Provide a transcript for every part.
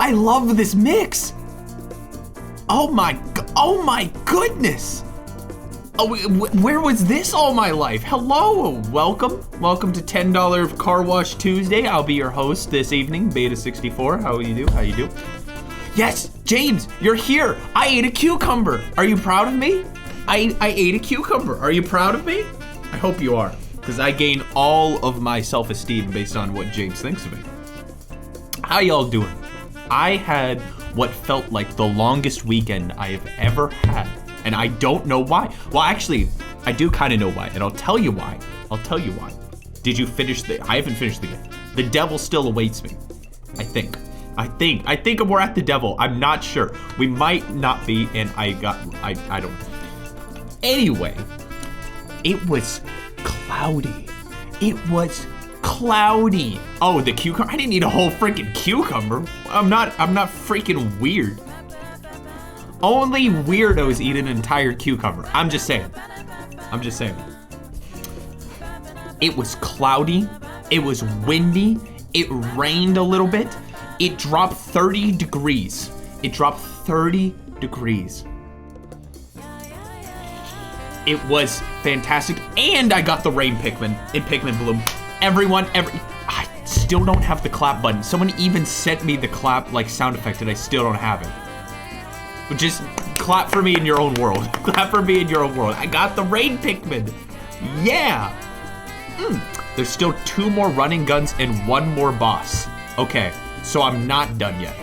I love this mix. Oh my goodness. Oh, where was this all my life? Hello, welcome to $10 Car Wash Tuesday. I'll be your host this evening, Beta64. How you do? Yes, James, you're here. I ate a cucumber. Are you proud of me? I ate a cucumber. Are you proud of me? I hope you are, because I gain all of my self-esteem based on what James thinks of me. How y'all doing? I had what felt like the longest weekend I have ever had, and I don't know why. Well, actually, I do kind of know why, and I'll tell you why. Did you finish I haven't finished the game. The devil still awaits me, I think we're at the devil. I'm not sure. We might not be, and I don't know. Anyway, it was cloudy. Oh, the cucumber. I didn't eat a whole freaking cucumber. I'm not freaking weird. Only weirdos eat an entire cucumber. I'm just saying. It was cloudy. It was windy. It rained a little bit. It dropped 30 degrees. It was fantastic, and I got the rain Pikmin in Pikmin Bloom. I still don't have the clap button. Someone even sent me the clap sound effect, and I still don't have it. But just clap for me in your own world. I got the rain Pikmin. Yeah. There's still 2 more running guns and 1 more boss. Okay, so I'm not done yet,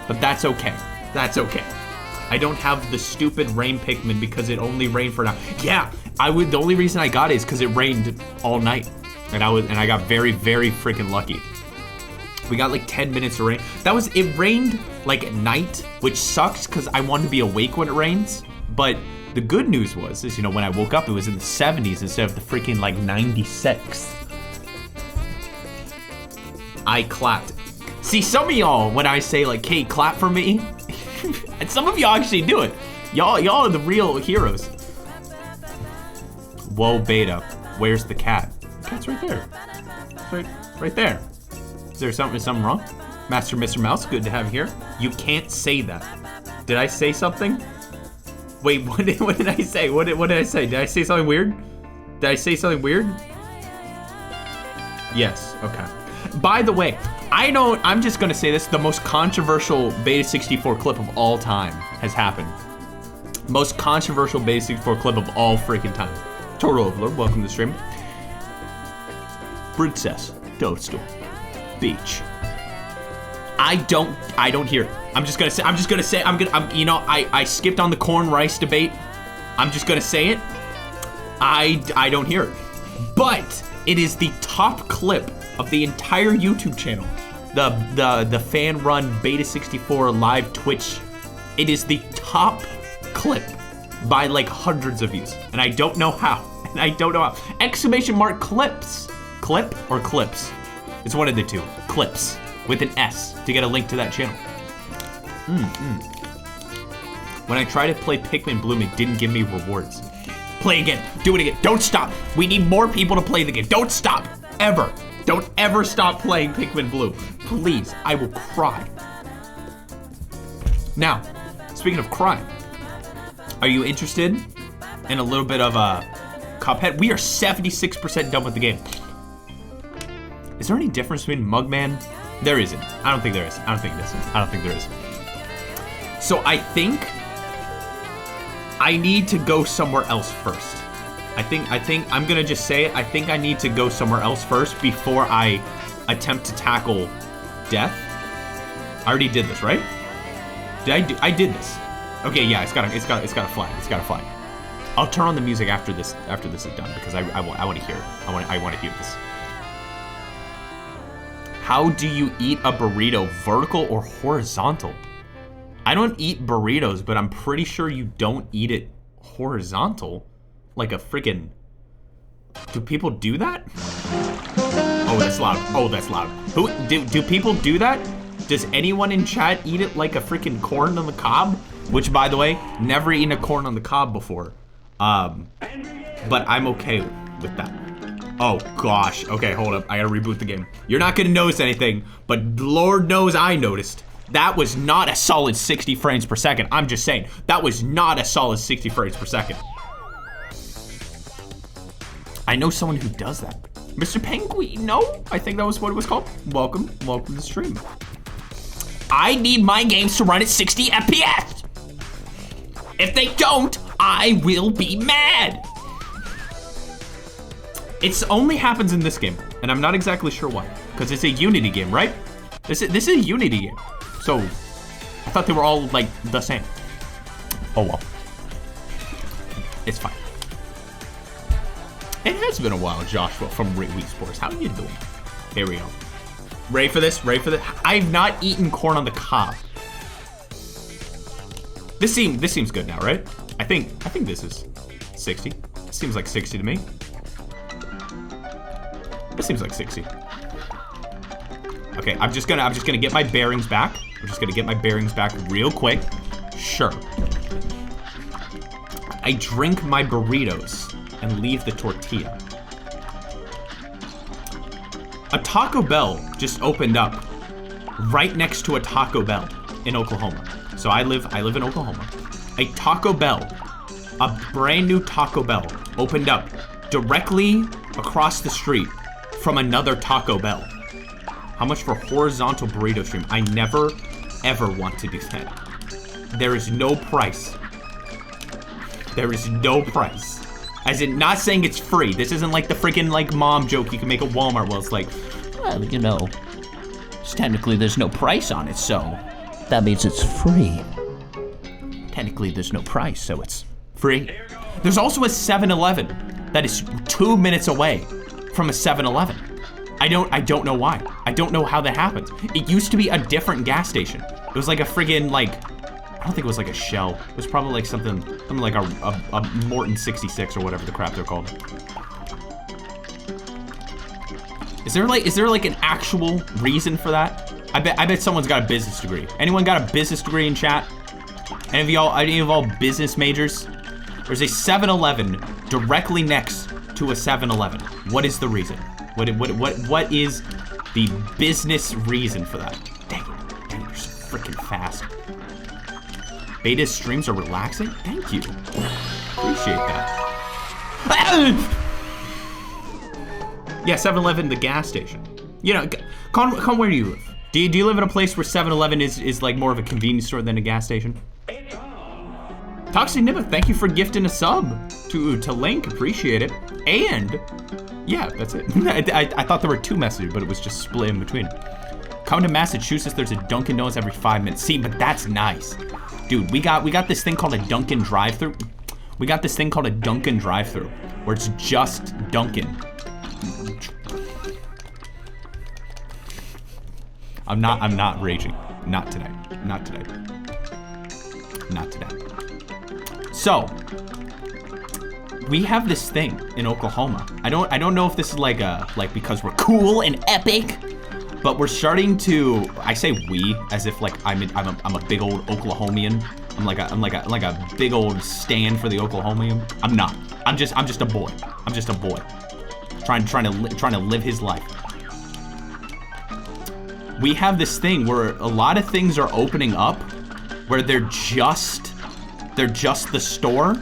but that's okay. I don't have the stupid rain Pikmin because it only rained for an hour. Yeah, the only reason I got it is because it rained all night, and I got very, very freaking lucky. We got 10 minutes of rain. It rained at night, which sucks because I want to be awake when it rains. But the good news is when I woke up, it was in the 70s instead of the freaking 96. I clapped. See, some of y'all, when I say hey, clap for me, and some of y'all actually do it. Y'all are the real heroes. Whoa, Beta, where's the cat? The cat's right there. It's right there. Is there something wrong? Master Mr. Mouse, good to have you here. You can't say that. Did I say something? Wait, what did I say? What did I say? Did I say something weird? Yes, okay. By the way, I'm just gonna say this, the most controversial Beta64 clip of all time has happened. Most controversial Beta64 clip of all freaking time. Total Overlord, welcome to the stream. Princess, Toadstool, Beach. I don't hear it. I skipped on the corn rice debate. I'm just gonna say it. I don't hear it. But it is the top clip of the entire YouTube channel. The fan-run Beta64 live Twitch. It is the top clip by hundreds of views. And I don't know how. Exclamation mark clips. Clip or clips? It's one of the two. Clips with an S to get a link to that channel. When I tried to play Pikmin Bloom, it didn't give me rewards. Play again. Do it again. Don't stop. We need more people to play the game. Don't stop. Ever. Don't ever stop playing Pikmin Bloom. Please. I will cry. Now, speaking of crying, are you interested in a little bit of Cuphead? We are 76% done with the game. Is there any difference between Mugman? There isn't. I don't think there is. I don't think there is. So I think I need to go somewhere else first. I think I'm gonna just say it. I think I need to go somewhere else first before I attempt to tackle death. I already did this, right? I did this. Okay, yeah, it's gotta fly. I'll turn on the music after this is done because I want to hear it. I want to hear this. How do you eat a burrito, vertical or horizontal? I don't eat burritos, but I'm pretty sure you don't eat it horizontal. Like a freaking... Do people do that? Oh, that's loud. Do people do that? Does anyone in chat eat it like a freaking corn on the cob? Which, by the way, never eaten a corn on the cob before. But I'm okay with that. Oh, gosh. Okay, hold up. I gotta reboot the game. You're not gonna notice anything, but Lord knows I noticed. That was not a solid 60 frames per second. I'm just saying, that was not a solid 60 frames per second. I know someone who does that. Mr. Penguin, no? I think that was what it was called. Welcome to the stream. I need my games to run at 60 FPS. If they don't, I will be mad. It only happens in this game, and I'm not exactly sure why. Because it's a Unity game, right? This is a Unity game. So, I thought they were all, like, the same. Oh, well. It's fine. It has been a while, Joshua from Wii Sports. How are you doing? Here we go. Ready for this? Ready for this? I've not eaten corn on the cob. This seems good now, right? I think this is 60. Seems like 60 to me. This seems like 60. Okay, I'm just gonna get my bearings back. I'm just gonna get my bearings back real quick. Sure. I drink my burritos and leave the tortilla. A Taco Bell just opened up right next to a Taco Bell in Oklahoma. So I live in Oklahoma. A Taco Bell, a brand new Taco Bell opened up directly across the street from another Taco Bell. How much for horizontal burrito stream? I never, ever want to do that. There is no price. There is no price. As in, not saying it's free. This isn't like the freaking like mom joke you can make at Walmart. Well, it's like, well, you know, technically there's no price on it, so that means it's free. Technically there's no price, so it's free. There's also a 7-Eleven that is 2 minutes away from a 7-Eleven. I don't know why. I don't know how that happens. It used to be a different gas station. It was like a friggin' like, I don't think it was like a Shell. It was probably like something like a Morton 66 or whatever the crap they're called. Is there like an actual reason for that? I bet someone's got a business degree. Anyone got a business degree in chat? Any of y'all business majors? There's a 7-Eleven directly next to a 7-Eleven. What is the reason? What is the business reason for that? Dang it, you're so freaking fast. Beta streams are relaxing? Thank you. Appreciate that. Yeah, 7-Eleven, the gas station. You know, Con, where do you live? Do you live in a place where 7-Eleven is like more of a convenience store than a gas station? Toxic Nibba, thank you for gifting a sub to Link, appreciate it. And, yeah, that's it. I thought there were 2 messages, but it was just split in between. Come to Massachusetts, there's a Dunkin' Donuts every 5 minutes. See, but that's nice. Dude, we got this thing called a Dunkin' drive-thru. We got this thing called a Dunkin' drive-thru, where it's just Dunkin'. I'm not raging. Not today. Not today. Not today. So, we have this thing in Oklahoma. I don't know if this is like because we're cool and epic, but we're starting to, I say we as if like I'm a big old Oklahomian. I'm like a big old stand for the Oklahomian. I'm not. I'm just a boy. I'm just a boy. Trying to live his life. We have this thing where a lot of things are opening up where they're just the store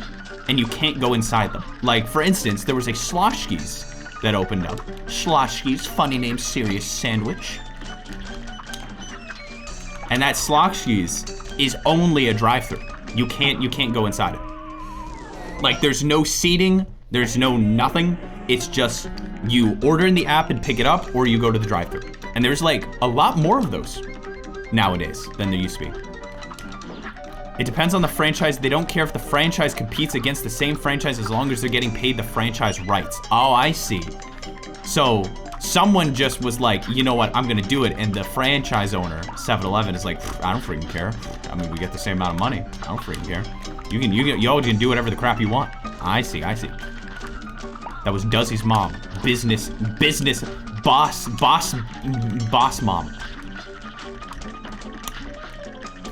and you can't go inside them. Like, for instance, there was a Schloshki's that opened up. Schloshki's, funny name, serious sandwich. And that Schloshki's is only a drive-thru. You can't go inside it. Like, there's no seating, there's no nothing. It's just you order in the app and pick it up, or you go to the drive-thru. And there's like a lot more of those nowadays than there used to be. It depends on the franchise. They don't care if the franchise competes against the same franchise as long as they're getting paid the franchise rights. Oh, I see. So someone just was like, you know what, I'm gonna do it. And the franchise owner, 7-Eleven, is like, I don't freaking care. I mean, we get the same amount of money. I don't freaking care. You can do whatever the crap you want. I see. That was Duzzy's mom. Business, boss mom.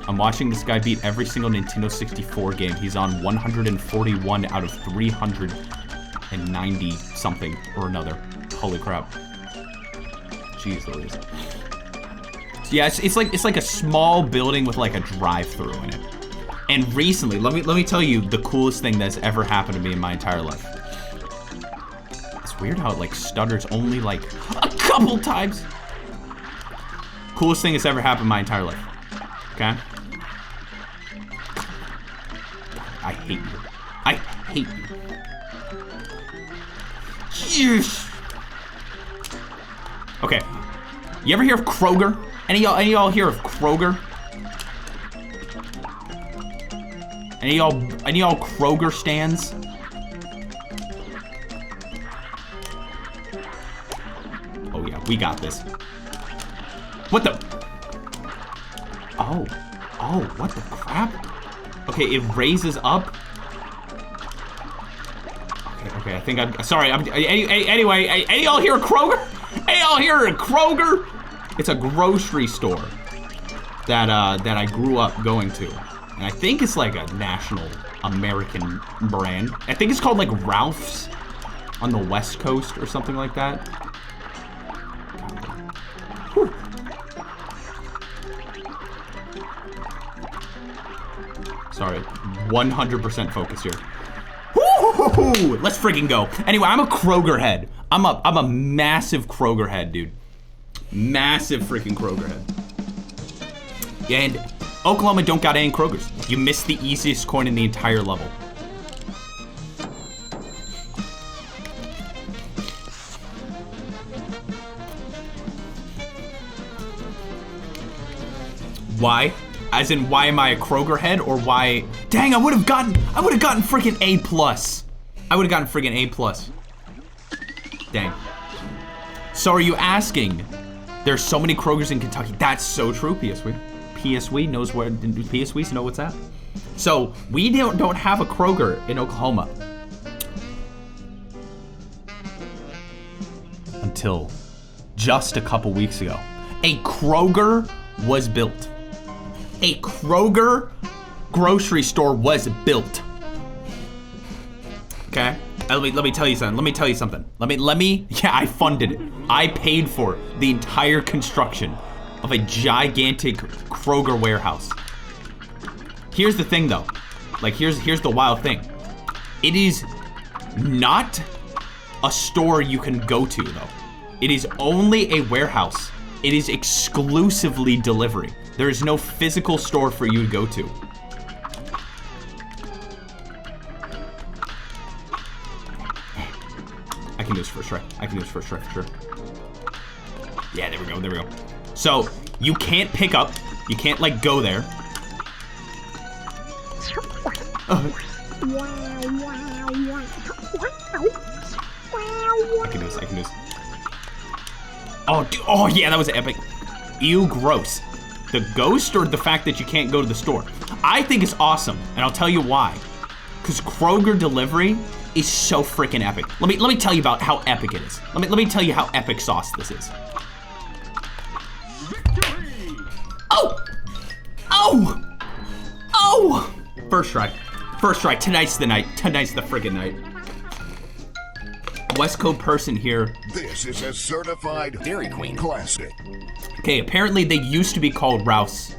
I'm watching this guy beat every single Nintendo 64 game. He's on 141 out of 390 something or another. Holy crap. Jeez Louise. Yeah, it's like a small building with like a drive-through in it. And recently, let me tell you the coolest thing that's ever happened to me in my entire life. It's weird how it like stutters only like a couple times. Coolest thing that's ever happened in my entire life. Okay? I hate you. I hate you. Yes. Okay. You ever hear of Kroger? Any of y'all hear of Kroger? Any of y'all Kroger stands? Oh yeah, we got this. What the? Oh, what the crap? Okay, it raises up. Okay, I think I'm sorry. Anyway, any of y'all hear of Kroger? Any of y'all hear of Kroger? It's a grocery store that I grew up going to. And I think it's like a national American brand. I think it's called like Ralph's on the West Coast or something like that. Whew. Sorry, 100% focus here. Woo-hoo-hoo-hoo! Let's freaking go. Anyway, I'm a Kroger head. I'm a massive Kroger head, dude. Massive freaking Kroger head. And Oklahoma don't got any Krogers. You missed the easiest coin in the entire level. Why? As in, why am I a Kroger head, or why? Dang, I would have gotten freaking A+. I would have gotten freaking A+. Dang. So are you asking? There's so many Krogers in Kentucky. That's so true, PSW knows where, PSWs know what's that. So we don't have a Kroger in Oklahoma. Until just a couple weeks ago. A Kroger was built. A Kroger grocery store was built. Okay? Let me tell you something. Yeah, I funded it. I paid for the entire construction of a gigantic Kroger warehouse. Here's the thing though. Like here's the wild thing. It is not a store you can go to though. It is only a warehouse. It is exclusively delivery. There is no physical store for you to go to. I can do this first try. For sure. Yeah, there we go. So, you can't pick up. You can't, like, go there. I can do this. Oh, yeah, that was epic. Ew, gross. The ghost or the fact that you can't go to the store? I think it's awesome, and I'll tell you why. Because Kroger delivery is so freaking epic. Let me tell you about how epic it is. Let me tell you how epic sauce this is. Oh! First try. Tonight's the night. Tonight's the friggin' night. West Coast person here. This is a certified Dairy Queen classic. Okay, apparently they used to be called Rouse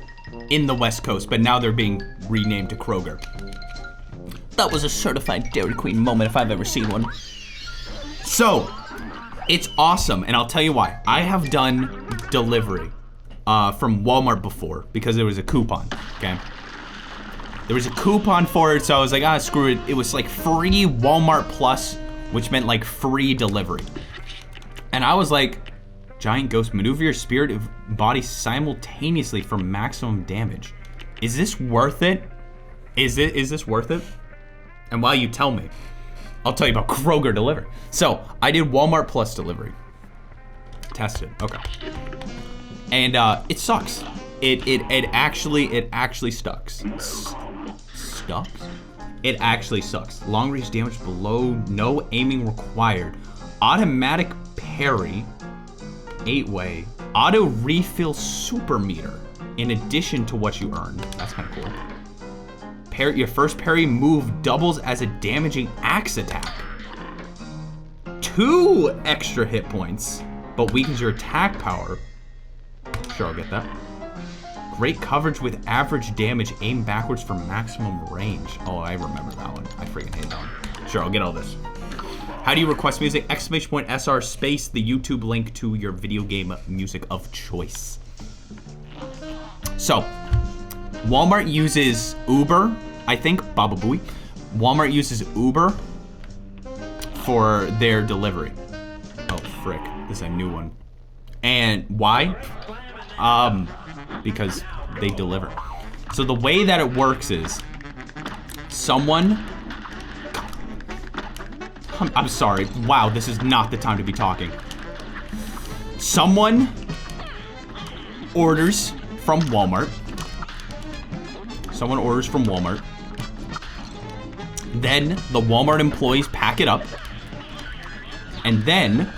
in the West Coast, but now they're being renamed to Kroger. That was a certified Dairy Queen moment if I've ever seen one. So, it's awesome, and I'll tell you why. I have done delivery from Walmart before because there was a coupon, okay? There was a coupon for it, so I was like, screw it. It was like free Walmart Plus, which meant like free delivery. And I was like, giant ghost, maneuver your spirit of body simultaneously for maximum damage. Is this worth it? Is this worth it? And while you tell me, I'll tell you about Kroger delivery. So I did Walmart Plus delivery. Tested, okay. And it sucks. It actually sucks. It actually sucks. Long range damage below, no aiming required. Automatic parry, 8-way. Auto refill super meter in addition to what you earn. That's kind of cool. Your first parry move doubles as a damaging axe attack. 2 extra hit points, but weakens your attack power. Sure, I'll get that. Great coverage with average damage. Aim backwards for maximum range. Oh, I remember that one. I freaking hate that one. Sure, I'll get all this. How do you request music? !SR space the YouTube link to your video game music of choice. So, Walmart uses Uber, I think, Baba Booey. Walmart uses Uber for their delivery. Oh, frick. This is a new one. And why? Because they deliver. So the way that it works is someone... I'm sorry. Wow, this is not the time to be talking. Someone orders from Walmart. Someone orders from Walmart. Then the Walmart employees pack it up. And then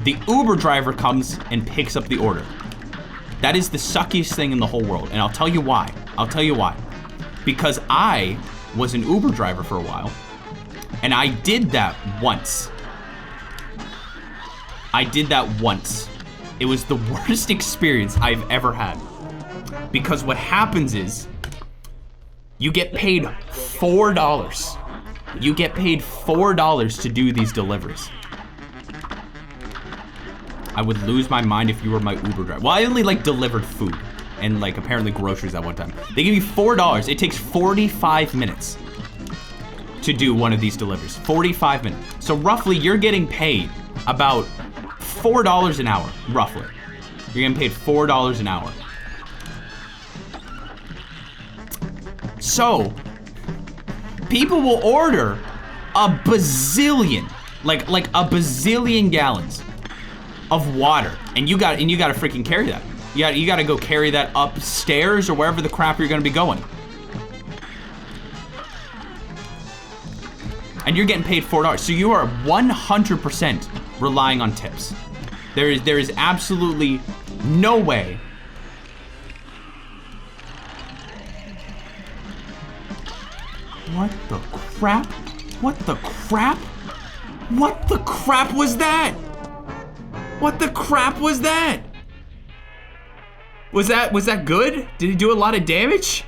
the Uber driver comes and picks up the order. That is the suckiest thing in the whole world. And I'll tell you why. I'll tell you why. Because I was an Uber driver for a while. And I did that once. It was the worst experience I've ever had. Because what happens is, you get paid $4. You get paid $4 to do these deliveries. I would lose my mind if you were my Uber driver. Well, I only like delivered food and like apparently groceries at one time. They give you $4. It takes 45 minutes to do one of these deliveries. 45 minutes. So roughly you're getting paid about $4 an hour, roughly. You're getting paid $4 an hour. So, people will order a bazillion, like a bazillion gallons of water, and you got to freaking carry that. You got to go carry that upstairs or wherever the crap you're going to be going. And you're getting paid $4. So you are 100% relying on tips. There is absolutely no way. What the crap? What the crap? What the crap was that? What the crap was that? Was that good? Did it do a lot of damage?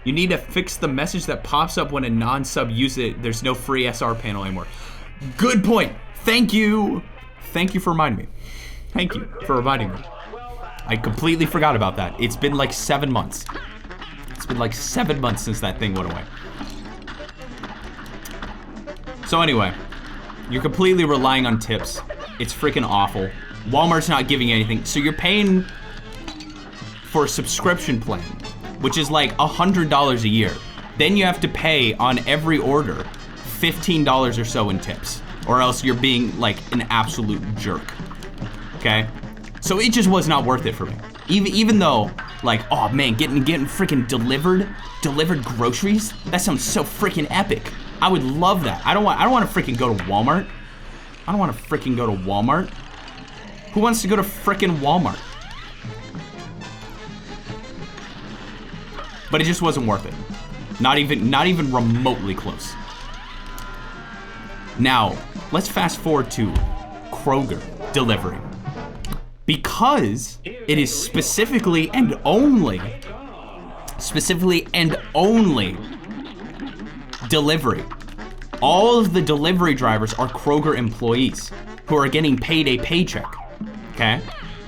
You need to fix the message that pops up when a non-sub uses it. There's no free SR panel anymore. Good point. Thank you. Thank you for reminding me. Thank you for reminding me. I completely forgot about that. It's been like 7 months. It's been like 7 months since that thing went away. So anyway, you're completely relying on tips. It's freaking awful. Walmart's not giving you anything. So you're paying for a subscription plan, which is like $100 a year. Then you have to pay on every order $15 or so in tips, or else you're being like an absolute jerk. Okay? So it just was not worth it for me. Even though, like, oh man, getting freaking delivered groceries, that sounds so freaking epic. I would love that. I don't want to freaking go to Walmart. I don't want to freaking go to Walmart. Who wants to go to freaking Walmart? But it just wasn't worth it. Not even remotely close. Now, let's fast forward to Kroger delivery. Because it is specifically and only delivery. All of the delivery drivers are Kroger employees who are getting paid a paycheck, okay?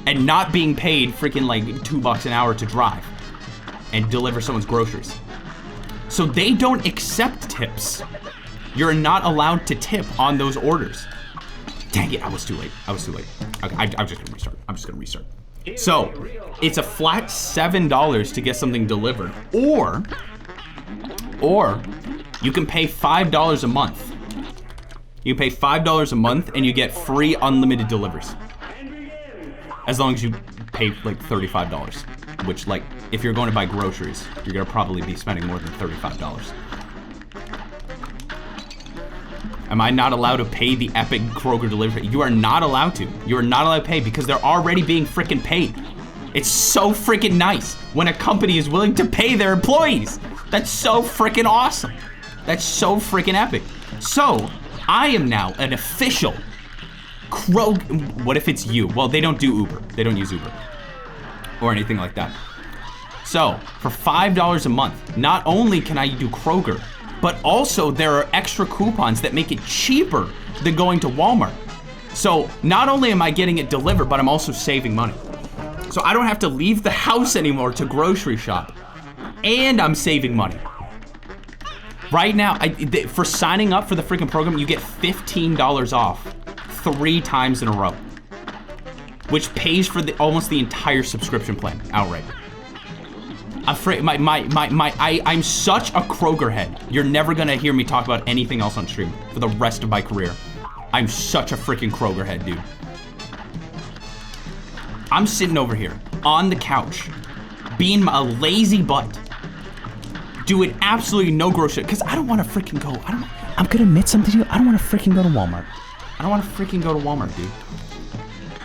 And not being paid freaking like $2 an hour to drive and deliver someone's groceries. So they don't accept tips. You're not allowed to tip on those orders. Dang it, I was too late. Okay, I'm just gonna restart. So, it's a flat $7 to get something delivered. Or you can pay $5 a month. You pay $5 a month and you get free unlimited deliveries. As long as you pay like $35. Which, like, if you're going to buy groceries, you're gonna probably be spending more than $35. Am I not allowed to pay the epic Kroger delivery? You are not allowed to. You are not allowed to pay because they're already being freaking paid. It's so freaking nice when a company is willing to pay their employees. That's so freaking awesome. That's so freaking epic. So, I am now an official What if it's you? Well, they don't do Uber. They don't use Uber or anything like that. So for $5 a month, not only can I do Kroger, but also there are extra coupons that make it cheaper than going to Walmart. So not only am I getting it delivered, but I'm also saving money. So I don't have to leave the house anymore to grocery shop, and I'm saving money. Right now, for signing up for the freaking program, you get $15 off 3 times in a row, which pays for almost the entire subscription plan outright. I'm such a Kroger head. You're never gonna hear me talk about anything else on stream for the rest of my career. I'm such a freaking Kroger head, dude. I'm sitting over here on the couch, being a lazy butt, doing absolutely no grocery, because I don't want to freaking go. I'm gonna admit something to you. I don't want to freaking go to Walmart. I don't want to freaking go to Walmart, dude.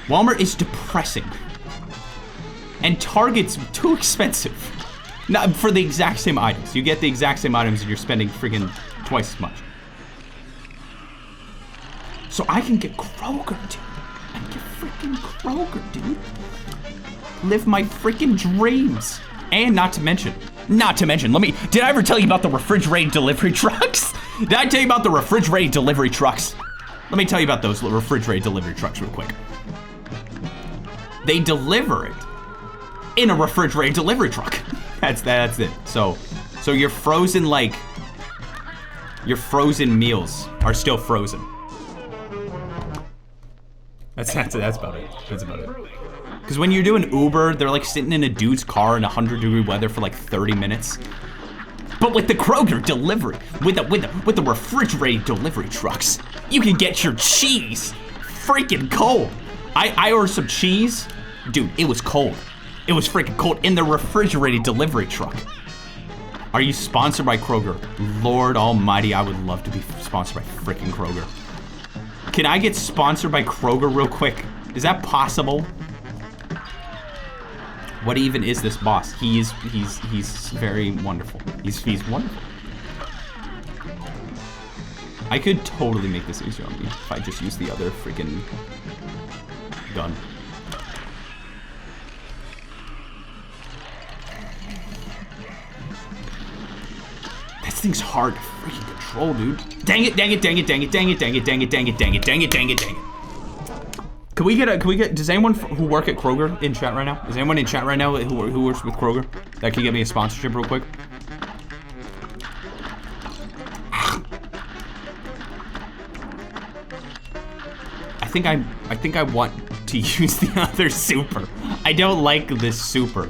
Walmart is depressing, and Target's too expensive. Not for the exact same items. You get the exact same items and you're spending freaking twice as much. So I can get Kroger, dude. I can get freaking Kroger, dude. Live my freaking dreams. And not to mention, did I ever tell you about the refrigerated delivery trucks? Did I tell you about the refrigerated delivery trucks? Let me tell you about those refrigerated delivery trucks real quick. They deliver it in a refrigerated delivery truck. That's it. So your frozen meals are still frozen. That's about it. That's about it. Because when you're doing Uber, they're like sitting in a dude's car in 100-degree weather for like 30 minutes. But with the Kroger delivery, with the refrigerated delivery trucks, you can get your cheese freaking cold. I ordered some cheese, dude. It was cold. It was freaking cold in the refrigerated delivery truck. Are you sponsored by Kroger? Lord Almighty, I would love to be sponsored by freaking Kroger. Can I get sponsored by Kroger real quick? Is that possible? What even is this boss? He's very wonderful. He's wonderful. I could totally make this easier on me if I just use the other freaking gun. This thing's hard to freaking control, dude. Dang it. Can we get, does anyone who work at Kroger in chat right now? Is anyone in chat right now who works with Kroger that can get me a sponsorship real quick? I think I want to use the other super. I don't like this super.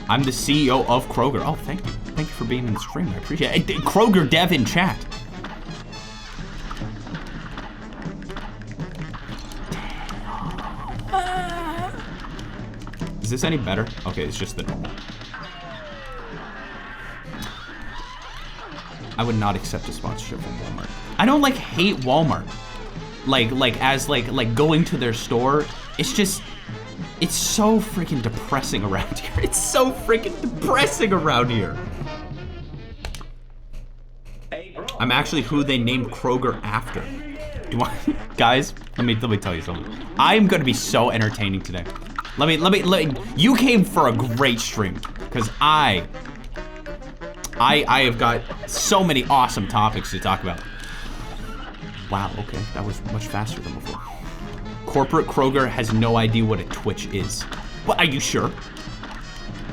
I'm the CEO of Kroger. Oh, thank you. Thank you for being in the stream. I appreciate it. Kroger dev in chat. Is this any better? Okay, it's just the normal. I would not accept a sponsorship from Walmart. I don't hate Walmart. Like going to their store. It's just, it's so freaking depressing around here. It's so freaking depressing around here. I'm actually who they named Kroger after. Guys, let me tell you something. I'm gonna be so entertaining today. Let me, you came for a great stream, because I have got so many awesome topics to talk about. Wow, okay, that was much faster than before. Corporate Kroger has no idea what a Twitch is. What, are you sure?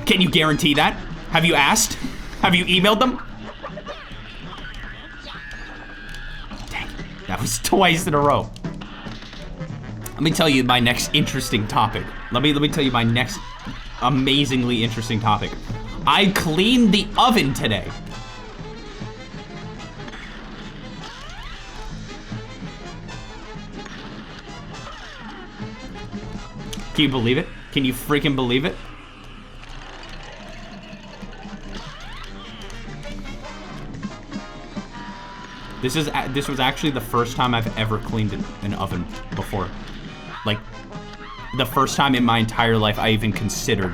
Can you guarantee that? Have you asked? Have you emailed them? Dang, that was twice in a row. Let me tell you my next interesting topic. Let me tell you my next amazingly interesting topic. I cleaned the oven today. Can you believe it? Can you freaking believe it? This was actually the first time I've ever cleaned an oven before. Like, the first time in my entire life I even considered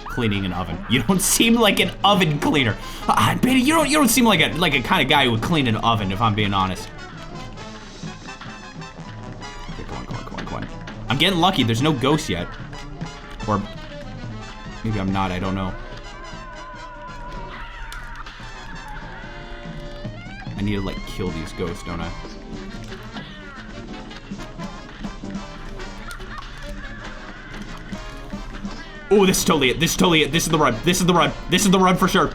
cleaning an oven. You don't seem like an oven cleaner. Baby, you don't seem like a kind of guy who would clean an oven, if I'm being honest. I'm getting lucky. There's no ghost yet. Or maybe I'm not. I don't know. I need to, like, kill these ghosts, don't I? Oh, this is totally it. This is totally it. This is the run. This is the run. This is the run for sure.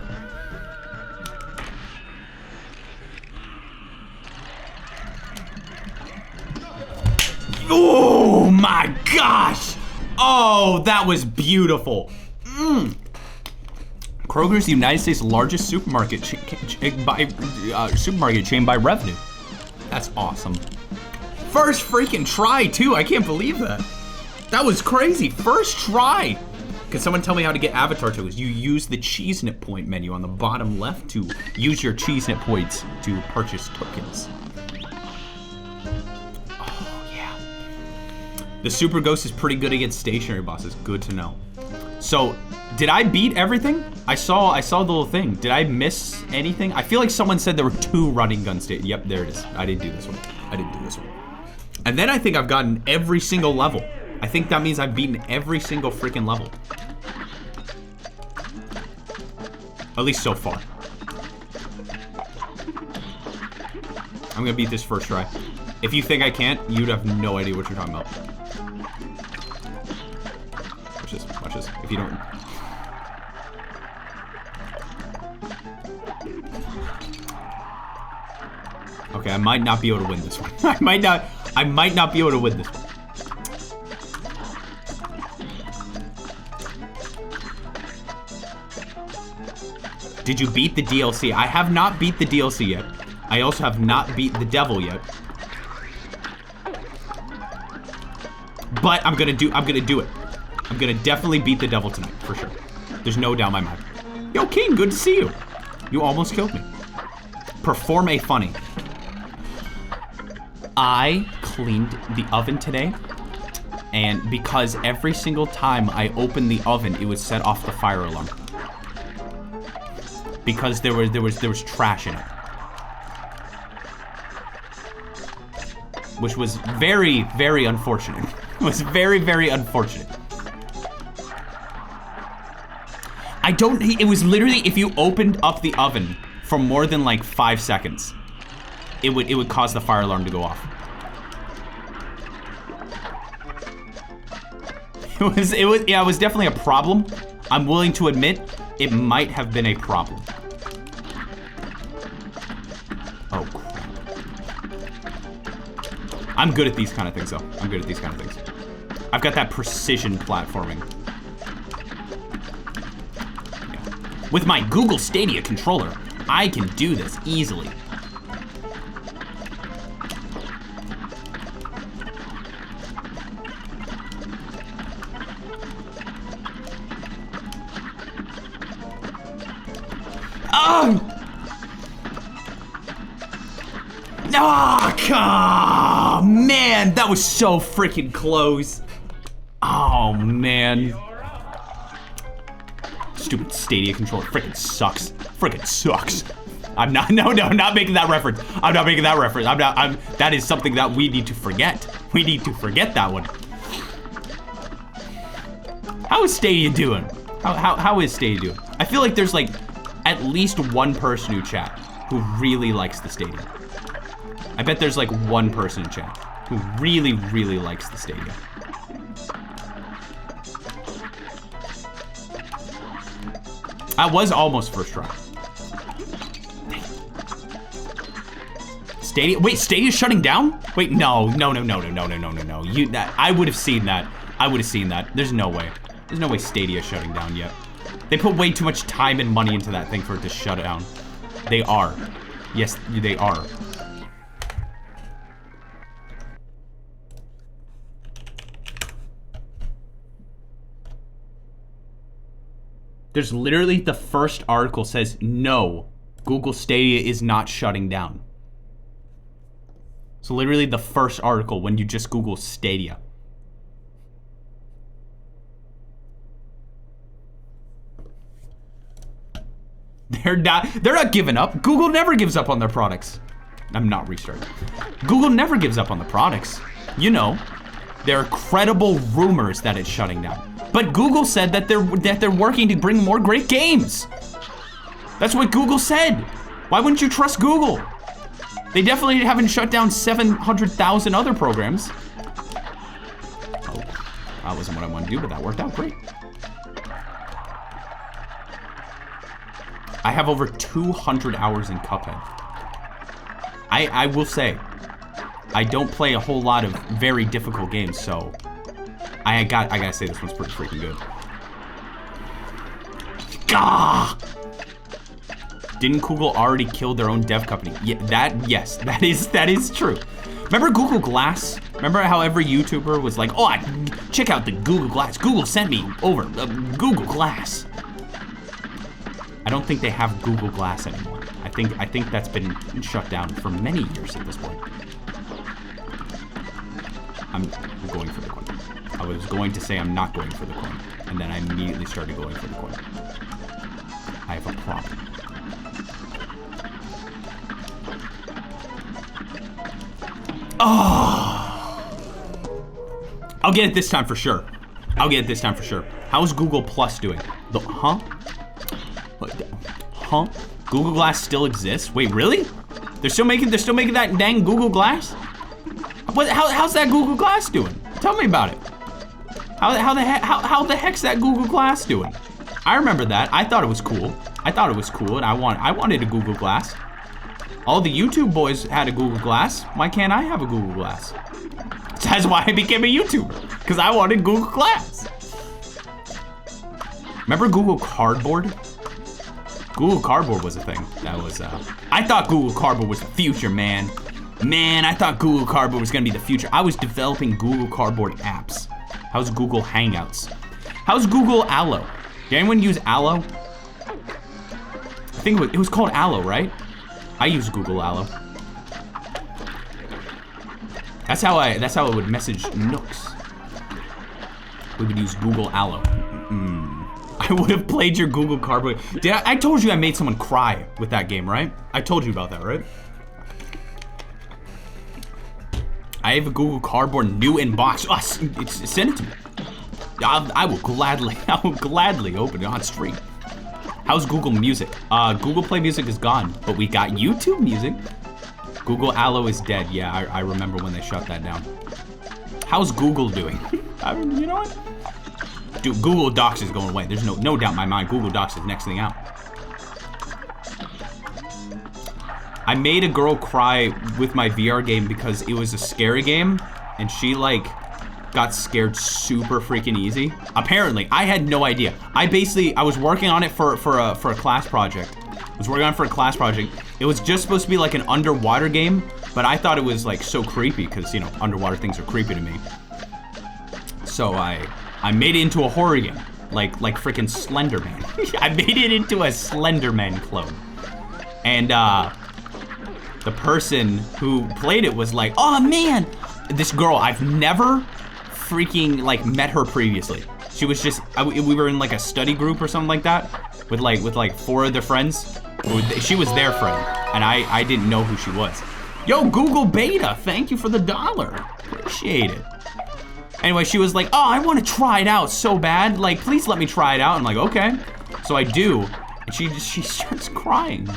Oh my gosh! Oh, that was beautiful. Kroger's the United States' largest supermarket supermarket chain by revenue. That's awesome. First freaking try too. I can't believe that. That was crazy. First try. Can someone tell me how to get avatar tokens? You use the CheeseNet point menu on the bottom left to use your CheeseNet points to purchase tokens. Oh yeah. The Super Ghost is pretty good against stationary bosses. Good to know. So, did I beat everything? I saw the little thing. Did I miss anything? I feel like someone said there were 2 running gun stations. Yep, there it is. I didn't do this one. I didn't do this one. And then I think I've gotten every single level. I think that means I've beaten every single freaking level. At least so far. I'm gonna beat this first try. If you think I can't, you'd have no idea what you're talking about. Watch this. If you don't... Okay, I might not be able to win this one. I might not be able to win this one. Did you beat the DLC? I have not beat the DLC yet. I also have not beat the devil yet. But I'm gonna do it. I'm gonna definitely beat the devil tonight, for sure. There's no doubt in my mind. Yo, King, good to see you. You almost killed me. Perform a funny. I cleaned the oven today, and because every single time I opened the oven, it would set off the fire alarm. Because there was trash in it. Which was very, very unfortunate. It was very, very unfortunate. It was literally, if you opened up the oven for more than like 5 seconds, it would cause the fire alarm to go off. It was definitely a problem. I'm willing to admit it might have been a problem. Oh, crap. I'm good at these kind of things, though. I'm good at these kind of things. I've got that precision platforming. Yeah. With my Google Stadia controller, I can do this easily. Oh, man, that was so freaking close. Oh, man. Stupid Stadia controller freaking sucks. Freaking sucks. I'm not making that reference. I'm not making that reference. That is something that we need to forget. We need to forget that one. How is Stadia doing? How is Stadia doing? I feel like there's like at least one person who chat who really likes the Stadia. I bet there's like one person in chat who really, really likes the Stadia. I was almost first try. Stadia, wait, Stadia's shutting down? Wait, no. I would have seen that. I would have seen that. There's no way. There's no way Stadia's shutting down yet. They put way too much time and money into that thing for it to shut down. They are. Yes, they are. There's literally the first article says, no, Google Stadia is not shutting down. So literally the first article when you just Google Stadia. They're not giving up. Google never gives up on their products. I'm not restarting. Google never gives up on the products. You know. There are credible rumors that it's shutting down. But Google said that they're working to bring more great games. That's what Google said. Why wouldn't you trust Google? They definitely haven't shut down 700,000 other programs. Oh, that wasn't what I wanted to do, but that worked out great. I have over 200 hours in Cuphead. I will say, I don't play a whole lot of very difficult games, so I gotta say this one's pretty freaking good. Gah! Didn't Google already kill their own dev company? Yeah, yes, that is true. Remember Google Glass? Remember how every YouTuber was like, oh, check out the Google Glass. Google sent me over Google Glass. I don't think they have Google Glass anymore. I think that's been shut down for many years at this point. I'm going for the coin. I was going to say I'm not going for the coin, and then I immediately started going for the coin. I have a problem. Oh! I'll get it this time for sure. How's Google Plus doing? Huh? Google Glass still exists? Wait, really? They're still making that dang Google Glass? How's that Google Glass doing? Tell me about it. How the heck's that Google Glass doing? I remember that. I thought it was cool, and I wanted a Google Glass. All the YouTube boys had a Google Glass. Why can't I have a Google Glass? That's why I became a YouTuber, because I wanted Google Glass. Remember Google Cardboard? Google Cardboard was a thing. That was, I thought Google Cardboard was the future, man. Man, I thought Google Cardboard was gonna be the future. I was developing Google Cardboard apps. How's Google Hangouts? How's Google Allo? Did anyone use Allo? I think it was called Allo, right? I use Google Allo. That's how I would message Nooks. We would use Google Allo. I would have played your Google Cardboard. I told you I made someone cry with that game, right? I told you about that, right? I have a Google Cardboard new in box. Oh, send it to me. I will gladly open it on stream. How's Google Music? Google Play Music is gone, but we got YouTube Music. Google Allo is dead. Yeah, I remember when they shut that down. How's Google doing? You know what? Dude, Google Docs is going away. There's no doubt in my mind. Google Docs is next thing out. I made a girl cry with my VR game because it was a scary game, and she got scared super freaking easy. Apparently, I had no idea. I was working on it for a class project. It was just supposed to be like an underwater game, but I thought it was so creepy because underwater things are creepy to me. So I made it into a horror game, like freaking Slender Man. I made it into a Slender Man clone, and the person who played it was like, oh man, this girl, I've never freaking met her previously. She was just, we were in a study group or something like that with like 4 other friends. She was their friend, and I didn't know who she was. Yo, Google Beta, thank you for the $1. Appreciate it. Anyway, she was like, oh, I want to try it out so bad. Please let me try it out. I'm like, okay. So I do, and she starts crying.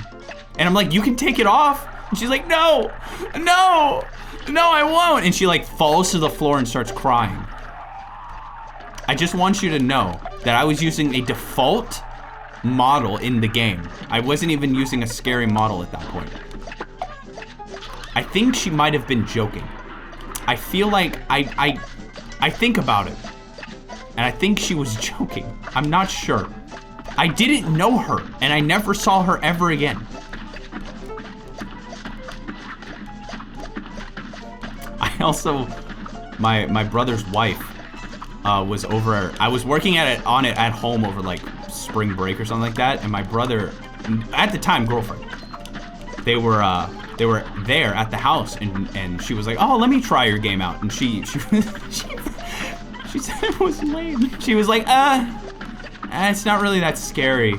And I'm like, you can take it off. And she's like, no, I won't. And she falls to the floor and starts crying. I just want you to know that I was using a default model in the game. I wasn't even using a scary model at that point. I think she might have been joking. I feel like I think about it, and I think she was joking. I'm not sure. I didn't know her, and I never saw her ever again. I also, my brother's wife was over. I was working on it at home over spring break or something like that, and my brother, at the time girlfriend, they were there at the house, and she was like, oh, let me try your game out, and she said it was lame. She was like, it's not really that scary.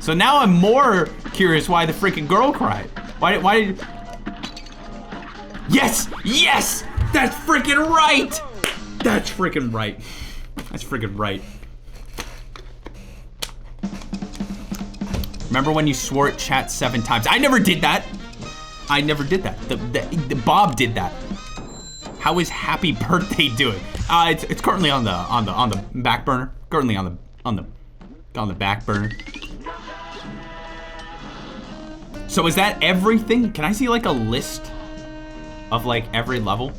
So now I'm more curious why the freaking girl cried. Why did? Yes, that's freaking right. That's freaking right. That's freaking right. Remember when you swore at chat 7 times? I never did that. I never did that. The Bob did that. How is happy birthday doing? It's currently on the back burner. Currently on the back burner. So is that everything? Can I see like a list of like every level?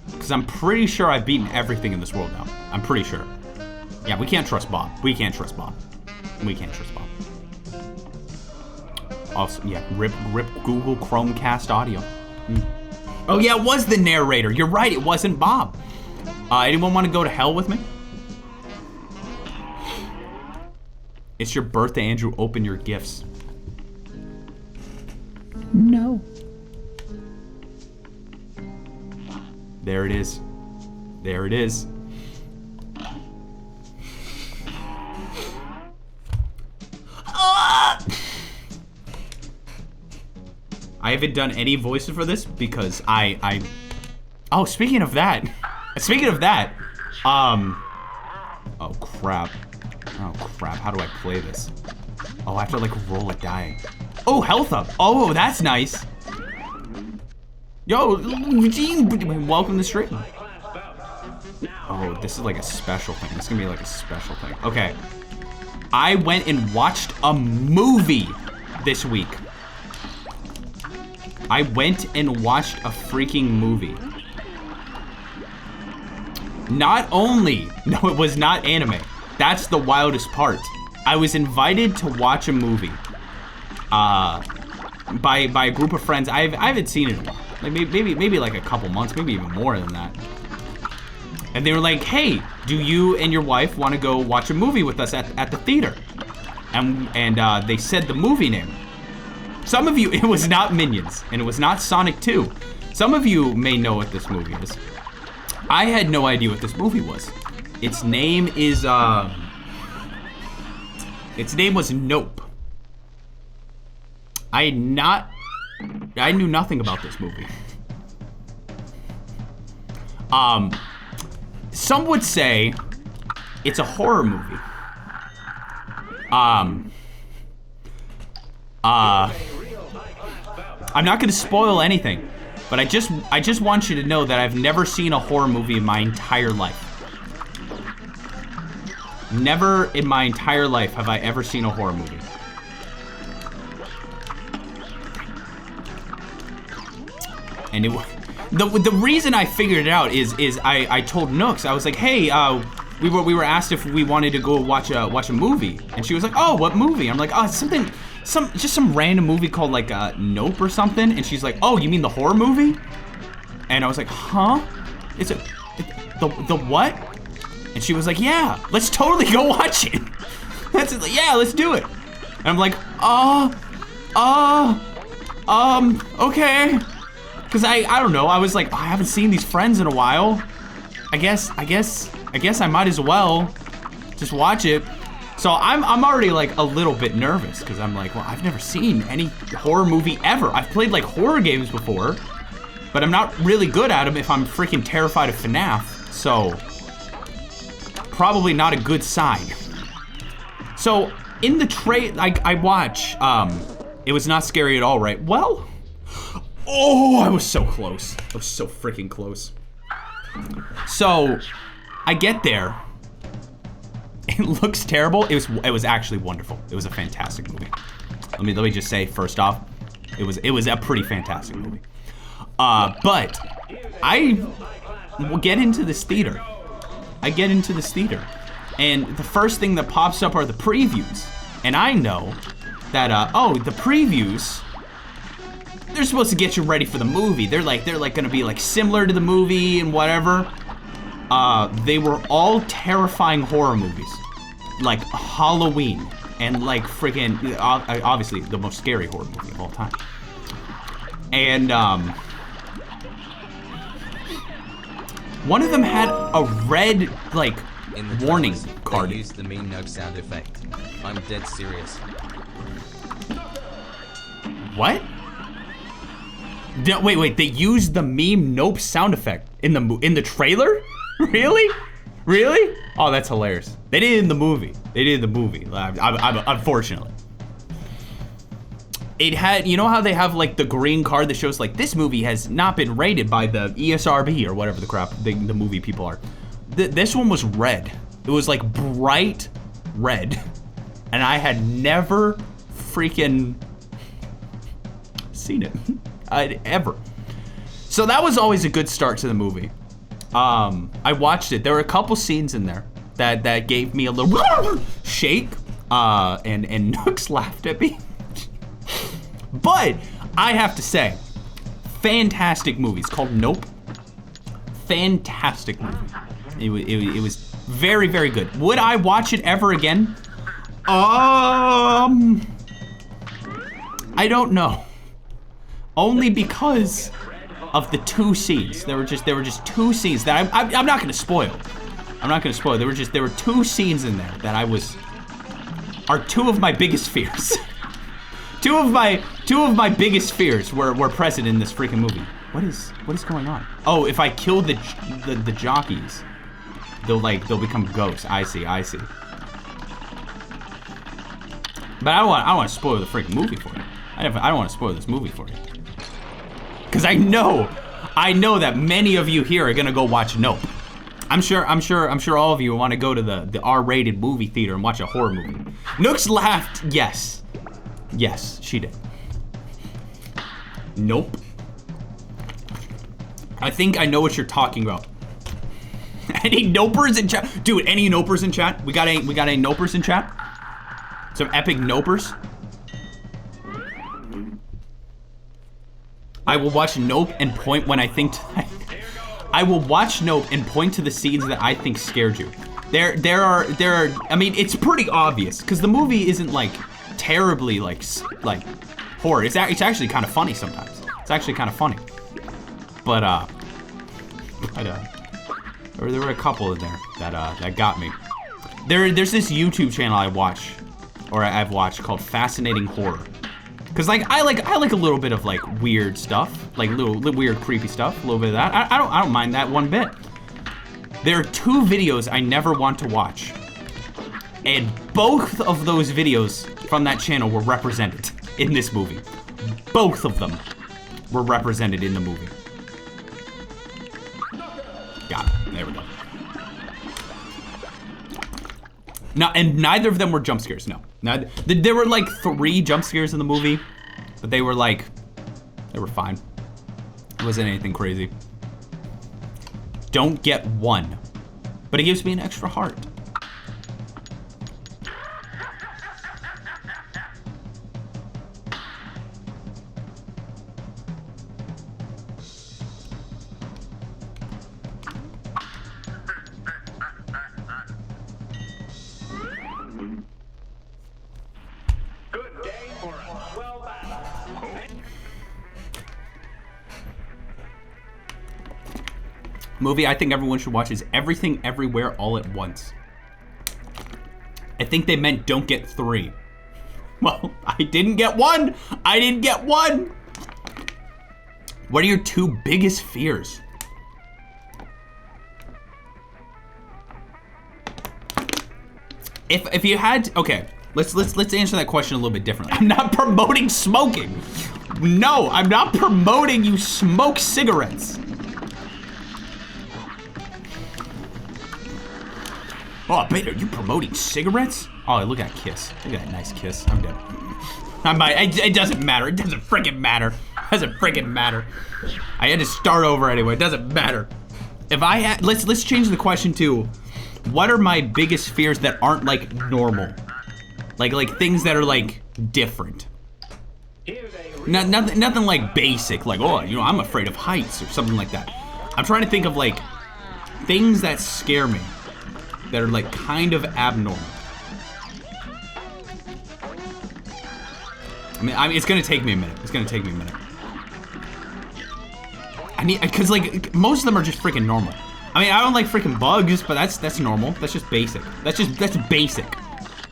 Because I'm pretty sure I've beaten everything in this world now. I'm pretty sure. Yeah, we can't trust Bob. We can't trust Bob. We can't trust Bob. Also, yeah, rip Google Chromecast audio. Oh yeah, it was the narrator. You're right, it wasn't Bob. Anyone want to go to hell with me? It's your birthday, Andrew. Open your gifts. No. There it is. There it is. I haven't done any voices for this because oh, speaking of that, oh crap, how do I play this? Oh, I have to like roll a die. Oh, health up. Oh, that's nice. Yo, Eugene, welcome to the stream. Oh, this is like a special thing. This is gonna be like a special thing. Okay, I went and watched a movie this week. I went and watched a freaking movie. Not only, no, it was not anime. That's the wildest part. I was invited to watch a movie by a group of friends. I haven't seen it in a while. Like maybe like a couple months, maybe even more than that. And they were like, hey, do you and your wife want to go watch a movie with us at the theater? And they said the movie name. Some of you, it was not Minions, and it was not Sonic 2. Some of you may know what this movie is. I had no idea what this movie was. Its name was Nope. I knew nothing about this movie. Some would say it's a horror movie. I'm not gonna spoil anything, but I just want you to know that I've never seen a horror movie in my entire life. Never in my entire life have I ever seen a horror movie. And the reason I figured it out is I told Nooks, I was like, hey, we were asked if we wanted to go watch a movie, and she was like, oh, what movie? I'm like, oh, it's something. Just some random movie called like Nope or something, and she's like, oh, you mean the horror movie? And I was like, huh? Is it the what? And she was like, yeah, let's totally go watch it. Yeah, let's do it. And I'm like, okay. Cause I don't know, I was like, I haven't seen these friends in a while. I guess I might as well just watch it. So I'm already like a little bit nervous because I'm like, well, I've never seen any horror movie ever. I've played like horror games before, but I'm not really good at them if I'm freaking terrified of FNAF. So probably not a good sign. So in the I watch, it was not scary at all, right? Well, oh, I was so close. I was so freaking close. So I get there. It looks terrible. It was actually wonderful. It was a fantastic movie. Let me just say first off, it was a pretty fantastic movie. But I get into this theater. And the first thing that pops up are the previews. And I know that the previews, they're supposed to get you ready for the movie. They're like gonna be like similar to the movie and whatever. They were all terrifying horror movies, like Halloween, and like friggin' obviously the most scary horror movie of all time. And one of them had a red like warning card. They used the meme nope sound effect. I'm dead serious. What? Wait, they used the meme nope sound effect in the trailer? Really? Really? Oh, that's hilarious. They did it in the movie. They did it in the movie. Unfortunately. It had, you know how they have like the green card that shows like this movie has not been rated by the ESRB or whatever the crap the movie people are. This one was red. It was like bright red. And I had never freaking seen it. Ever. So that was always a good start to the movie. I watched it. There were a couple scenes in there that gave me a little shake. And Nooks laughed at me. But I have to say, fantastic movie. It's called Nope. Fantastic movie. It was very, very good. Would I watch it ever again? I don't know. Only because of the two scenes. There were just two scenes that I'm not gonna spoil. I'm not gonna spoil. There were two scenes in there that are two of my biggest fears. Two of my biggest fears were present in this freaking movie. What is going on? Oh, if I kill the jockeys, they'll become ghosts. I see. But I don't want to spoil the freaking movie for you. I don't want to spoil this movie for you. Cause I know that many of you here are gonna go watch Nope. I'm sure all of you want to go to the R-rated movie theater and watch a horror movie. Nooks laughed, yes. Yes, she did. Nope. I think I know what you're talking about. Any nopers in chat? Dude, any nopers in chat? We got any nopers in chat? Some epic nopers? I will watch Nope and point when I think I will watch Nope and point to the scenes that I think scared you. There are I mean, it's pretty obvious because the movie isn't like terribly like horror. It's actually kind of funny sometimes. It's actually kind of funny. But there were a couple in there that got me. There's this YouTube channel I've watched called Fascinating Horror. Cause like I like a little bit of like weird stuff, like little weird creepy stuff, a little bit of that. I don't mind that one bit. There are two videos I never want to watch. And both of those videos from that channel were represented in this movie. Both of them were represented in the movie. Got it. There we go. No, and neither of them were jump scares, no. There were like 3 jump scares in the movie, but they were fine. It wasn't anything crazy. Don't get one, but it gives me an extra heart. Movie I think everyone should watch is Everything Everywhere All at Once. I think they meant don't get 3. Well, I didn't get one. I didn't get one. What are your 2 biggest fears? If you had, okay, let's answer that question a little bit differently. I'm not promoting smoking. No, I'm not promoting you smoke cigarettes. Oh, Beta, are you promoting cigarettes? Oh, look at that kiss. Look at that nice kiss. I'm dead. It doesn't matter. It doesn't freaking matter. It doesn't freaking matter. I had to start over anyway. It doesn't matter. If I had, let's change the question to, what are my biggest fears that aren't like normal? Like things that are like different. Nothing like basic, like, oh, you know, I'm afraid of heights or something like that. I'm trying to think of like things that scare me that are like kind of abnormal. I mean, it's gonna take me a minute. It's gonna take me a minute. Cause like most of them are just freaking normal. I mean, I don't like freaking bugs, but that's normal. That's just basic. That's basic.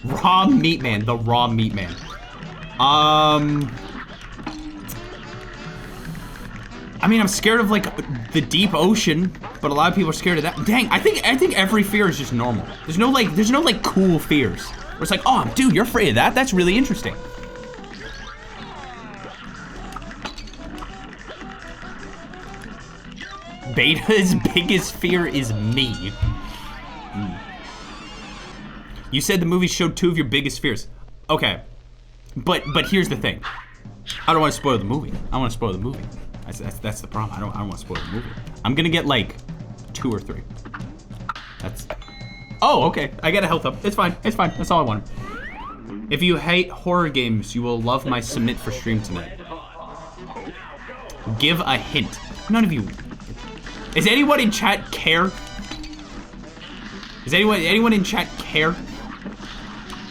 Raw meat man, the raw meat man. I mean, I'm scared of like the deep ocean. But a lot of people are scared of that. Dang, I think every fear is just normal. There's no like cool fears. Where it's like, oh, dude, you're afraid of that? That's really interesting. Beta's biggest fear is me. You said the movie showed 2 of your biggest fears. Okay, but here's the thing. I don't want to spoil the movie. I want to spoil the movie. That's the problem. I don't want to spoil the movie. I'm gonna get like 2 or 3. That's. Oh, okay. I got a health up. It's fine. It's fine. That's all I wanted. If you hate horror games, you will love my submit for stream tonight. Give a hint. None of you. Is anyone in chat care? Is anyone in chat care?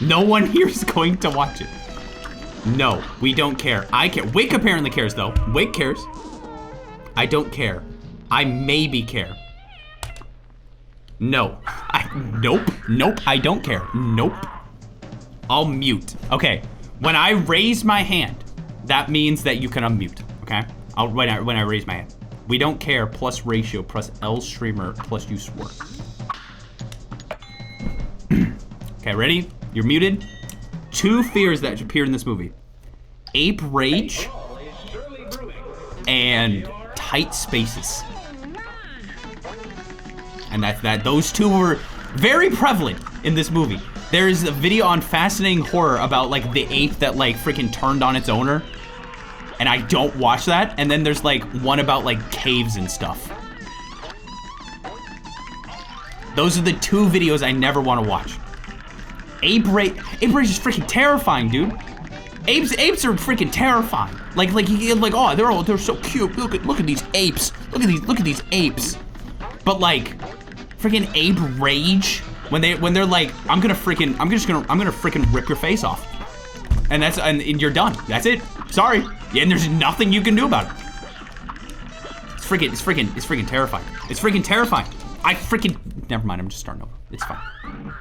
No one here is going to watch it. No, we don't care. I care. Wake apparently cares though. Wake cares. I don't care. I maybe care. No. Nope. I don't care. Nope. I'll mute. Okay. When I raise my hand, that means that you can unmute. Okay. When I raise my hand. We don't care plus ratio plus L streamer plus you swore. Okay, ready? You're muted. 2 fears that appear in this movie. Ape rage and tight spaces. And those 2 were very prevalent in this movie. There's a video on Fascinating Horror about like the ape that like freaking turned on its owner. And I don't watch that. And then there's like one about like caves and stuff. Those are the 2 videos I never want to watch. Ape rage is freaking terrifying, dude. Apes are freaking terrifying. Like you like, oh, they're so cute. Look at these apes. Look at these apes. But like, freaking ape rage when they're like, I'm gonna freaking rip your face off. And you're done. That's it. Sorry. Yeah, and there's nothing you can do about it. It's freaking terrifying. It's freaking terrifying. Never mind, I'm just starting over. It's fine.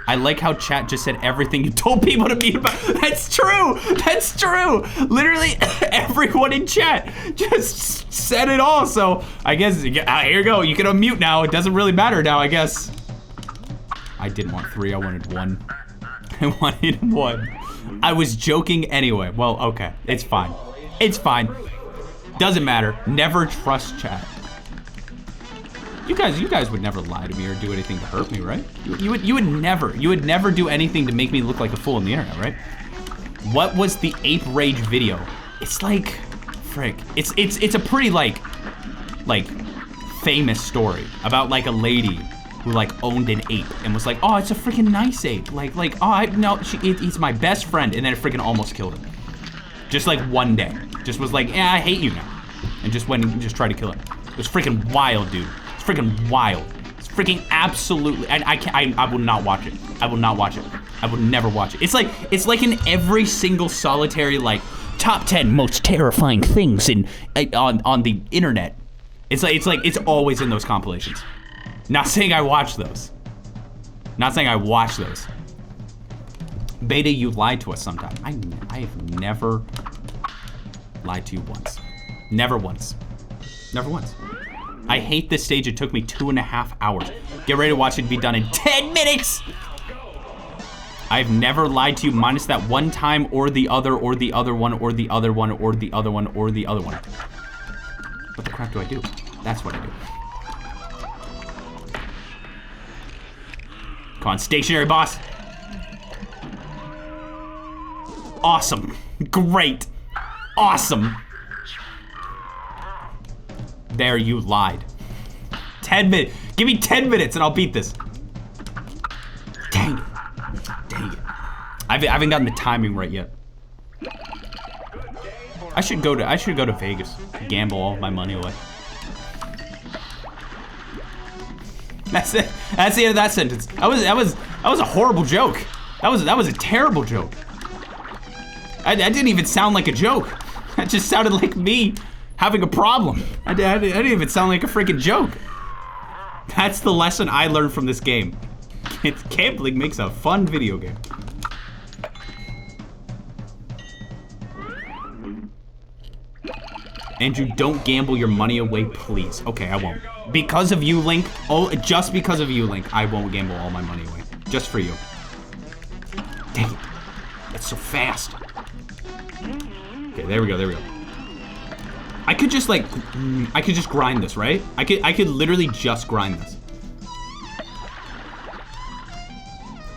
I like how chat just said everything you told people to be about. That's true. That's true. Literally everyone in chat just said it all. So I guess, here you go. You can unmute now. It doesn't really matter now, I guess. I didn't want 3, I wanted 1. I wanted 1. I was joking anyway. Well, okay, it's fine. It's fine. Doesn't matter. Never trust chat. You guys would never lie to me or do anything to hurt me, right? You would never do anything to make me look like a fool on the internet, right? What was the ape rage video? It's like, frick. It's a pretty like famous story about like a lady who like owned an ape and was like, oh, it's a freaking nice ape. He's my best friend, and then it freaking almost killed him. Just like one day. Just was like, yeah, I hate you now. And just went and just tried to kill him. It was freaking wild, dude. It's freaking wild. It's freaking absolutely, and I will not watch it. I will not watch it. I will never watch it. It's like in every single solitary like top 10 most terrifying things on the internet. It's always in those compilations. Not saying I watch those. Not saying I watch those. Beta, you lied to us sometime. I have never lied to you once. Never once. Never once. I hate this stage. It took me 2.5 hours. Get ready to watch it be done in 10 minutes. I've never lied to you minus that one time or the other one or the other one or the other one or the other one. What the crap do I do? That's what I do. Come on, stationary boss. Awesome. Great. Awesome. There, you lied. 10 minutes. Give me 10 minutes and I'll beat this. Dang it. Dang it. I haven't gotten the timing right yet. I should go to Vegas. Gamble all my money away. That's it. That's the end of that sentence. That was a horrible joke. That was a terrible joke. That didn't even sound like a joke. That just sounded like me having a problem. I didn't even sound like a freaking joke. That's the lesson I learned from this game. Gambling makes a fun video game. Andrew, don't gamble your money away, please. Okay, I won't. Because of you, Link. Oh, just because of you, Link, I won't gamble all my money away. Just for you. Dang it. It's so fast. Okay, there we go, there we go. I could just like, I could just grind this, right? I could literally just grind this.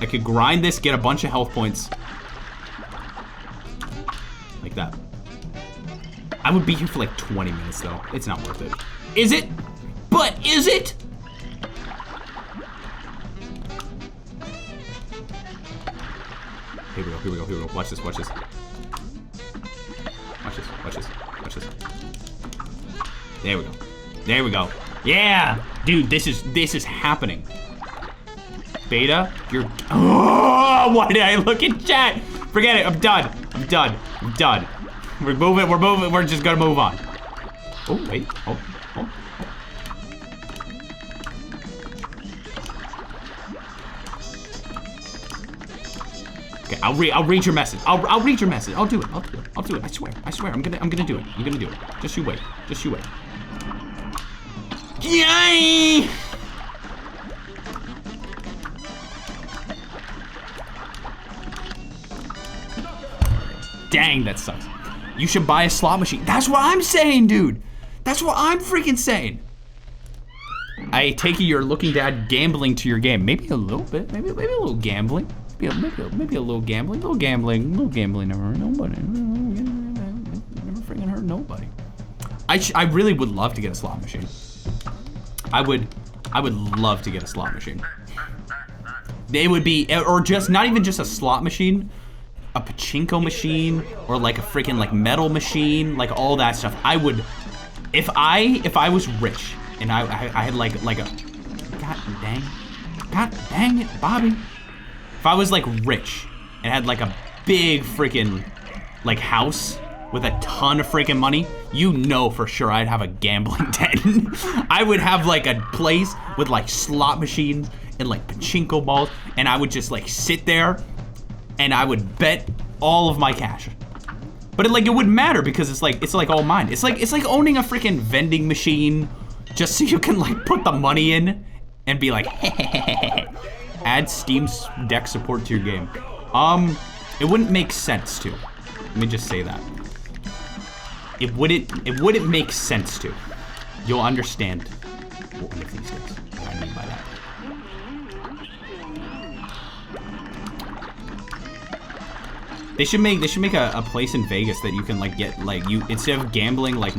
I could grind this, get a bunch of health points. Like that. I would be here for like 20 minutes though. It's not worth it. Is it? But is it? Here we go, here we go, here we go. Watch this, watch this. Watch this, watch this, watch this. There we go. There we go. Yeah! Dude, this is happening. Beta, you're... Oh, why did I look at chat? Forget it, I'm done. I'm done. I'm done. We're moving, we're just gonna move on. Oh, wait. Oh. Okay, I'll read your message. I'll read your message. I'll do it. I'll do it. I swear. I'm gonna do it. I'm gonna do it. Just you wait. Just you wait. Yay! Dang, that sucks. You should buy a slot machine. That's what I'm saying, dude. That's what I'm freaking saying. I take it you're looking to add gambling to your game. Maybe a little bit. Maybe a little gambling. Maybe a little gambling. A little gambling never hurt nobody. Never freaking hurt nobody. I really would love to get a slot machine. I would love to get a slot machine. They would be, or just not even just a slot machine, a pachinko machine, or like a freaking like metal machine, like all that stuff. I would, if I was rich and I had like a, god dang it, Bobby. If I was like rich and had like a big freaking like house with a ton of freaking money, you know for sure I'd have a gambling den. I would have like a place with like slot machines and like pachinko balls, and I would just like sit there and I would bet all of my cash. But it wouldn't matter because it's like all mine. It's like owning a freaking vending machine just so you can like put the money in and be like, add Steam Deck support to your game. It wouldn't make sense to. Let me just say that. It wouldn't make sense to. You'll understand one of these days what I mean by that. They should make a place in Vegas that you can like get like you instead of gambling like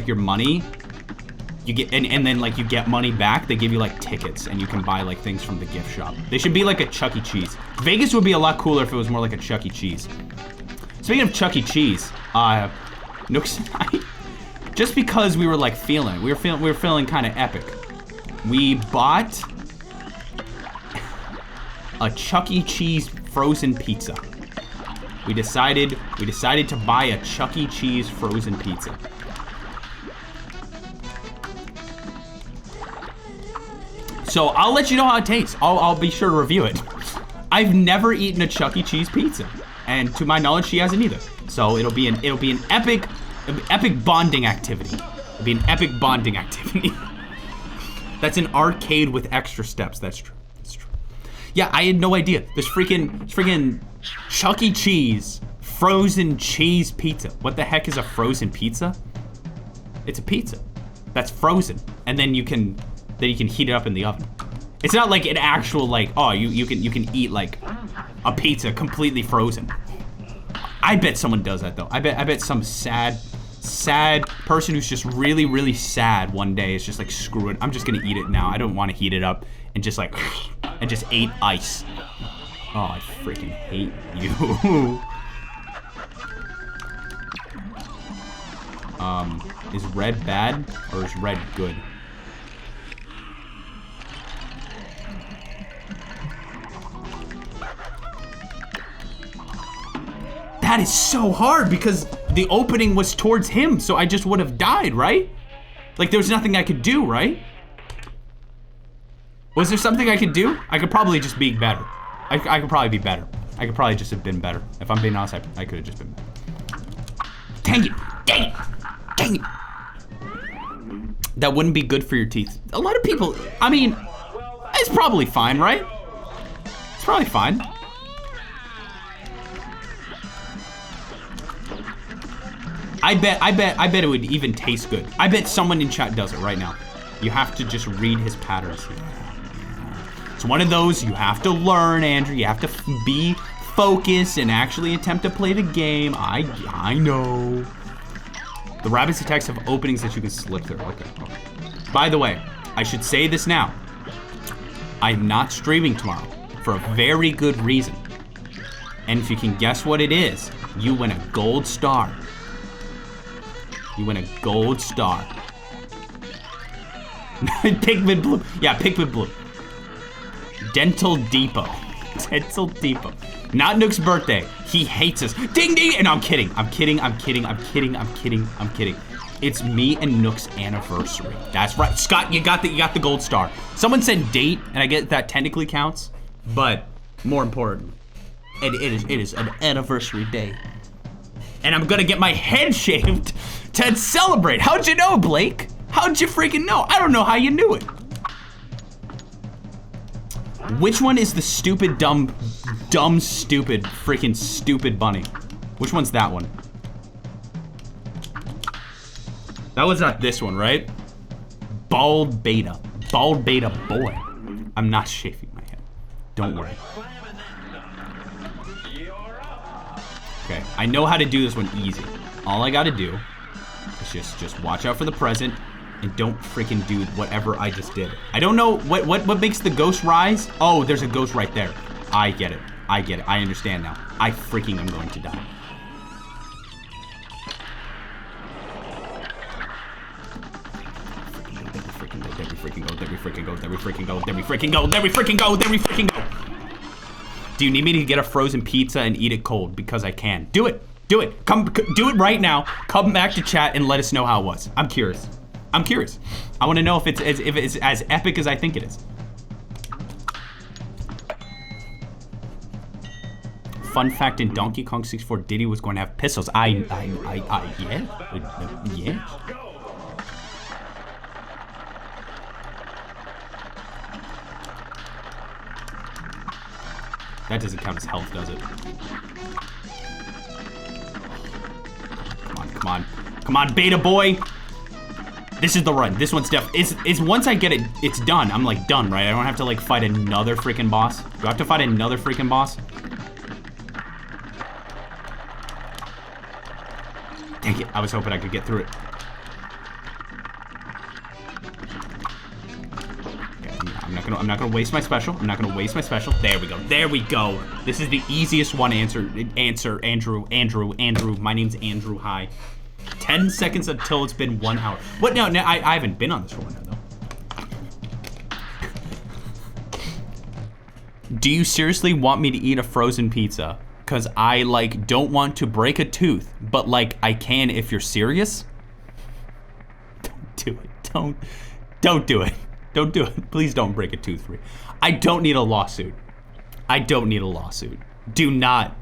your money, you get and then like you get money back. They give you like tickets and you can buy like things from the gift shop. They should be like a Chuck E. Cheese. Vegas would be a lot cooler if it was more like a Chuck E. Cheese. Speaking of Chuck E. Cheese, Nooks and I, just because we were like we were feeling kind of epic, we bought a Chuck E. Cheese frozen pizza. We decided to buy a Chuck E. Cheese frozen pizza. So I'll let you know how it tastes. I'll be sure to review it. I've never eaten a Chuck E. Cheese pizza, and to my knowledge, she hasn't either. So it'll be an epic bonding activity. It'll be an epic bonding activity. That's an arcade with extra steps. That's true. That's true. Yeah, I had no idea. This freaking Chuck E. Cheese frozen cheese pizza. What the heck is a frozen pizza? It's a pizza that's frozen, and then you can heat it up in the oven. It's not like an actual like, oh, you can eat like a pizza completely frozen. I bet someone does that though. I bet some sad person who's just really sad one day is just like, screw it, I'm just gonna eat it now. I don't want to heat it up and just like and just ate ice. Oh, I freaking hate you. Is red bad or is red good? That is so hard because the opening was towards him, so I just would have died, right? Like there was nothing I could do, right? Was there something I could do? I could probably just be better. I could probably be better. I could probably just have been better. If I'm being honest, I could have just been better. Dang it. Dang it. Dang it. That wouldn't be good for your teeth. A lot of people, I mean, it's probably fine, right? It's probably fine. I bet it would even taste good. I bet someone in chat does it right now. You have to just read his patterns. It's one of those you have to learn, Andrew. You have to be focused and actually attempt to play the game. I know. The rabbit's attacks have openings that you can slip through. Okay. By the way, I should say this now. I'm not streaming tomorrow for a very good reason. And if you can guess what it is, you win a gold star. You win a gold star. Pigment blue. Yeah, pigment blue. Dental Depot. Dental Depot. Not Nook's birthday. He hates us. Ding ding! And I'm kidding. I'm kidding. It's me and Nook's anniversary. That's right. Scott, you got the gold star. Someone said date, and I get that technically counts, but more important, it is an anniversary day. And I'm gonna get my head shaved to celebrate. How'd you know, Blake? How'd you freaking know? I don't know how you knew it. Which one is the stupid, dumb, stupid, freaking stupid bunny? Which one's that one? That was not this one, right? Bald beta. Bald beta boy. I'm not shaving my head. Don't worry. Okay, I know how to do this one easy. All I gotta do is just watch out for the present and don't freaking do whatever I just did. I don't know what makes the ghost rise. Oh, there's a ghost right there. I get it. I understand now. I freaking am going to die. There we freaking go. Do you need me to get a frozen pizza and eat it cold? Because I can. Do it. Do it. Do it right now. Come back to chat and let us know how it was. I'm curious. I want to know if it's as epic as I think it is. Fun fact: in Donkey Kong 64, Diddy was going to have pistols. Yeah. That doesn't count as health, does it? Come on, beta boy. This is the run. This one's is once I get it, it's done. I'm like done, right? I don't have to like fight another freaking boss. Do I have to fight another freaking boss? Dang it, I was hoping I could get through it. I'm not gonna waste my special. There we go. This is the easiest one. Answer, Andrew. My name's Andrew. Hi. 10 seconds until it's been 1 hour. What? No, I haven't been on this for 1 hour though. Do you seriously want me to eat a frozen pizza? Cause I like don't want to break a tooth, but like I can if you're serious. Don't do it. Don't do it. Don't do it. Please don't break a tooth for me. I don't need a lawsuit. Do not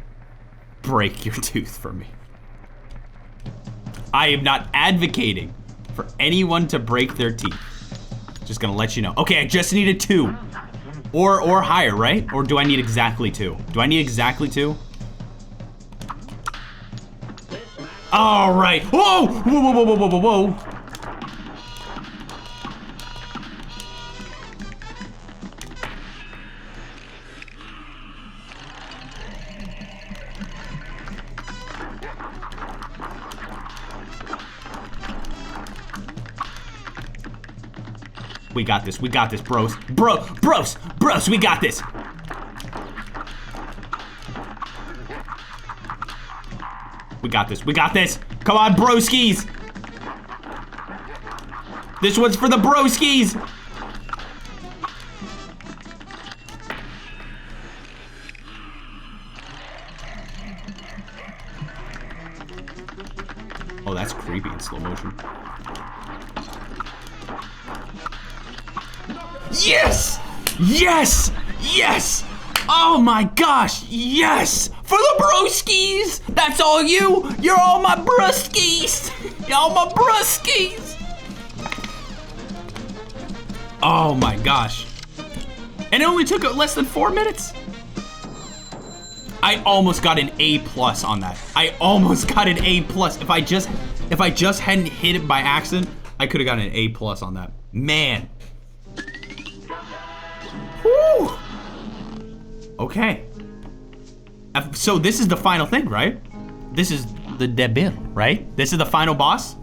break your tooth for me. I am not advocating for anyone to break their teeth. Just gonna let you know. Okay, I just needed 2. Or higher, right? Or do I need exactly 2? Do I need exactly 2? All right. Whoa. We got this, bros. Bros, we got this. We got this. Come on, broskies. This one's for the broskies. Oh, that's creepy in slow motion. Yes! Oh my gosh, yes! For the broskies! That's all you! You're all my bruskies! You're all my bruskies! Oh my gosh. And it only took less than 4 minutes. I almost got an A+ on that. I almost got an A+. If I just hadn't hit it by accident, I could have gotten an A+ on that. Man. Whew. Okay. So this is the final thing, right? This is the debut, right? This is the final boss?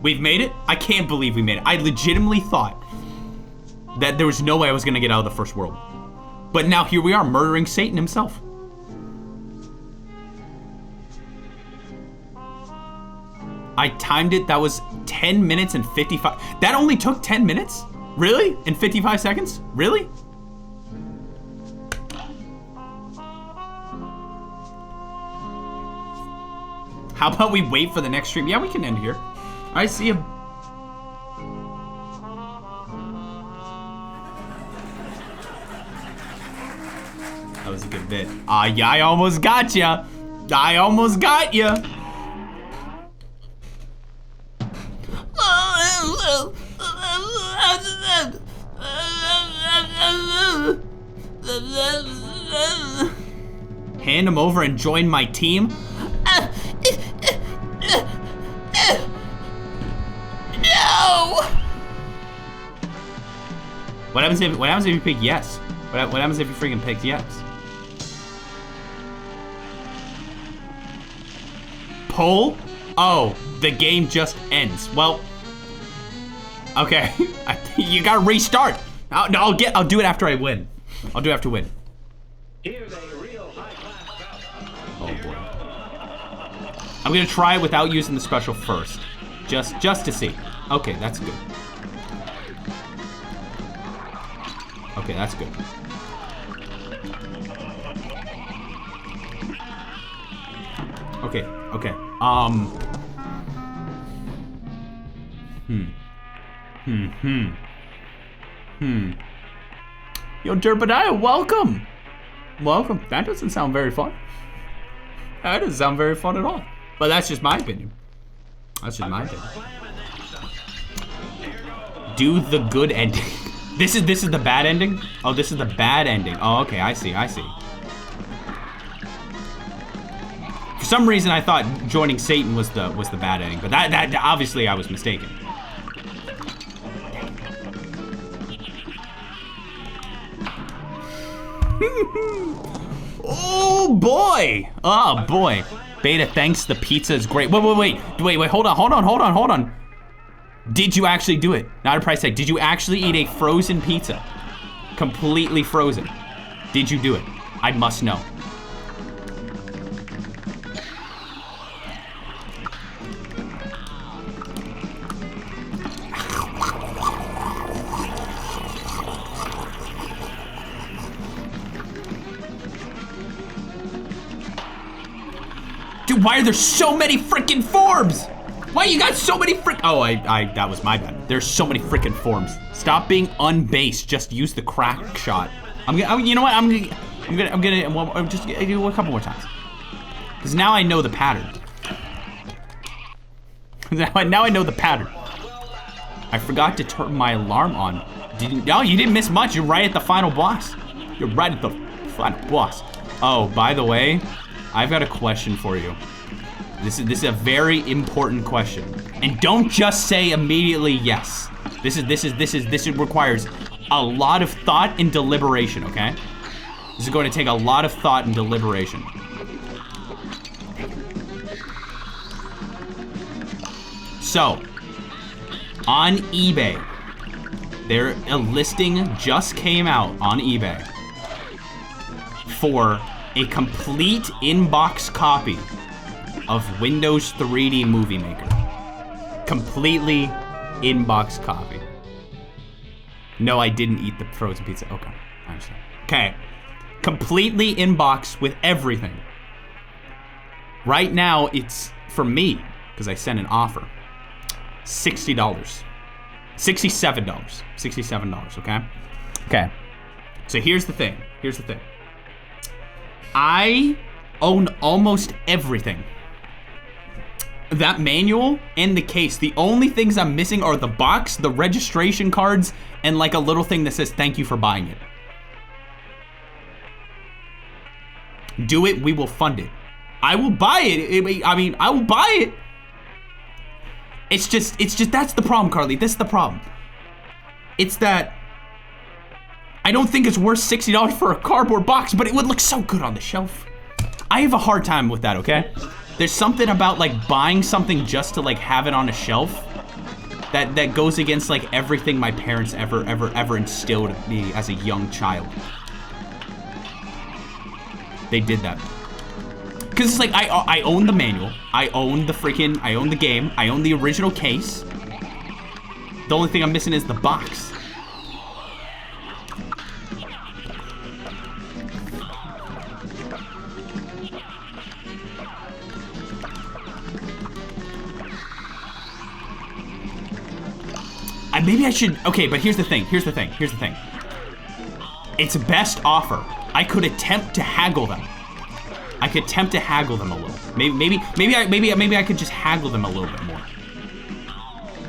We've made it? I can't believe we made it. I legitimately thought that there was no way I was gonna get out of the first world. But now here we are, murdering Satan himself. I timed it, that was 10 minutes and 55. That only took 10 minutes? Really? In 55 seconds? Really? How about we wait for the next stream? Yeah, we can end here. All right, see you. That was a good bit. Yeah, I almost got ya. I almost got ya. Hand him over and join my team. No. What happens if you pick yes? What happens if you freaking pick yes? Pull? Oh, the game just ends. Well, okay. You gotta restart. I'll do it after I win. I'll do it after I win. Oh boy. I'm gonna try it without using the special first. Just to see. Okay, that's good. Okay, that's good. Okay. Yo, Derbadiah, welcome. Welcome. That doesn't sound very fun. That doesn't sound very fun at all. But that's just my opinion. That's just my opinion. Do the good ending. This is the bad ending? Oh, this is the bad ending. Oh, okay, I see. For some reason, I thought joining Satan was the bad ending, but that obviously I was mistaken. Oh boy! Oh boy! Beta, thanks. The pizza is great. Wait! Hold on. Did you actually do it? Not a price tag. Did you actually eat a frozen pizza? Completely frozen. Did you do it? I must know. Dude, why are there so many freaking forms? Why you got so many Oh, that was my bad. There's so many freaking forms. Stop being unbased. Just use the crack shot. You know what? I'm just gonna do a couple more times. Because now I know the pattern. Now I know the pattern. I forgot to turn my alarm on. No, you didn't miss much. You're right at the final boss. You're right at the final boss. Oh, by the way, I've got a question for you. This is a very important question. And don't just say immediately yes. This requires a lot of thought and deliberation, okay? This is going to take a lot of thought and deliberation. So, on eBay, a listing just came out on eBay for a complete inbox copy of Windows 3D Movie Maker. Completely inbox copy. No, I didn't eat the frozen pizza. Okay, I understand. Okay, completely inbox with everything. Right now, it's, for me, because I sent an offer, $60. $67, okay? Okay. So here's the thing. I own almost everything. That manual and the case. The only things I'm missing are the box, the registration cards, and like a little thing that says thank you for buying it. Do it, we will fund it. I will buy it. I mean, I will buy it. It's just, that's the problem, Carly. That's the problem. It's that I don't think it's worth $60 for a cardboard box, but it would look so good on the shelf. I have a hard time with that, okay? There's something about like buying something just to like have it on a shelf that goes against like everything my parents ever instilled in me as a young child. They did that. Cause it's like I own the manual, I own the game, I own the original case. The only thing I'm missing is the box. Maybe I should, okay, but here's the thing. It's best offer. I could attempt to haggle them. a little. Maybe I could just haggle them a little bit more.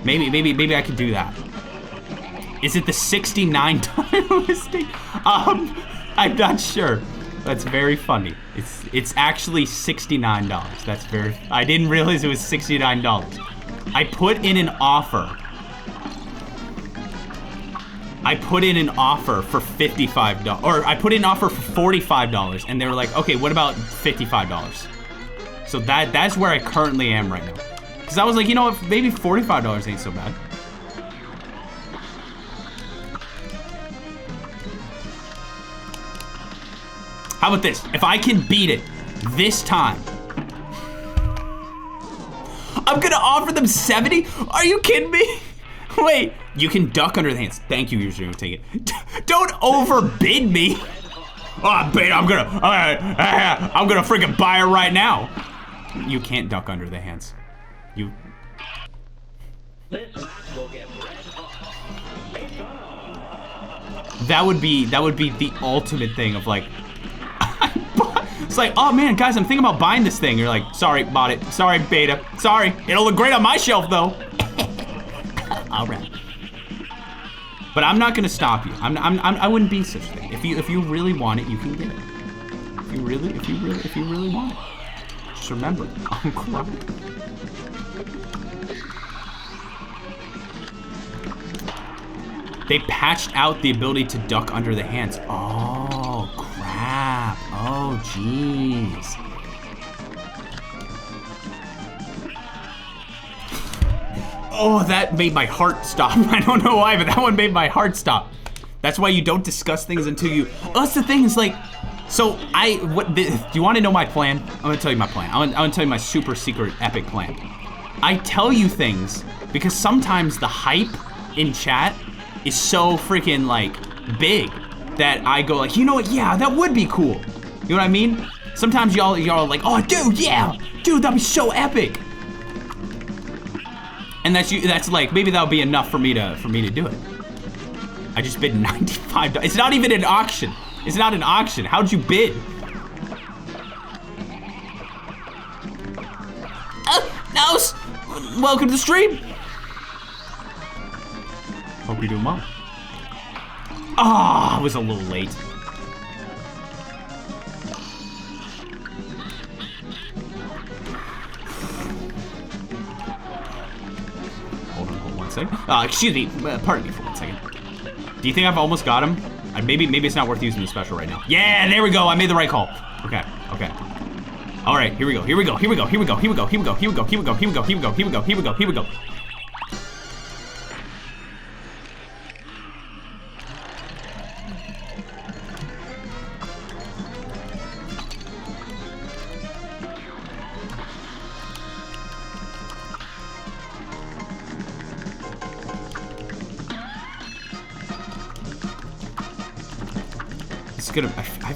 Maybe I could do that. Is it the $69 listing? I'm not sure. That's very funny. It's actually $69. That's very, I didn't realize it was $69. I put in an offer. I put in an offer for $55, or I put in an offer for $45, and they were like, okay, what about $55? So that's where I currently am right now. Because I was like, you know what, maybe $45 ain't so bad. How about this? If I can beat it this time, I'm gonna offer them 70? Are you kidding me? Wait, you can duck under the hands. Thank you, you're gonna take it. Don't overbid me. Oh, babe, I'm gonna freaking buy her right now. You can't duck under the hands. You. That would be the ultimate thing of like, it's like, oh man, guys, I'm thinking about buying this thing. You're like, sorry, bought it. Sorry, beta. Sorry, it'll look great on my shelf though. All right. But I'm not gonna stop you. I wouldn't be such a thing. If you really want it, you can get it. If you really want it. Just remember, I'm crying. They patched out the ability to duck under the hands. Oh, crap. Oh, jeez. Oh, that made my heart stop. I don't know why, but that one made my heart stop. That's why you don't discuss things until you... Oh, that's the thing, is like... So, do you want to know my plan? I'm going to tell you my plan. I'm going to tell you my super secret epic plan. I tell you things because sometimes the hype in chat is so freaking, like, big that I go like, you know what, yeah, that would be cool. You know what I mean? Sometimes y'all are like, oh, dude, yeah. Dude, that'd be so epic. And that's like, maybe that'll be enough for me to do it. I just bid $95. It's not even an auction. It's not an auction. How'd you bid? Nose! Welcome to the stream. Hope you're doing well. Ah, I was a little late. Hold on 1 second. Excuse me, pardon me for 1 second. Do you think I've almost got him? Maybe it's not worth using the special right now. Yeah, there we go. I made the right call. Okay. All right, here we go.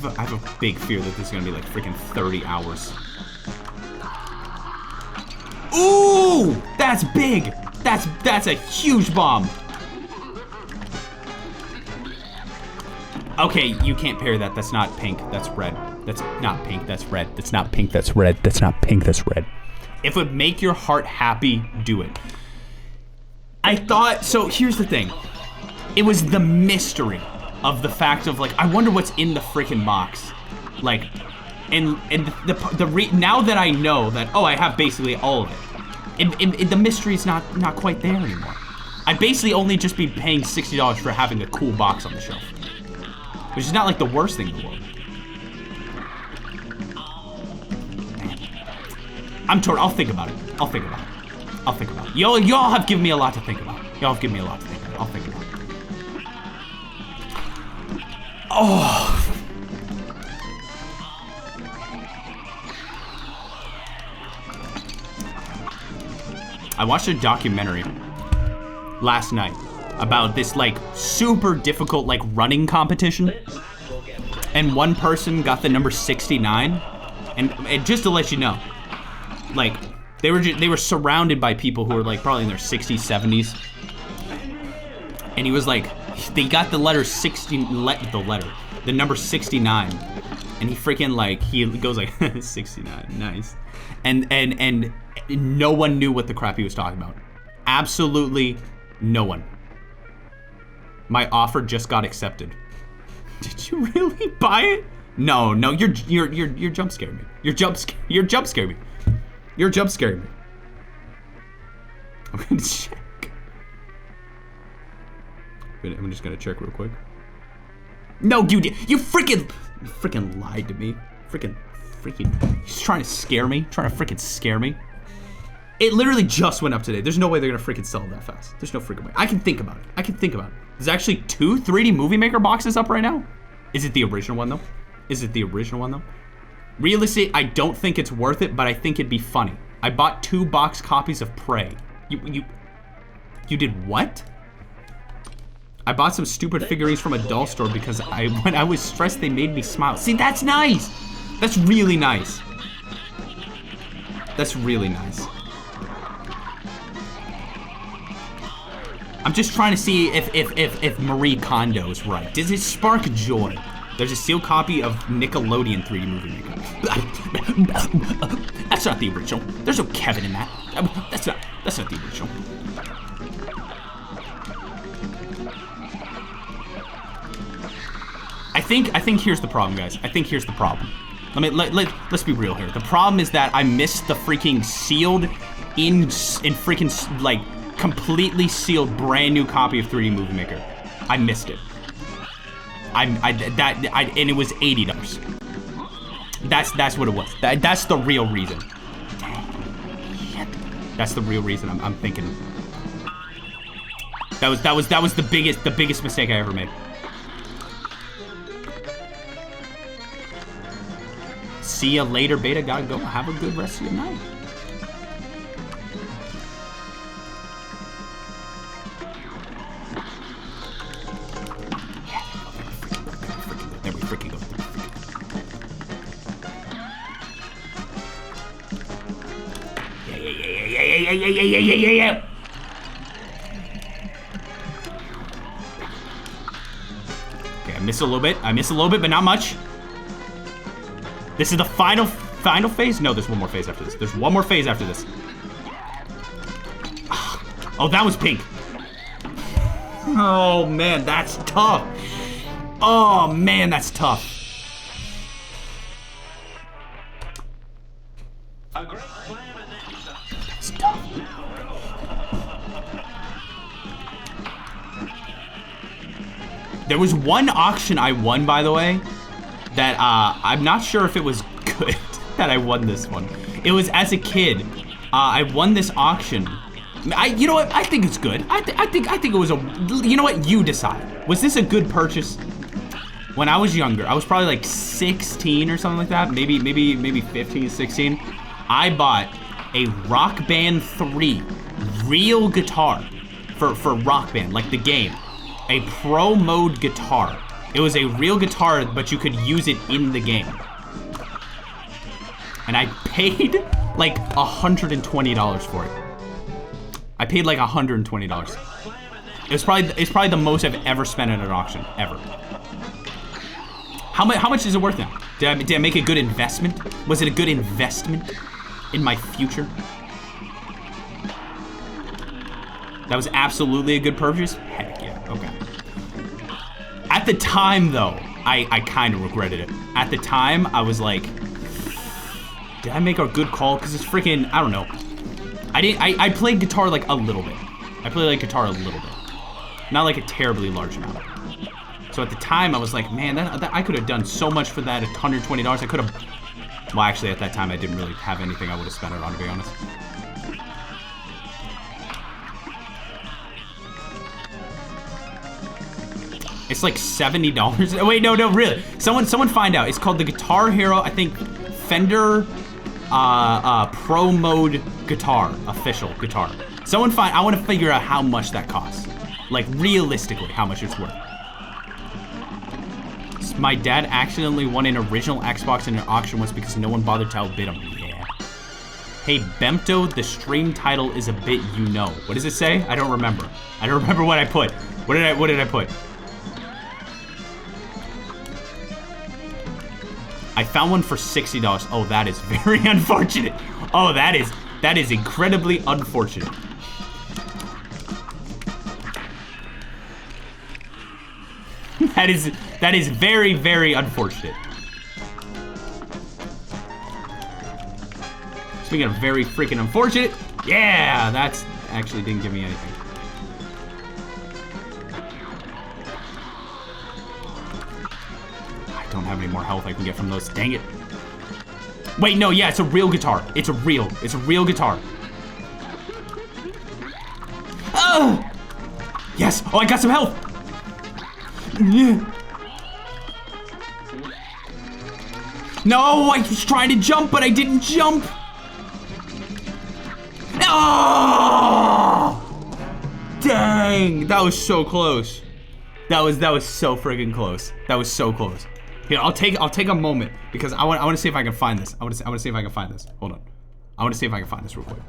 I have a big fear that this is gonna be like freaking 30 hours. Ooh, that's big. That's a huge bomb. Okay, you can't pair that. That's not pink. That's red. That's not pink. That's red. That's not pink. That's red. That's not pink. That's red. If it would make your heart happy, do it. I thought, so here's the thing. It was the mystery of the fact of like, I wonder what's in the freaking box. Like, and now that I know that, oh, I have basically all of it, the mystery's not quite there anymore. I'd basically only just be paying $60 for having a cool box on the shelf. Which is not like the worst thing in the world. I'm torn. I'll think about it. I'll think about it. I'll think about it. Y'all have given me a lot to think about. Y'all have given me a lot to think about. I'll think about it. Oh. I watched a documentary last night about this like super difficult like running competition, and one person got the number 69, and just to let you know, like they were surrounded by people who were like probably in their 60s, 70s, and he was like, they got the letter 60, the number 69, and he freaking like, he goes like 69, nice, and no one knew what the crap he was talking about. Absolutely no one. My offer just got accepted. Did you really buy it? No, you're jump scaring me. You're jump scaring me. You're jump scaring me. I'm gonna check. I'm just gonna check real quick. No, you freaking lied to me. Freaking, he's trying to scare me. Trying to freaking scare me. It literally just went up today. There's no way they're gonna freaking sell it that fast. There's no freaking way. I can think about it. There's actually 2 3D Movie Maker boxes up right now. Is it the original one though? Realistically, I don't think it's worth it, but I think it'd be funny. I bought 2 box copies of Prey. You did what? I bought some stupid figurines from a doll store because when I was stressed, they made me smile. See, that's nice. That's really nice. That's really nice. I'm just trying to see if Marie Kondo is right. Does it spark joy? There's a sealed copy of Nickelodeon 3D Movie Maker. That's not the original. There's no Kevin in that. That's not the original. I think here's the problem, guys. Here's the problem. Let's be real here. The problem is that I missed the freaking sealed in freaking like completely sealed brand new copy of 3D Movie Maker. I missed it. And it was $80. That's what it was. That's the real reason. That's the real reason I'm thinking. That was the biggest mistake I ever made. See ya later, Beta. Gotta go. Have a good rest of your night. There we freaking go. Yeah. Okay, I missed a little bit, but not much. This is the final phase? No, there's one more phase after this. Oh, that was pink. Oh, man, that's tough. Oh, man, that's tough. That's tough. There was one auction I won, by the way, that I'm not sure if it was good that I won this one. It was as a kid. I won this auction. You know what? I think it's good. I think it was a. You know what? You decide. Was this a good purchase? When I was younger, I was probably like 16 or something like that. Maybe 15, 16. I bought a Rock Band 3 real guitar for Rock Band, like the game. A pro mode guitar. It was a real guitar, but you could use it in the game. And I paid like $120 for it. I paid like $120. It's probably the most I've ever spent at an auction, ever. How much is it worth now? Did I make a good investment? Was it a good investment in my future? That was absolutely a good purchase? Heck yeah, okay. At the time though, I kind of regretted it. At the time, I was like, did I make a good call? Cause it's freaking, I don't know. I played guitar like a little bit. I played like guitar a little bit. Not like a terribly large amount. So at the time, I was like, man, that I could have done so much for that at $120. I could have, well, actually at that time, I didn't really have anything I would have spent it on, to be honest. It's like $70. Wait, no, really. Someone find out. It's called the Guitar Hero, I think, Fender Pro Mode Guitar, official guitar. Someone find, I want to figure out how much that costs. Like, realistically, how much it's worth. My dad accidentally won an original Xbox in an auction once because no one bothered to outbid him. Yeah. Hey, Bempto, the stream title is a bit you know. What does it say? I don't remember. I don't remember what I put. What did I put? I found one for $60. Oh, that is very unfortunate. Oh, that is incredibly unfortunate. That is very, very unfortunate. Speaking of very freaking unfortunate, yeah, that's actually didn't give me anything. I don't have any more health I can get from those, dang it. Wait, no, yeah, it's a real guitar. It's a real guitar. Oh! Yes, oh, I got some health. Yeah. No, I was trying to jump, but I didn't jump. Oh! Dang, that was so close. That was so friggin' close. That was so close. Here, I'll take a moment because I want to see if I can find this. I want to see if I can find this. Hold on. I want to see if I can find this real quick.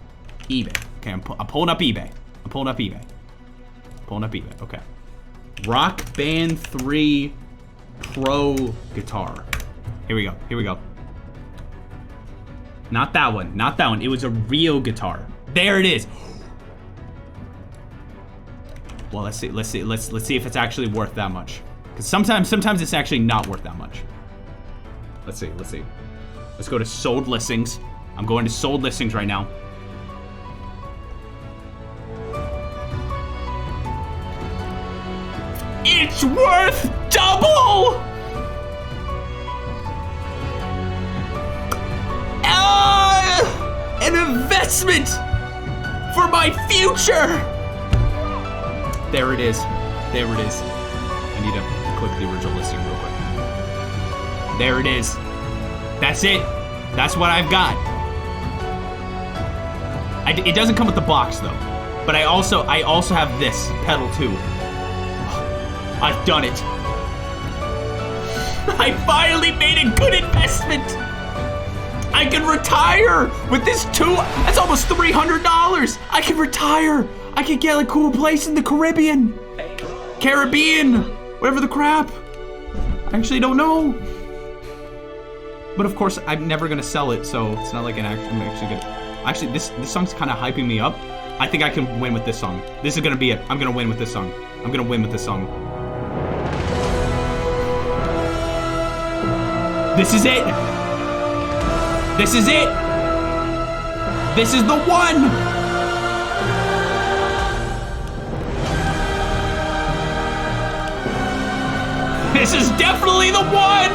eBay. Okay, I'm pulling up eBay. Okay. Rock Band 3 Pro guitar. Here we go. Not that one. It was a real guitar. There it is. Well, let's see if it's actually worth that much. Because sometimes it's actually not worth that much. Let's see. Let's go to sold listings. I'm going to sold listings right now. It's worth double! An investment for my future! There it is. I need to click the original listing real quick. There it is. That's it. That's what I've got. It doesn't come with the box though, but I also have this pedal too. I've done it. I finally made a good investment. I can retire with this that's almost $300. I can retire. I can get a cool place in the Caribbean, whatever the crap. I actually don't know. But of course, I'm never gonna sell it, so it's not like I'm actually gonna. Actually, this song's kind of hyping me up. I think I can win with this song. This is gonna be it. I'm gonna win with this song. This is it. This is the one. This is definitely the one.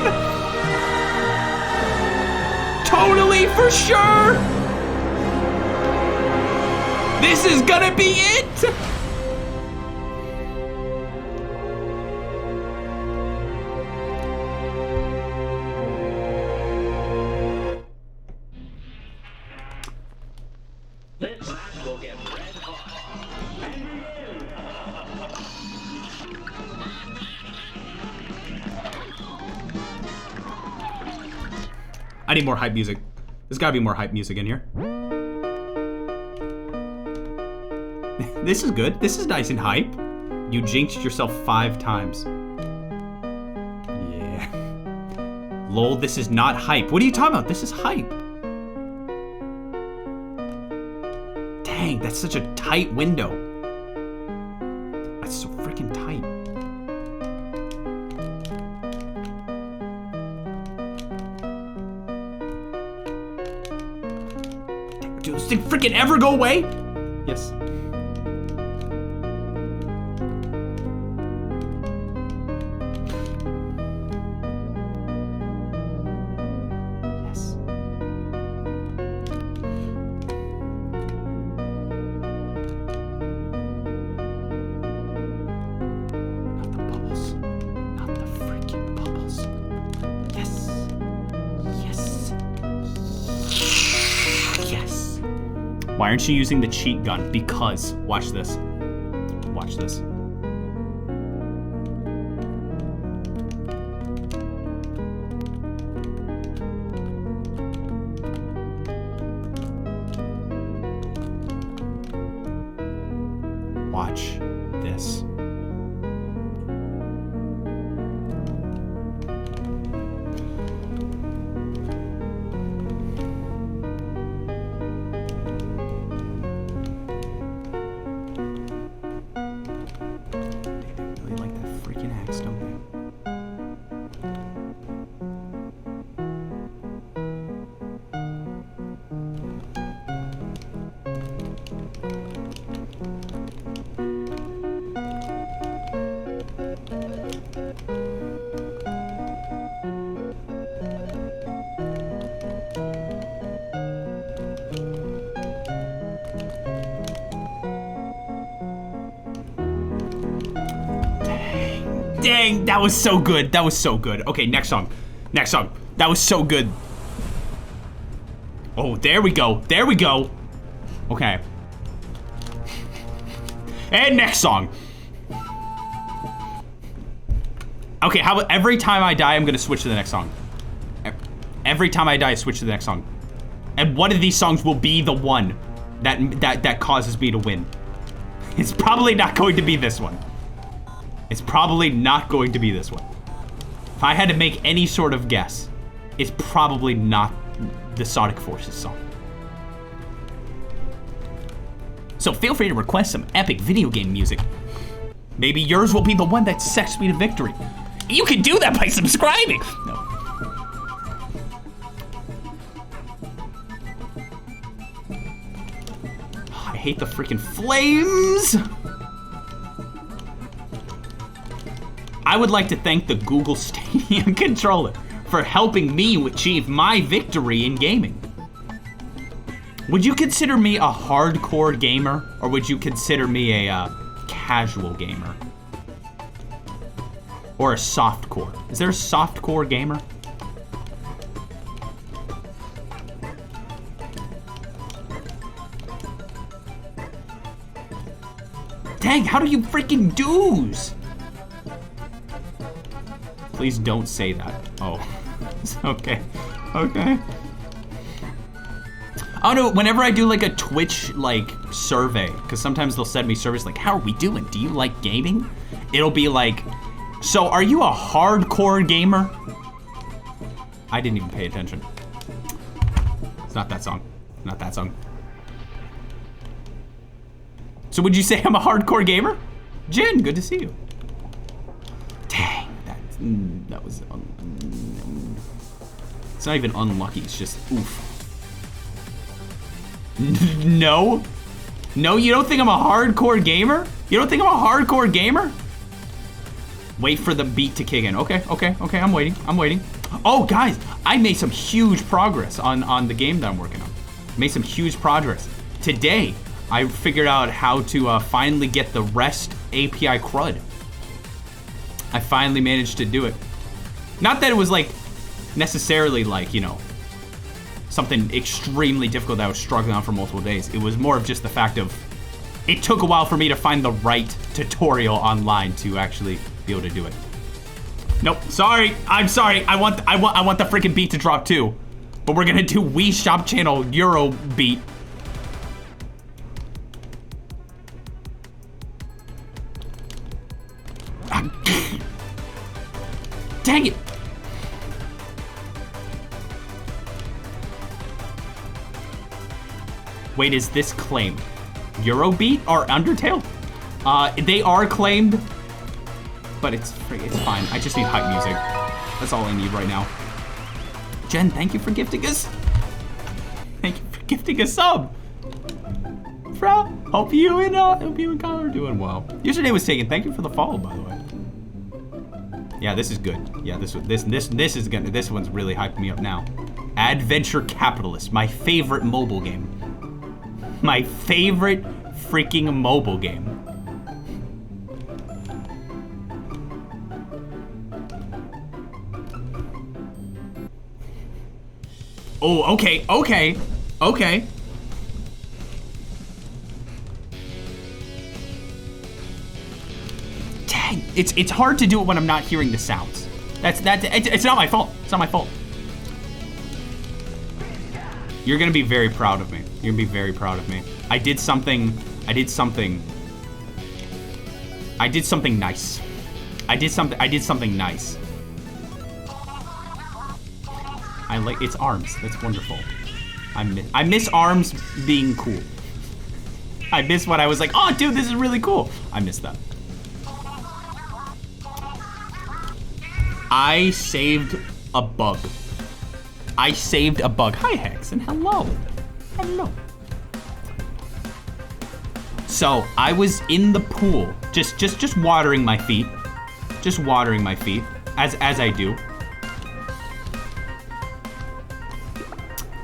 Totally for sure. This is gonna be it. I need more hype music. There's gotta be more hype music in here. This is good. This is nice and hype. You jinxed yourself 5 times. Yeah. Lol, this is not hype. What are you talking about? This is hype. Dang, that's such a tight window. That's so freaking tight. Dude, does this thing freaking ever go away? Yes. Why aren't you using the cheat gun? Because, watch this. Watch this. Watch this. Dang, that was so good. That was so good. Okay, next song. Next song. That was so good. Oh, there we go. There we go. Okay. And next song. Okay, how about every time I die, I'm gonna switch to the next song. Every time I die, I switch to the next song. And one of these songs will be the one that causes me to win. It's probably not going to be this one. It's probably not going to be this one. If I had to make any sort of guess, it's probably not the Sonic Forces song. So feel free to request some epic video game music. Maybe yours will be the one that sets me to victory. You can do that by subscribing. No. I hate the freaking flames. I would like to thank the Google Stadia controller for helping me achieve my victory in gaming. Would you consider me a hardcore gamer, or would you consider me a casual gamer? Or a softcore? Is there a softcore gamer? Dang, how do you freaking do's? Please don't say that. Oh, okay, okay. Oh no, whenever I do like a Twitch like survey, because sometimes they'll send me surveys like, how are we doing? Do you like gaming? It'll be like, so are you a hardcore gamer? I didn't even pay attention. It's not that song, not that song. So would you say I'm a hardcore gamer? Jin, good to see you. Dang. That was, it's not even unlucky, it's just oof. No? No, you don't think I'm a hardcore gamer? You don't think I'm a hardcore gamer? Wait for the beat to kick in. Okay, okay, okay, I'm waiting, I'm waiting. Oh, guys, I made some huge progress on the game that I'm working on. Made some huge progress. Today, I figured out how to finally get the REST API CRUD. I finally managed to do it. Not that it was like necessarily like, you know, something extremely difficult that I was struggling on for multiple days. It was more of just the fact of it took a while for me to find the right tutorial online to actually be able to do it. Nope, sorry, I'm sorry. I want the freaking beat to drop too. But we're gonna do Wii Shop Channel Euro beat. Dang it. Wait, is this claimed? Eurobeat or Undertale? They are claimed, but it's fine. I just need hype music. That's all I need right now. Jen, thank you for gifting us. Thank you for gifting a sub. Hope you and Kyle are doing well. Username was taken. Thank you for the follow, by the way. Yeah, this is good. Yeah, this one's really hyping me up now. Adventure Capitalist, my favorite mobile game. My favorite freaking mobile game. Oh, okay. Dang, it's hard to do it when I'm not hearing the sounds. It's not my fault. It's not my fault. You're gonna be very proud of me. You're gonna be very proud of me. I did something nice. I did something nice. I like its arms. That's wonderful. I miss arms being cool. I miss when I was like, oh dude, this is really cool. I miss that. I saved a bug. Hi Hex, and hello. So I was in the pool, just watering my feet, as I do.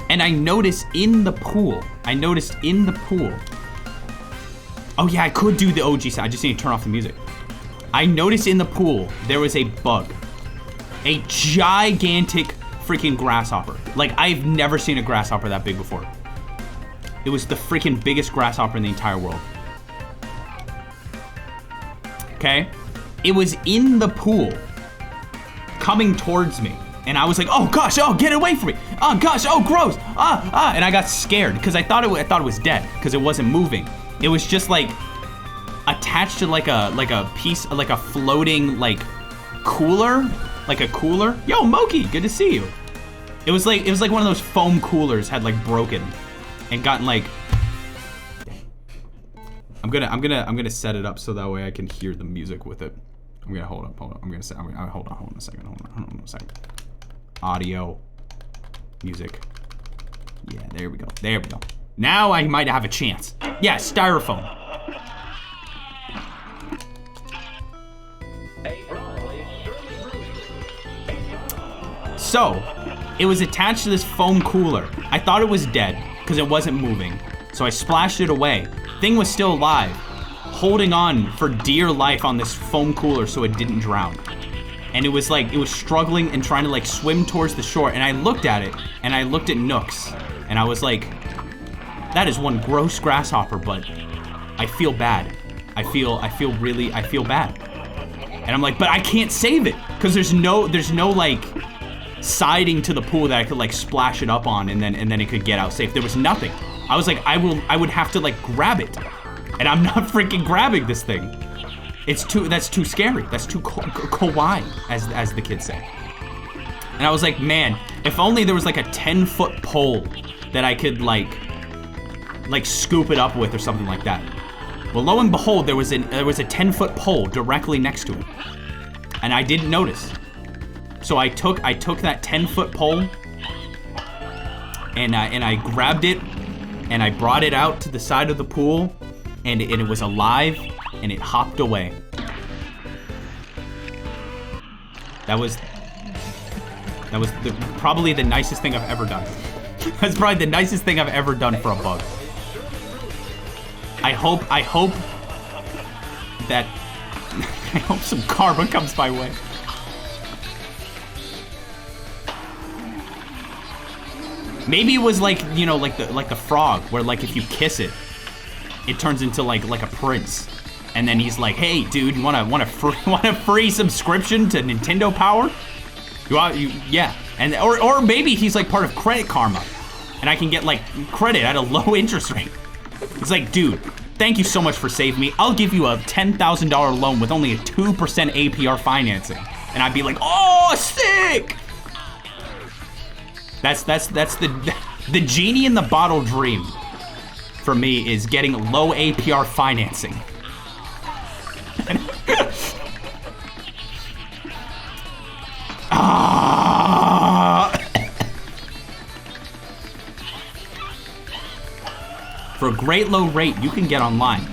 And I noticed in the pool. Oh yeah, I could do the OG sound. I just need to turn off the music. I noticed in the pool there was a bug, a gigantic freaking grasshopper. Like, I've never seen a grasshopper that big before. It was the freaking biggest grasshopper in the entire world. Okay? It was in the pool, coming towards me. And I was like, oh gosh, oh, get away from me. Oh gosh, oh gross. And I got scared because I thought it was dead because it wasn't moving. It was just like attached to like a piece, like a floating like cooler. Like a cooler. Yo, Moki, good to see you. It was like one of those foam coolers had like broken and gotten like. I'm gonna set it up so that way I can hear the music with it. I'm gonna hold on. Hold on a second. Audio, music. Yeah, there we go. Now I might have a chance. Yeah, styrofoam. So, it was attached to this foam cooler. I thought it was dead because it wasn't moving. So I splashed it away. Thing was still alive, holding on for dear life on this foam cooler so it didn't drown. And it was struggling and trying to like swim towards the shore. And I looked at it and I looked at Nooks and I was like, that is one gross grasshopper, but I feel bad. I feel bad. And I'm like, but I can't save it because there's no like siding to the pool that I could like splash it up on and then it could get out safe. There was nothing. I was like, I would have to like grab it, and I'm not freaking grabbing this thing. That's too scary. That's too kawaii, as the kids say. And I was like, man, if only there was like a 10-foot pole that I could like scoop it up with or something like that. Well, lo and behold, there was a 10-foot pole directly next to it, and I didn't notice. So I took that 10-foot pole and I grabbed it and I brought it out to the side of the pool and it was alive and it hopped away. That was probably the nicest thing I've ever done. That's probably the nicest thing I've ever done for a bug. I hope some karma comes my way. Maybe it was like, you know, like the frog, where like if you kiss it, it turns into like a prince, and then he's like, hey, dude, you want a free subscription to Nintendo Power? Yeah, and or maybe he's like part of Credit Karma, and I can get like credit at a low interest rate. It's like, dude, thank you so much for saving me. I'll give you a $10,000 loan with only a 2% APR financing, and I'd be like, oh, sick. That's the genie in the bottle dream. for me is getting low APR financing. For a great low rate you can get online,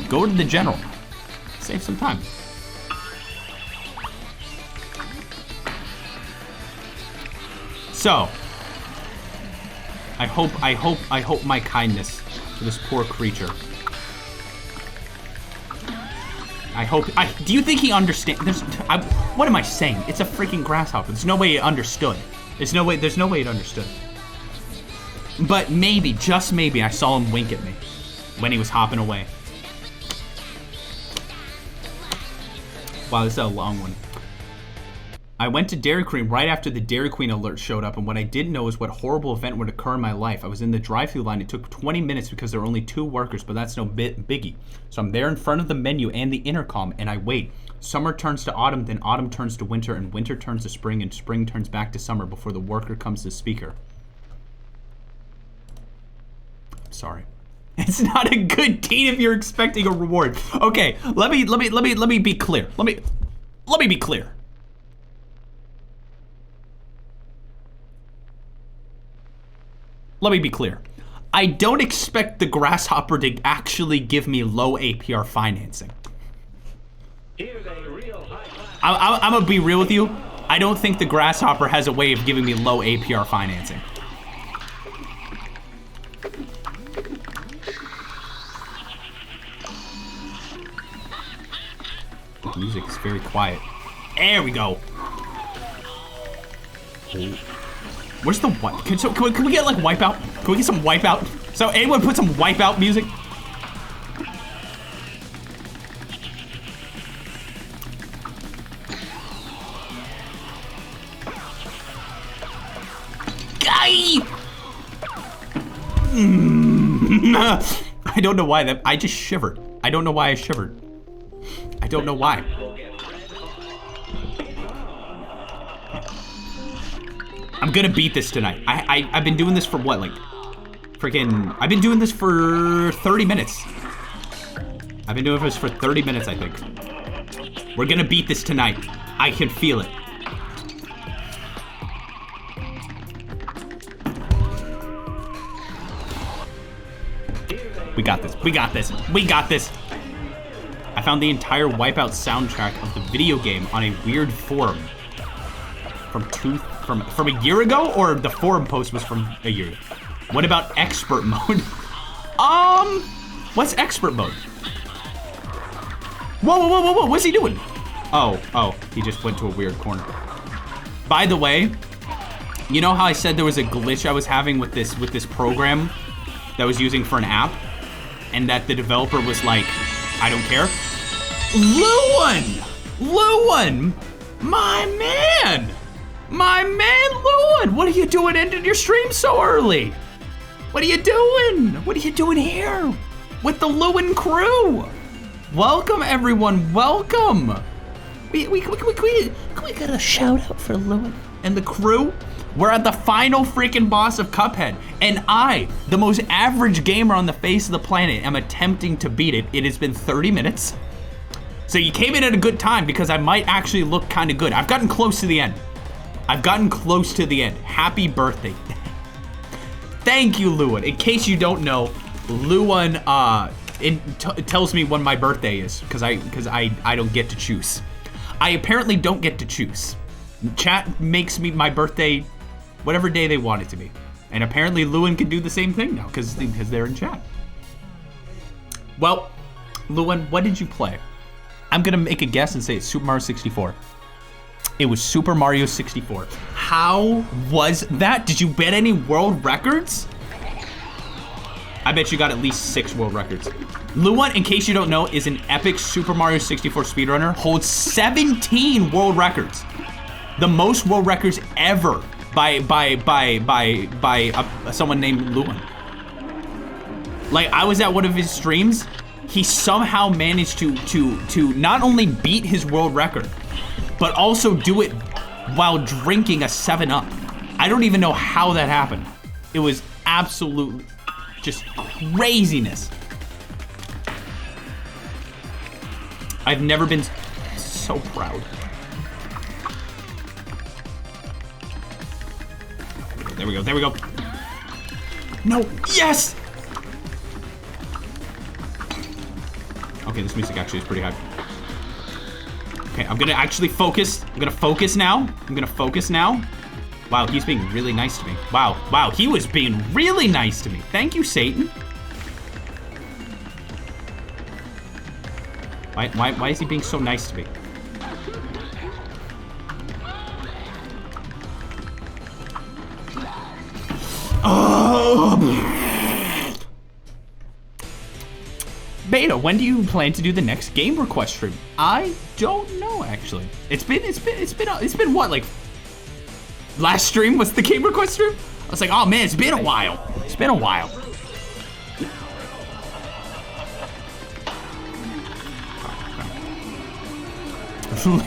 go to the general. Save some time. So, I hope my kindness to this poor creature. Do you think he understands? What am I saying? It's a freaking grasshopper. There's no way it understood. There's no way it understood. But maybe, just maybe, I saw him wink at me when he was hopping away. Wow, this is a long one. I went to Dairy Queen right after the Dairy Queen alert showed up, and what I didn't know is what horrible event would occur in my life. I was in the drive-thru line. It took 20 minutes because there were only 2 workers, but that's no biggie. So I'm there in front of the menu and the intercom, and I wait. Summer turns to autumn, then autumn turns to winter, and winter turns to spring, and spring turns back to summer before the worker comes to the speaker. Sorry. It's not a good deed if you're expecting a reward. Okay, let me be clear. Let me be clear. Let me be clear. I don't expect the grasshopper to actually give me low APR financing. I'm gonna be real with you. I don't think the grasshopper has a way of giving me low APR financing. The music is very quiet. There we go. Where's the what? Can we get like Wipeout? Can we get some Wipeout? So anyone put some Wipeout music? Guy! I don't know why I just shivered. I don't know why I shivered. I don't know why. I'm gonna beat this tonight. I've been doing this for what, like, freaking, I've been doing this for 30 minutes. I've been doing this for 30 minutes, I think. We're gonna beat this tonight. I can feel it. We got this, we got this, we got this. I found the entire Wipeout soundtrack of the video game on a weird forum from a year ago, or the forum post was from a year ago? What about expert mode? What's expert mode? Whoa, what's he doing? Oh, he just went to a weird corner. By the way, you know how I said there was a glitch I was having with this program that I was using for an app, and that the developer was like, I don't care? Luan, my man, Luan, what are you doing ending your stream so early? What are you doing? What are you doing here with the Luan crew? Welcome, everyone, welcome. We got a shout out for Luan and the crew. We're at the final freaking boss of Cuphead, and I, the most average gamer on the face of the planet, am attempting to beat it. It has been 30 minutes. So you came in at a good time because I might actually look kind of good. I've gotten close to the end. Happy birthday. Thank you, Luan. In case you don't know, Luan it tells me when my birthday is because I don't get to choose. I apparently don't get to choose. Chat makes me my birthday whatever day they want it to be. And apparently Luan can do the same thing now because they're in chat. Well, Luan, what did you play? I'm gonna make a guess and say it's Super Mario 64. It was Super Mario 64. How was that? Did you bet any world records? I bet you got at least 6 world records. Luan, in case you don't know, is an epic Super Mario 64 speedrunner, holds 17 world records. The most world records ever by someone named Luan. Like, I was at one of his streams. He somehow managed to not only beat his world record, but also do it while drinking a 7-Up. I don't even know how that happened. It was absolutely Just craziness. I've never been so proud. There we go, there we go. No, yes! Okay, this music actually is pretty high. Okay, I'm gonna actually focus. I'm gonna focus now. I'm gonna focus now. Wow, he's being really nice to me. Wow, wow, he was being really nice to me. Thank you, Satan. Why is he being so nice to me? Oh. Beta, when do you plan to do the next game request stream? I don't know, actually. It's been what, like, last stream was the game request stream? I was like, oh man, it's been a while. It's been a while.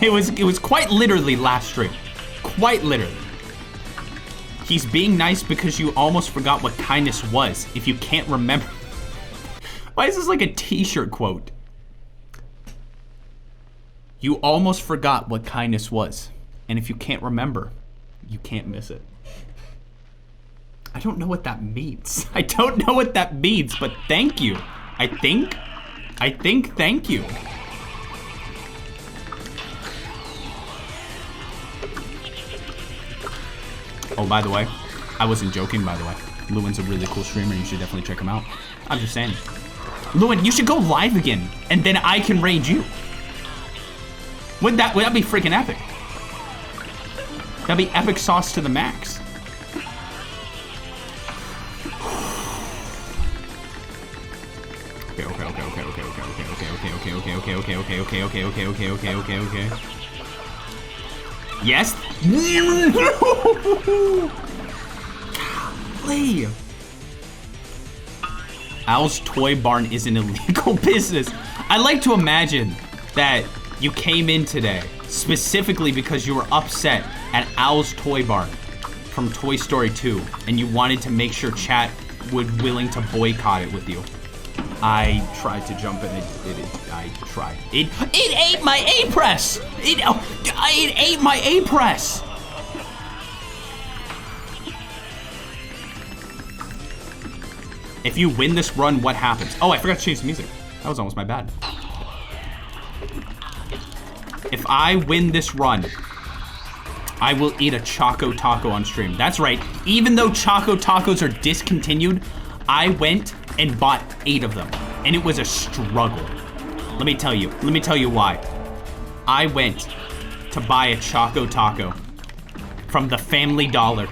It was quite literally last stream. Quite literally. He's being nice because you almost forgot what kindness was. If you can't remember. Why is this like a t-shirt quote? You almost forgot what kindness was. And if you can't remember, you can't miss it. I don't know what that means. I don't know what that means, but thank you. I think thank you. Oh, by the way, I wasn't joking, by the way. Lewin's a really cool streamer. You should definitely check him out. I'm just saying. Lewin, you should go live again, and then I can raid you. Would that be freaking epic? That'd be epic sauce to the max. Okay. Yes. Golly. Al's Toy Barn is an illegal business. I like to imagine that you came in today specifically because you were upset at Al's Toy Barn from Toy Story 2 and you wanted to make sure chat was willing to boycott it with you. I tried to jump in. I tried. It ate my A press. It ate my A press. If you win this run, what happens? Oh, I forgot to change the music. That was almost my bad. If I win this run, I will eat a Choco Taco on stream. That's right. Even though Choco Tacos are discontinued, I went and bought 8 of them. And it was a struggle. Let me tell you why. I went to buy a Choco Taco from the Family Dollar.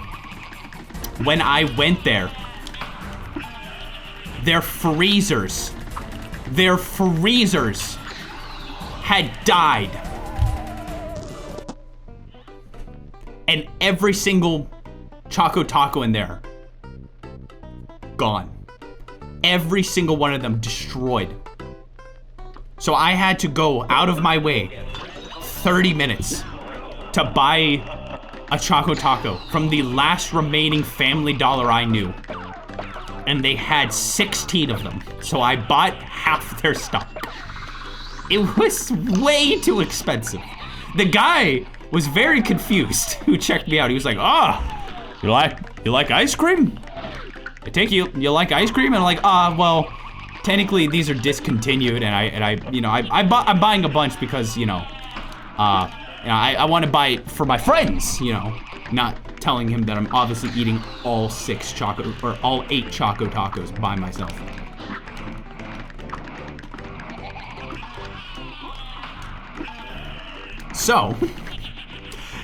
When I went there, their freezers had died. And every single Choco Taco in there, gone. Every single one of them destroyed. So I had to go out of my way 30 minutes to buy a Choco Taco from the last remaining Family Dollar I knew. And they had 16 of them. So I bought half their stock. It was way too expensive. The guy was very confused who checked me out. He was like, you like ice cream? I take you like ice cream? And I'm like, well, technically these are discontinued, and I'm buying a bunch because, I want to buy it for my friends, not telling him that I'm obviously eating all 8 Choco Tacos by myself.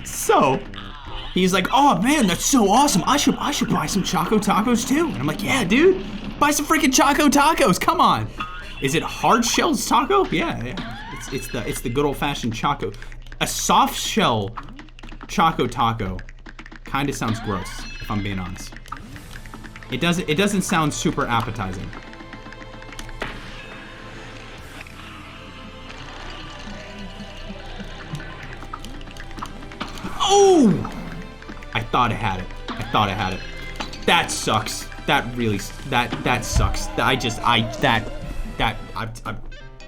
So he's like, oh man, that's so awesome. I should buy some Choco Tacos too. And I'm like, yeah, dude, buy some freaking Choco Tacos. Come on. Is it hard shell taco? Yeah. It's the good old fashioned Choco. A soft shell Choco Taco kind of sounds gross, if I'm being honest. It doesn't sound super appetizing. Oh! I thought I had it. That sucks. that sucks.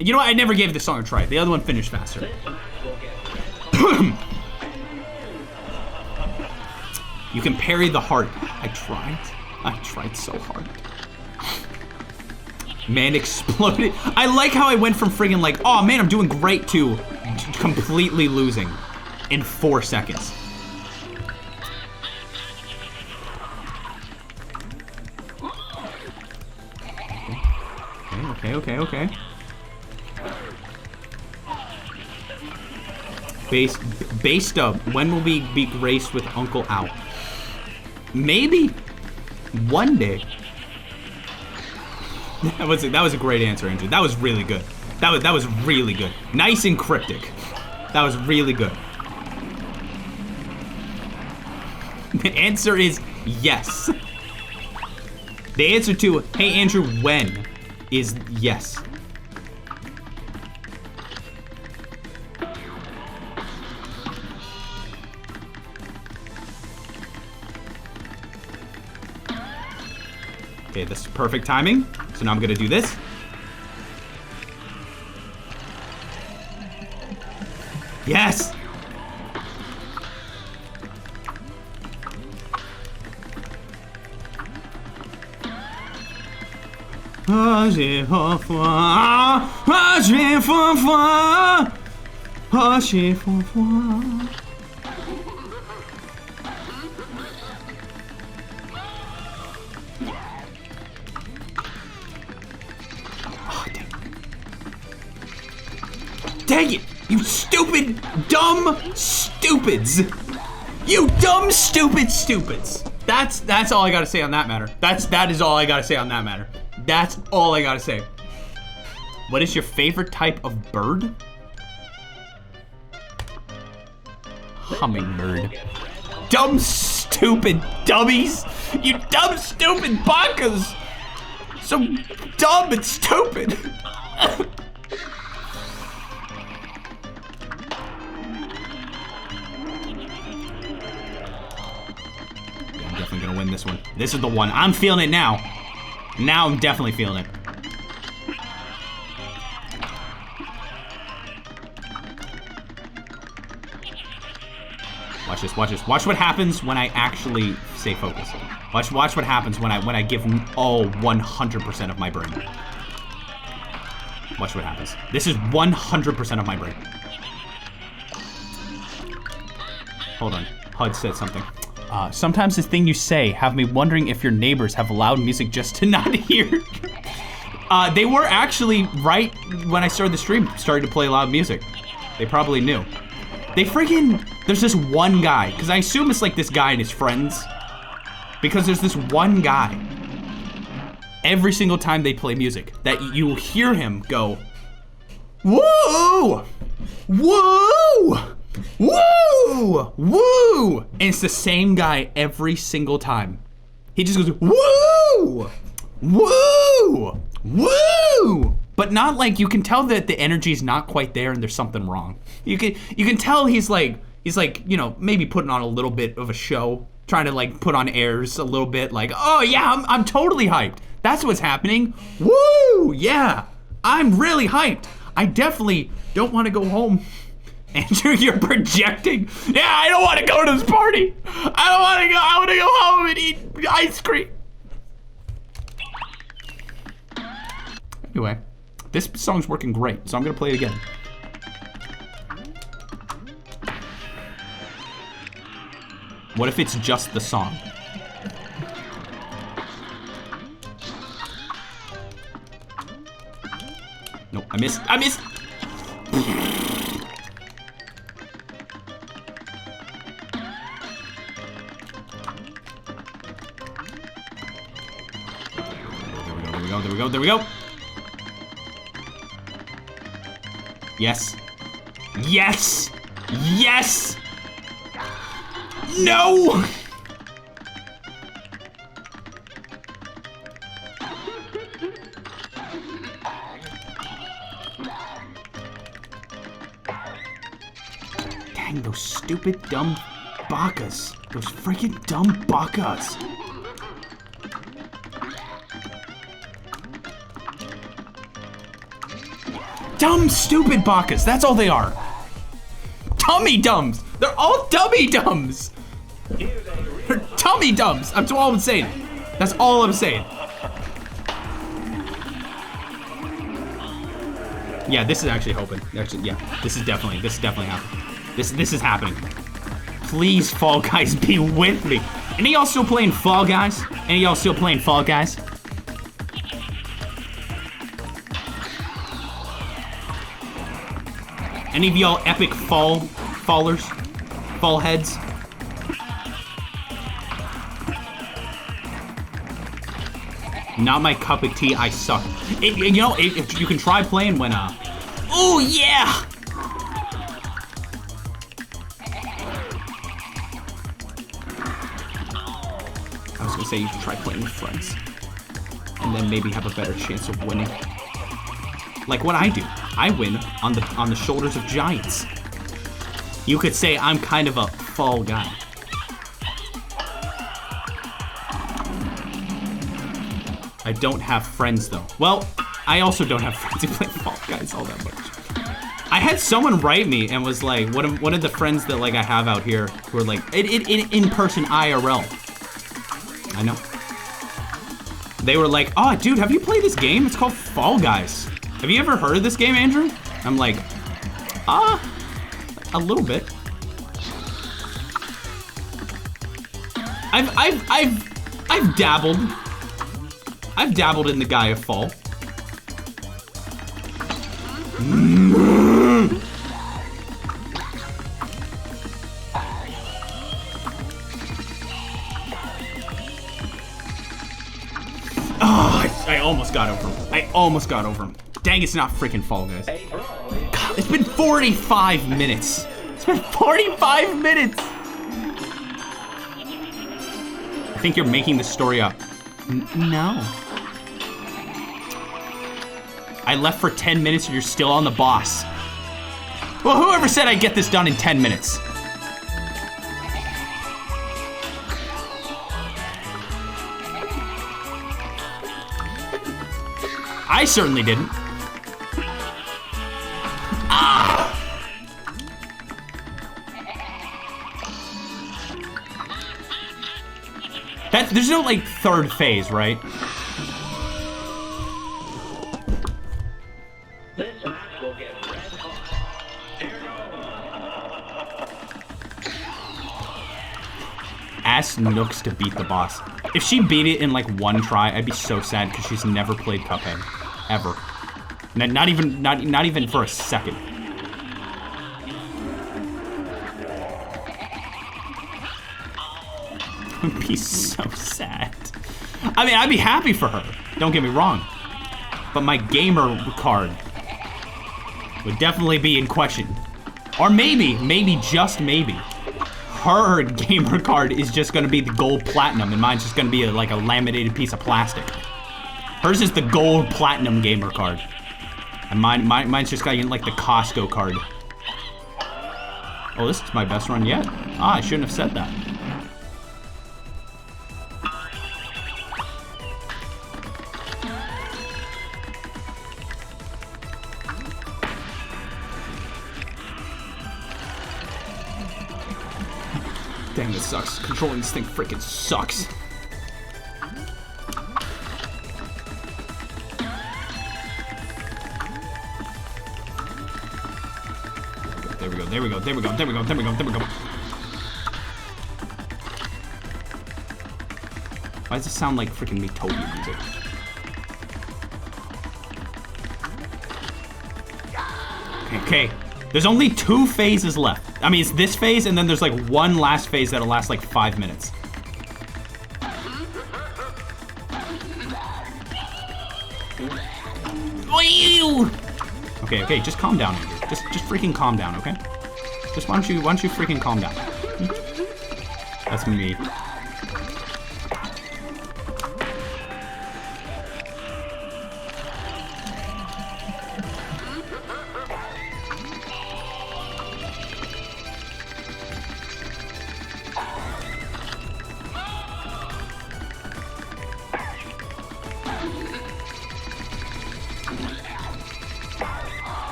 You know what? I never gave this song a try. The other one finished faster. You can parry the heart. I tried so hard. Man exploded. I like how I went from friggin' like, oh man, I'm doing great to completely losing in 4 seconds. Okay. Base dub. When will we be graced with Uncle Al? Maybe one day. That was a great answer, Andrew. That was really good. That was really good. Nice and cryptic. That was really good. The answer is yes. The answer to, hey Andrew, when, is yes. Okay, this is perfect timing. So now I'm gonna do this. Yes! Dang it! You stupid, dumb stupids! You dumb, stupid stupids! That's all I gotta say on that matter. That is all I gotta say on that matter. That's all I gotta say. What is your favorite type of bird? Hummingbird. Dumb, stupid dummies! You dumb, stupid bakas! So dumb and stupid! I'm definitely gonna win this one. This is the one. I'm feeling it now. Now I'm definitely feeling it. Watch this, watch this. Watch what happens when I actually stay focused. Watch what happens when I give all 100% of my brain. Watch what happens. This is 100% of my brain. Hold on. HUD said something. Sometimes the thing you say have me wondering if your neighbors have loud music just to not hear. They were actually, right when I started the stream, started to play loud music. They probably knew. They freaking, there's this one guy, because I assume it's like this guy and his friends, because there's this one guy, every single time they play music, that you hear him go, woo, woo, woo, woo, and it's the same guy every single time. He just goes, woo, woo, woo, but not like, you can tell that the energy is not quite there and there's something wrong. You can tell he's like, you know, maybe putting on a little bit of a show, trying to like put on airs a little bit, like, oh yeah, I'm totally hyped. That's what's happening. Woo, yeah, I'm really hyped. I definitely don't want to go home. Andrew, you're projecting. Yeah, I don't want to go to this party. I don't want to go. I want to go home and eat ice cream. Anyway, this song's working great, so I'm gonna play it again. What if it's just the song? Nope, I missed. I missed. There we go. Yes. Yes! Yes! No! Dang, those stupid, dumb bakas. Those freaking dumb bakas. Dumb, stupid bakas. That's all they are. Tummy dums. They're all dummy dums. They're tummy dums. That's all I'm saying. That's all I'm saying. Yeah, this is actually hoping. Actually, yeah, this is definitely happening. This is happening. Please, Fall Guys, be with me. Any of y'all still playing Fall Guys? Any of y'all still playing Fall Guys? Any of y'all epic fallers? Fall heads? Not my cup of tea, I suck. You know, if you can try playing when, oh yeah! I was gonna say you should try playing with friends. And then maybe have a better chance of winning. Like what I do. I win on the shoulders of giants. You could say I'm kind of a fall guy. I don't have friends though. Well, I also don't have friends who play Fall Guys all that much. I had someone write me and was like, one of the friends that like I have out here who are like, in person IRL. I know. They were like, oh dude, have you played this game? It's called Fall Guys. Have you ever heard of this game, Andrew? I'm like, a little bit. I've dabbled. I've dabbled in the Gaia Fall. Oh, I almost got over him. I almost got over him. Dang, it's not freaking Fall Guys. God, it's been 45 minutes. It's been 45 minutes. I think you're making the story up. No. I left for 10 minutes and you're still on the boss. Well, whoever said I'd get this done in 10 minutes? I certainly didn't. Ah! There's no, like, third phase, right? This match will get red hot. Ask Nooks to beat the boss. If she beat it in, like, one try, I'd be so sad because she's never played Cuphead. Ever. Not even for a second. I'd be so sad. I mean, I'd be happy for her. Don't get me wrong. But my gamer card would definitely be in question. Or maybe, just maybe, her gamer card is just gonna be the gold platinum and mine's just gonna be like a laminated piece of plastic. Hers is the gold platinum gamer card. And mine's just got like the Costco card. Oh, this is my best run yet. Ah, I shouldn't have said that. Dang, this sucks. Controlling this thing freaking sucks. There we go, there we go, there we go, there we go, there we go, there we go. Why does it sound like freaking Miitopia music? Okay, there's only 2 phases left. I mean, it's this phase, and then there's like one last phase that'll last like 5 minutes. Okay, just calm down, Andrew. Just freaking calm down, okay? Just why don't you freaking calm down? That's me.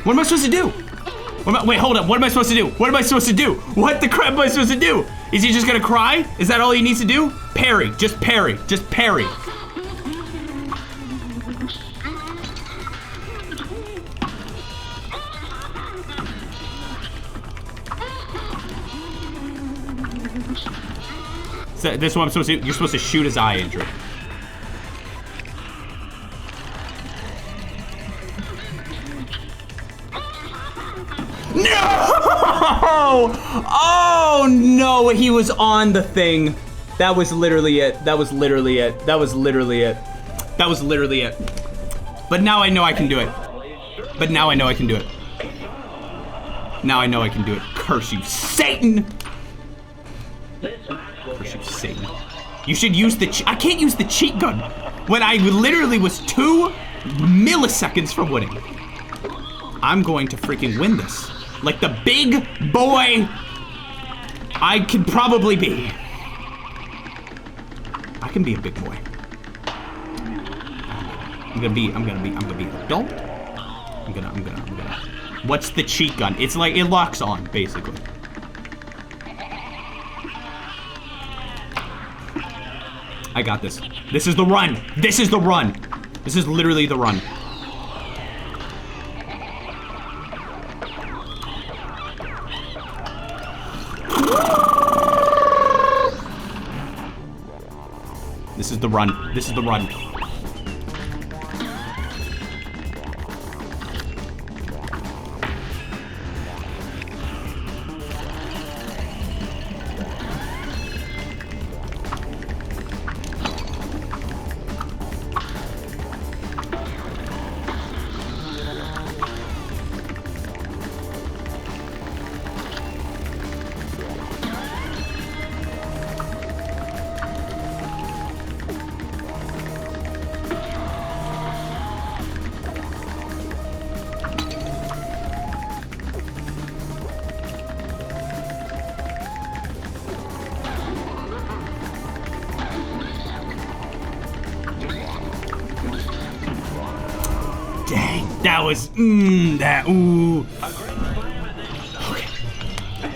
What am I supposed to do? Wait, hold up. What am I supposed to do? What am I supposed to do? What the crap am I supposed to do? Is he just gonna cry? Is that all he needs to do? Parry. Just parry. Just parry. So this is what I'm supposed to do. You're supposed to shoot his eye, Andrew. No! Oh no, he was on the thing. That was literally it. That was literally it. That was literally it. That was literally it. But now I know I can do it. But now I know I can do it. Now I know I can do it. Curse you, Satan! Curse you, Satan. You should use the I can't use the cheat gun when I literally was 2 milliseconds from winning. I'm going to freaking win this. Like the big boy I could probably be. I can be a big boy. I'm gonna be an adult. I'm gonna. What's the cheat gun? It's like, it locks on, basically. I got this. This is the run. This is the run. This is literally the run. This is the run. This is the run. That was, ooh. Okay.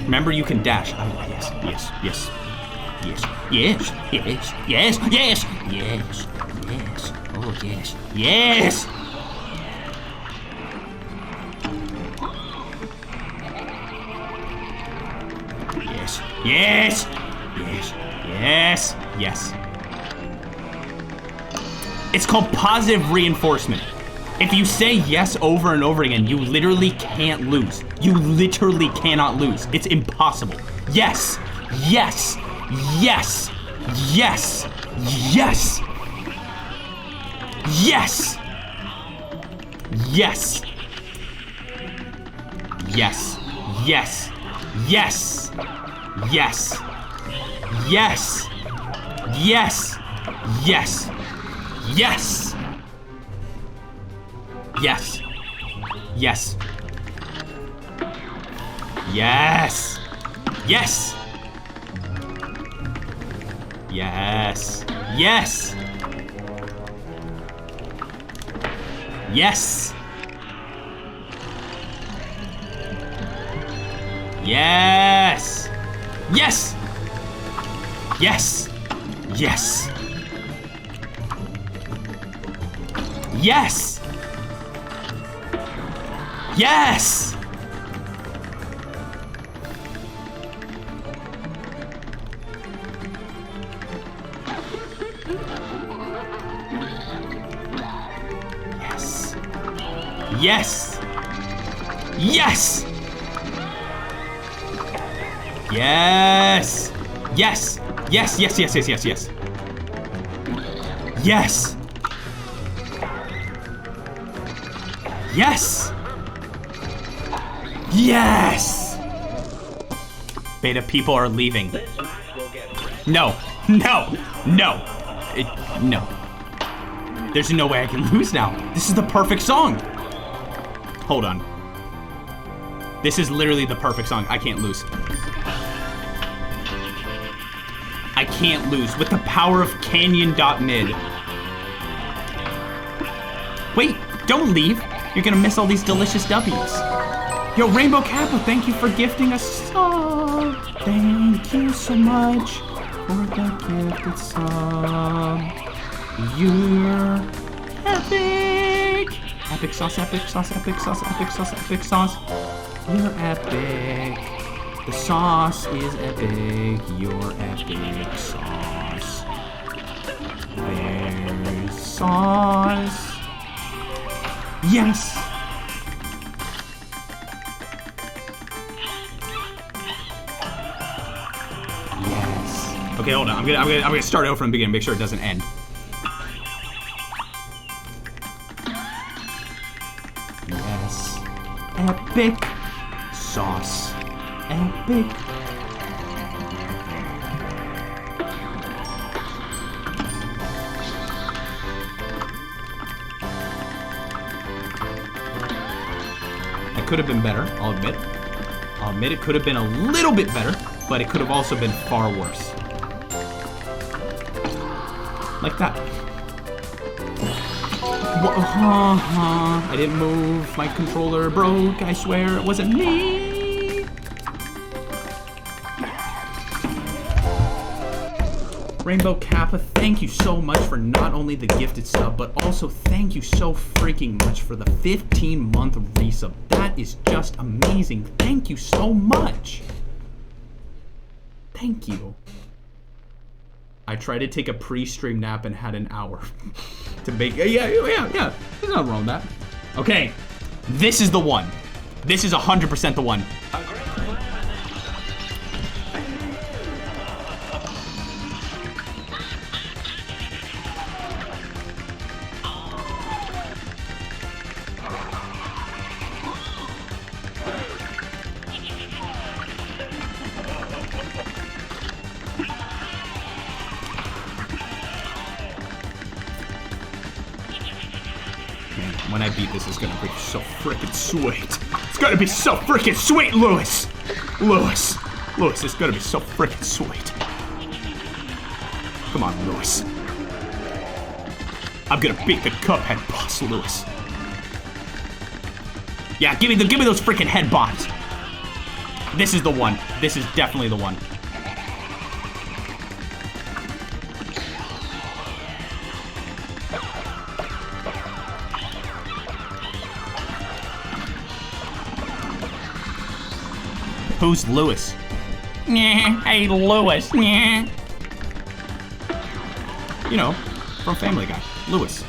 Remember, you can dash. Oh, yes, yes, yes, yes, yes, yes, yes, yes, yes, yes, oh, yes, yes. Yes, yes, yes, yes, yes. It's called positive reinforcement. If you say yes over and over again, you literally can't lose. You literally cannot lose. It's impossible. Yes, yes, yes, yes, yes, yes, yes, yes, yes, yes, yes, yes, yes, yes, yes. Yes. Yes. Yes. Yes. Yes. Yes. Yes. Yes. Yes. Yes. Yes. Yes. Yes! Yes! Yes! Yes! Yes! Yes, yes, yes, yes, yes, yes. Yes! Yes! Yes! Beta people are leaving. No, no, no, no. There's no way I can lose now. This is the perfect song. Hold on. This is literally the perfect song. I can't lose. I can't lose with the power of Canyon.mid. Wait, don't leave. You're gonna miss all these delicious W's. Yo, Rainbow Kappa, thank you for gifting us sub. Thank you so much for the gifted sub. You're epic. Epic sauce, epic sauce, epic sauce, epic sauce, epic sauce. You're epic. The sauce is epic. You're epic sauce. There's sauce. Yes. Yes. Okay, hold on. I'm gonna start over from the beginning. Make sure it doesn't end. Yes. Epic sauce. Epic. It could have been better, I'll admit. I'll admit it could have been a little bit better, but it could have also been far worse. Like that. I didn't move. My controller broke. I swear it wasn't me. Rainbow Kappa, thank you so much for not only the gifted sub, but also thank you so freaking much for the 15-month resub. That is just amazing. Thank you so much. Thank you. I tried to take a pre-stream nap and had an hour to make. Yeah. There's nothing wrong with that. Okay, this is the one. This is 100% the one. When I beat this, it's gonna be so freaking sweet. It's gonna be so freaking sweet, Lewis. Lewis, it's gonna be so freaking sweet. Come on, Lewis. I'm gonna beat the Cuphead boss, Lewis. Yeah, give me those freaking head bombs. This is the one. This is definitely the one. Who's Lewis? Hey, Lewis. You know, from Family Guy. Lewis.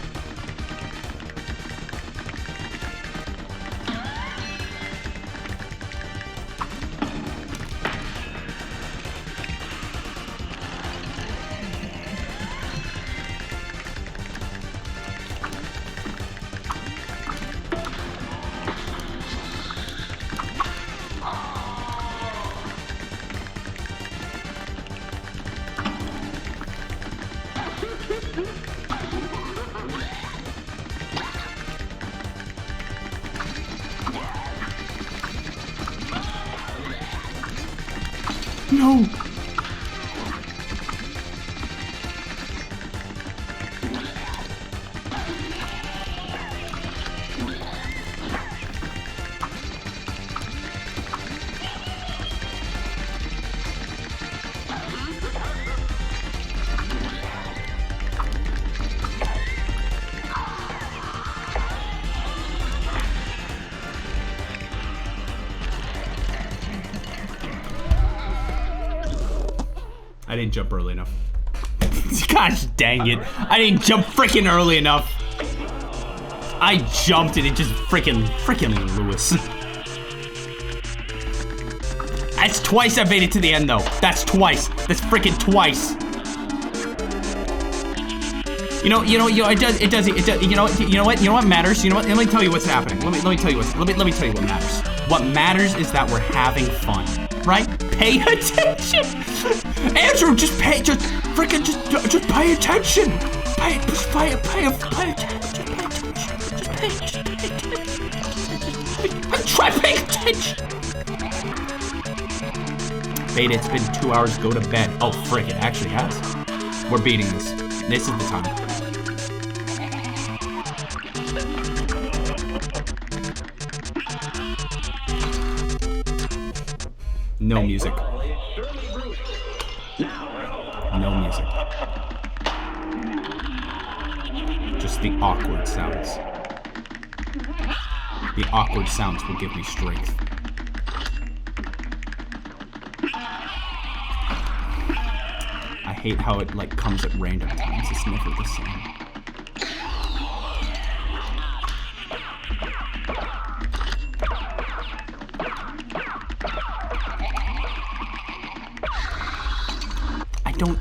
No! I didn't jump early enough. Gosh dang it. I didn't jump freaking early enough. I jumped and it just freaking Lewis. That's twice I made it to the end though. That's twice. That's freaking twice. You know, it does, you know what matters? You know what, let me tell you what's happening. Let me tell you let me tell you what matters. What matters is that we're having fun, right? Pay attention. Andrew, just pay attention. Just pay attention. Pay attention. Try paying attention. Beta, it's been 2 hours. Go to bed. Oh, frick, it actually has. We're beating this. This is the time. No music. Brawl is surely brewing. Now, No music. Just the awkward sounds. The awkward sounds will give me strength. I hate how it like comes at random times. It's never the same. I don't.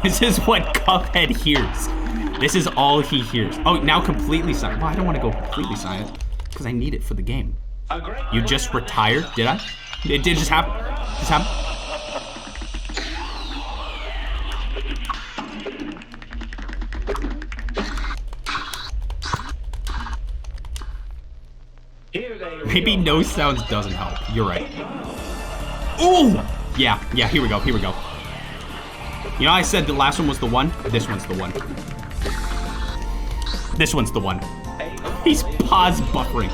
This is what Cuphead hears. This is all he hears. Oh, now completely silent. Well, I don't want to go completely silent because I need it for the game. You just retired? Did I? It did just happen. Just happen. Maybe no sounds doesn't help. You're right. Ooh! Yeah, here we go. You know I said the last one was the one? This one's the one. This one's the one. He's pause buffering.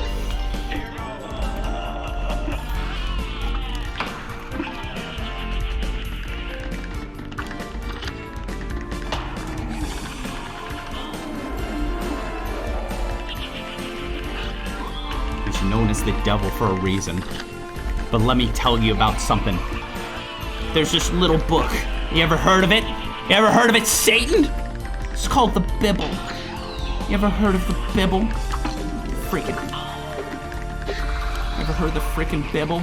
He's known as the devil for a reason. But let me tell you about something. There's this little book. You ever heard of it? You ever heard of it, Satan? It's called the Bible. You ever heard of the Bible? Freaking. Ever heard of the freaking Bible?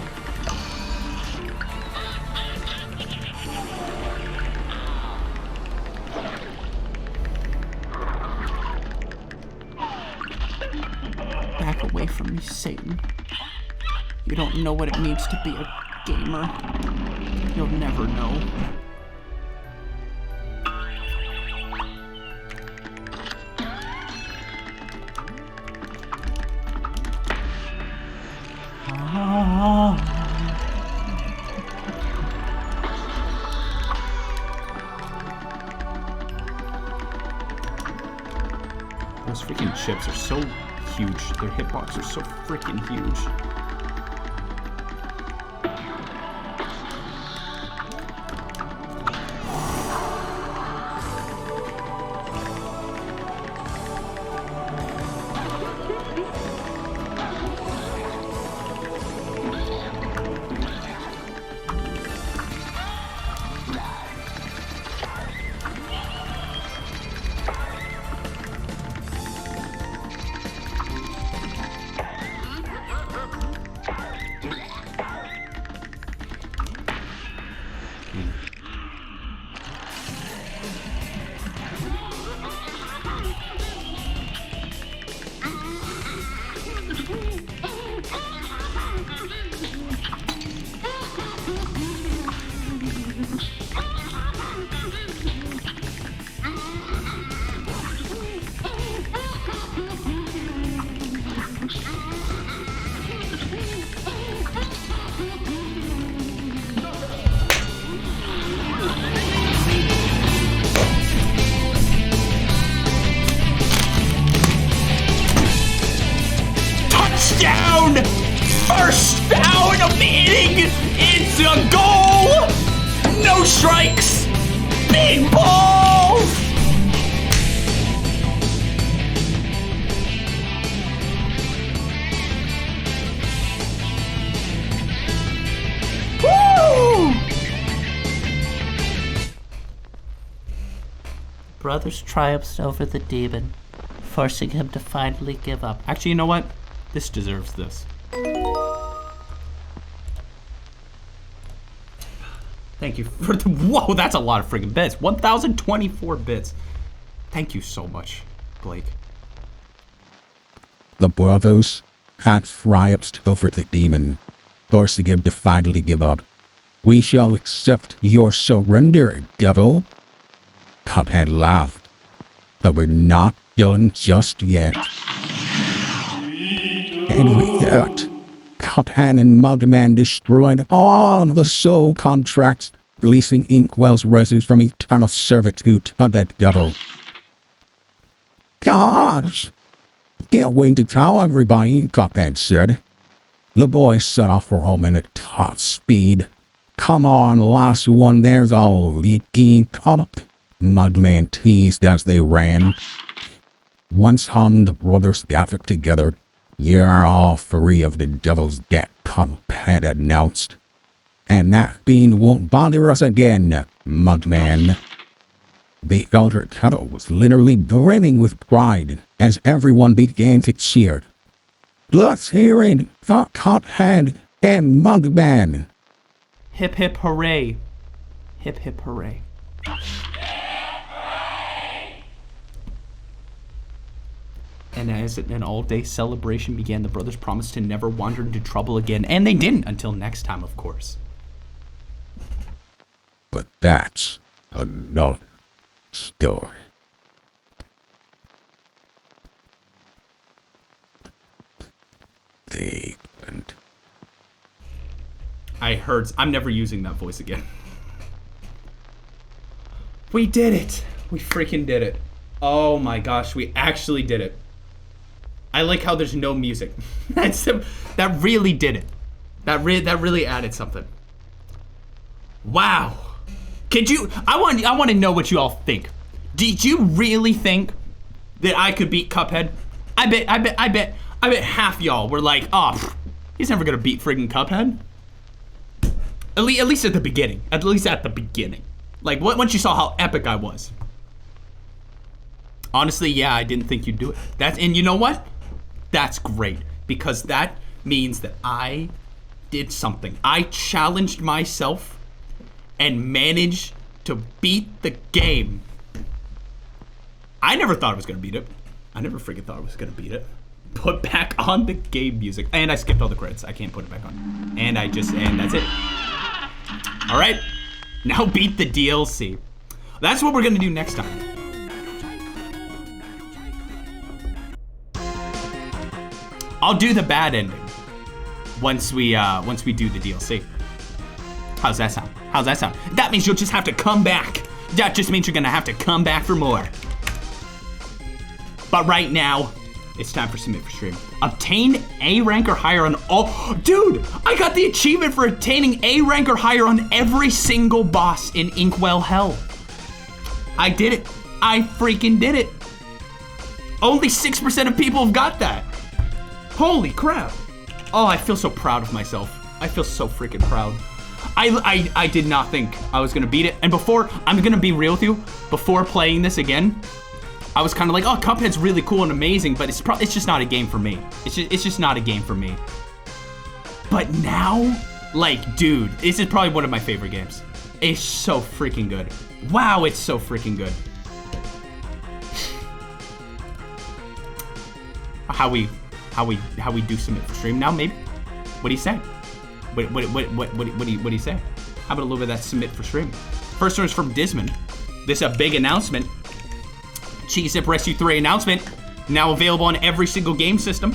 Back away from me, Satan. You don't know what it means to be a gamer. You'll never know. Those freaking chips are so huge. Their hitbox are so freaking huge. Touchdown! First down of the inning! It's a goal! No strikes! Big balls! Woo! Brothers triumphed over the demon, forcing him to finally give up. Actually, you know what? This deserves this. Thank you for the... Whoa, that's a lot of friggin' bits. 1,024 bits. Thank you so much, Blake. The brothers had triumphed over the demon, forcing him to finally give up. We shall accept your surrender, devil. Cuphead laughed. But we're not done just yet. And with that, Cuphead and Mugman destroyed all the soul contracts, releasing Inkwell's residue from eternal servitude to that devil. Gosh! Can't wait to tell everybody, Cuphead said. The boy set off for home in a top speed. Come on, last one, there's a leaky cup. Mudman teased as they ran. Once the brothers gathered together, you're all free of the devil's debt, Cuphead announced. And that bean won't bother us again, Mudman. The elder kettle was literally brimming with pride as everyone began to cheer. Let's hear it for Cuphead and Mudman. Hip hip hooray. Hip hip hooray. And as an all-day celebration began, the brothers promised to never wander into trouble again. And they didn't until next time, of course. But that's another story. I'm never using that voice again. We did it. We freaking did it. Oh my gosh, we actually did it. I like how there's no music. That really did it. That really added something. Wow. I want to know what you all think. Did you really think that I could beat Cuphead? I bet half y'all were like, oh, he's never gonna beat friggin' Cuphead. At least at the beginning. At least at the beginning. Like, once you saw how epic I was. Honestly, yeah, I didn't think you'd do it. And you know what? That's great. Because that means that I did something. I challenged myself and managed to beat the game. I never thought I was gonna beat it. I never freaking thought I was gonna beat it. Put back on the game music. And I skipped all the credits. I can't put it back on. And that's it. All right, now beat the DLC. That's what we're gonna do next time. I'll do the bad ending once we do the DLC. How's that sound? How's that sound? That means you'll just have to come back. That just means you're gonna have to come back for more. But right now, it's time for Submit for Stream. Obtain A rank or higher on all... Dude, I got the achievement for attaining A rank or higher on every single boss in Inkwell Hell. I did it. I freaking did it. Only 6% of people have got that. Holy crap. Oh, I feel so proud of myself. I feel so freaking proud. I did not think I was gonna beat it. And I'm gonna be real with you, before playing this again, I was kind of like, oh, Cuphead's really cool and amazing, but it's just not a game for me. It's just not a game for me. But now, like, dude, this is probably one of my favorite games. It's so freaking good. Wow, it's so freaking good. How we do Submit for Stream now, maybe? What do you say? What do you say? How about a little bit of that Submit for Stream? First one is from Disman. This is a big announcement. Cheese Zip Rescue 3 announcement. Now available on every single game system.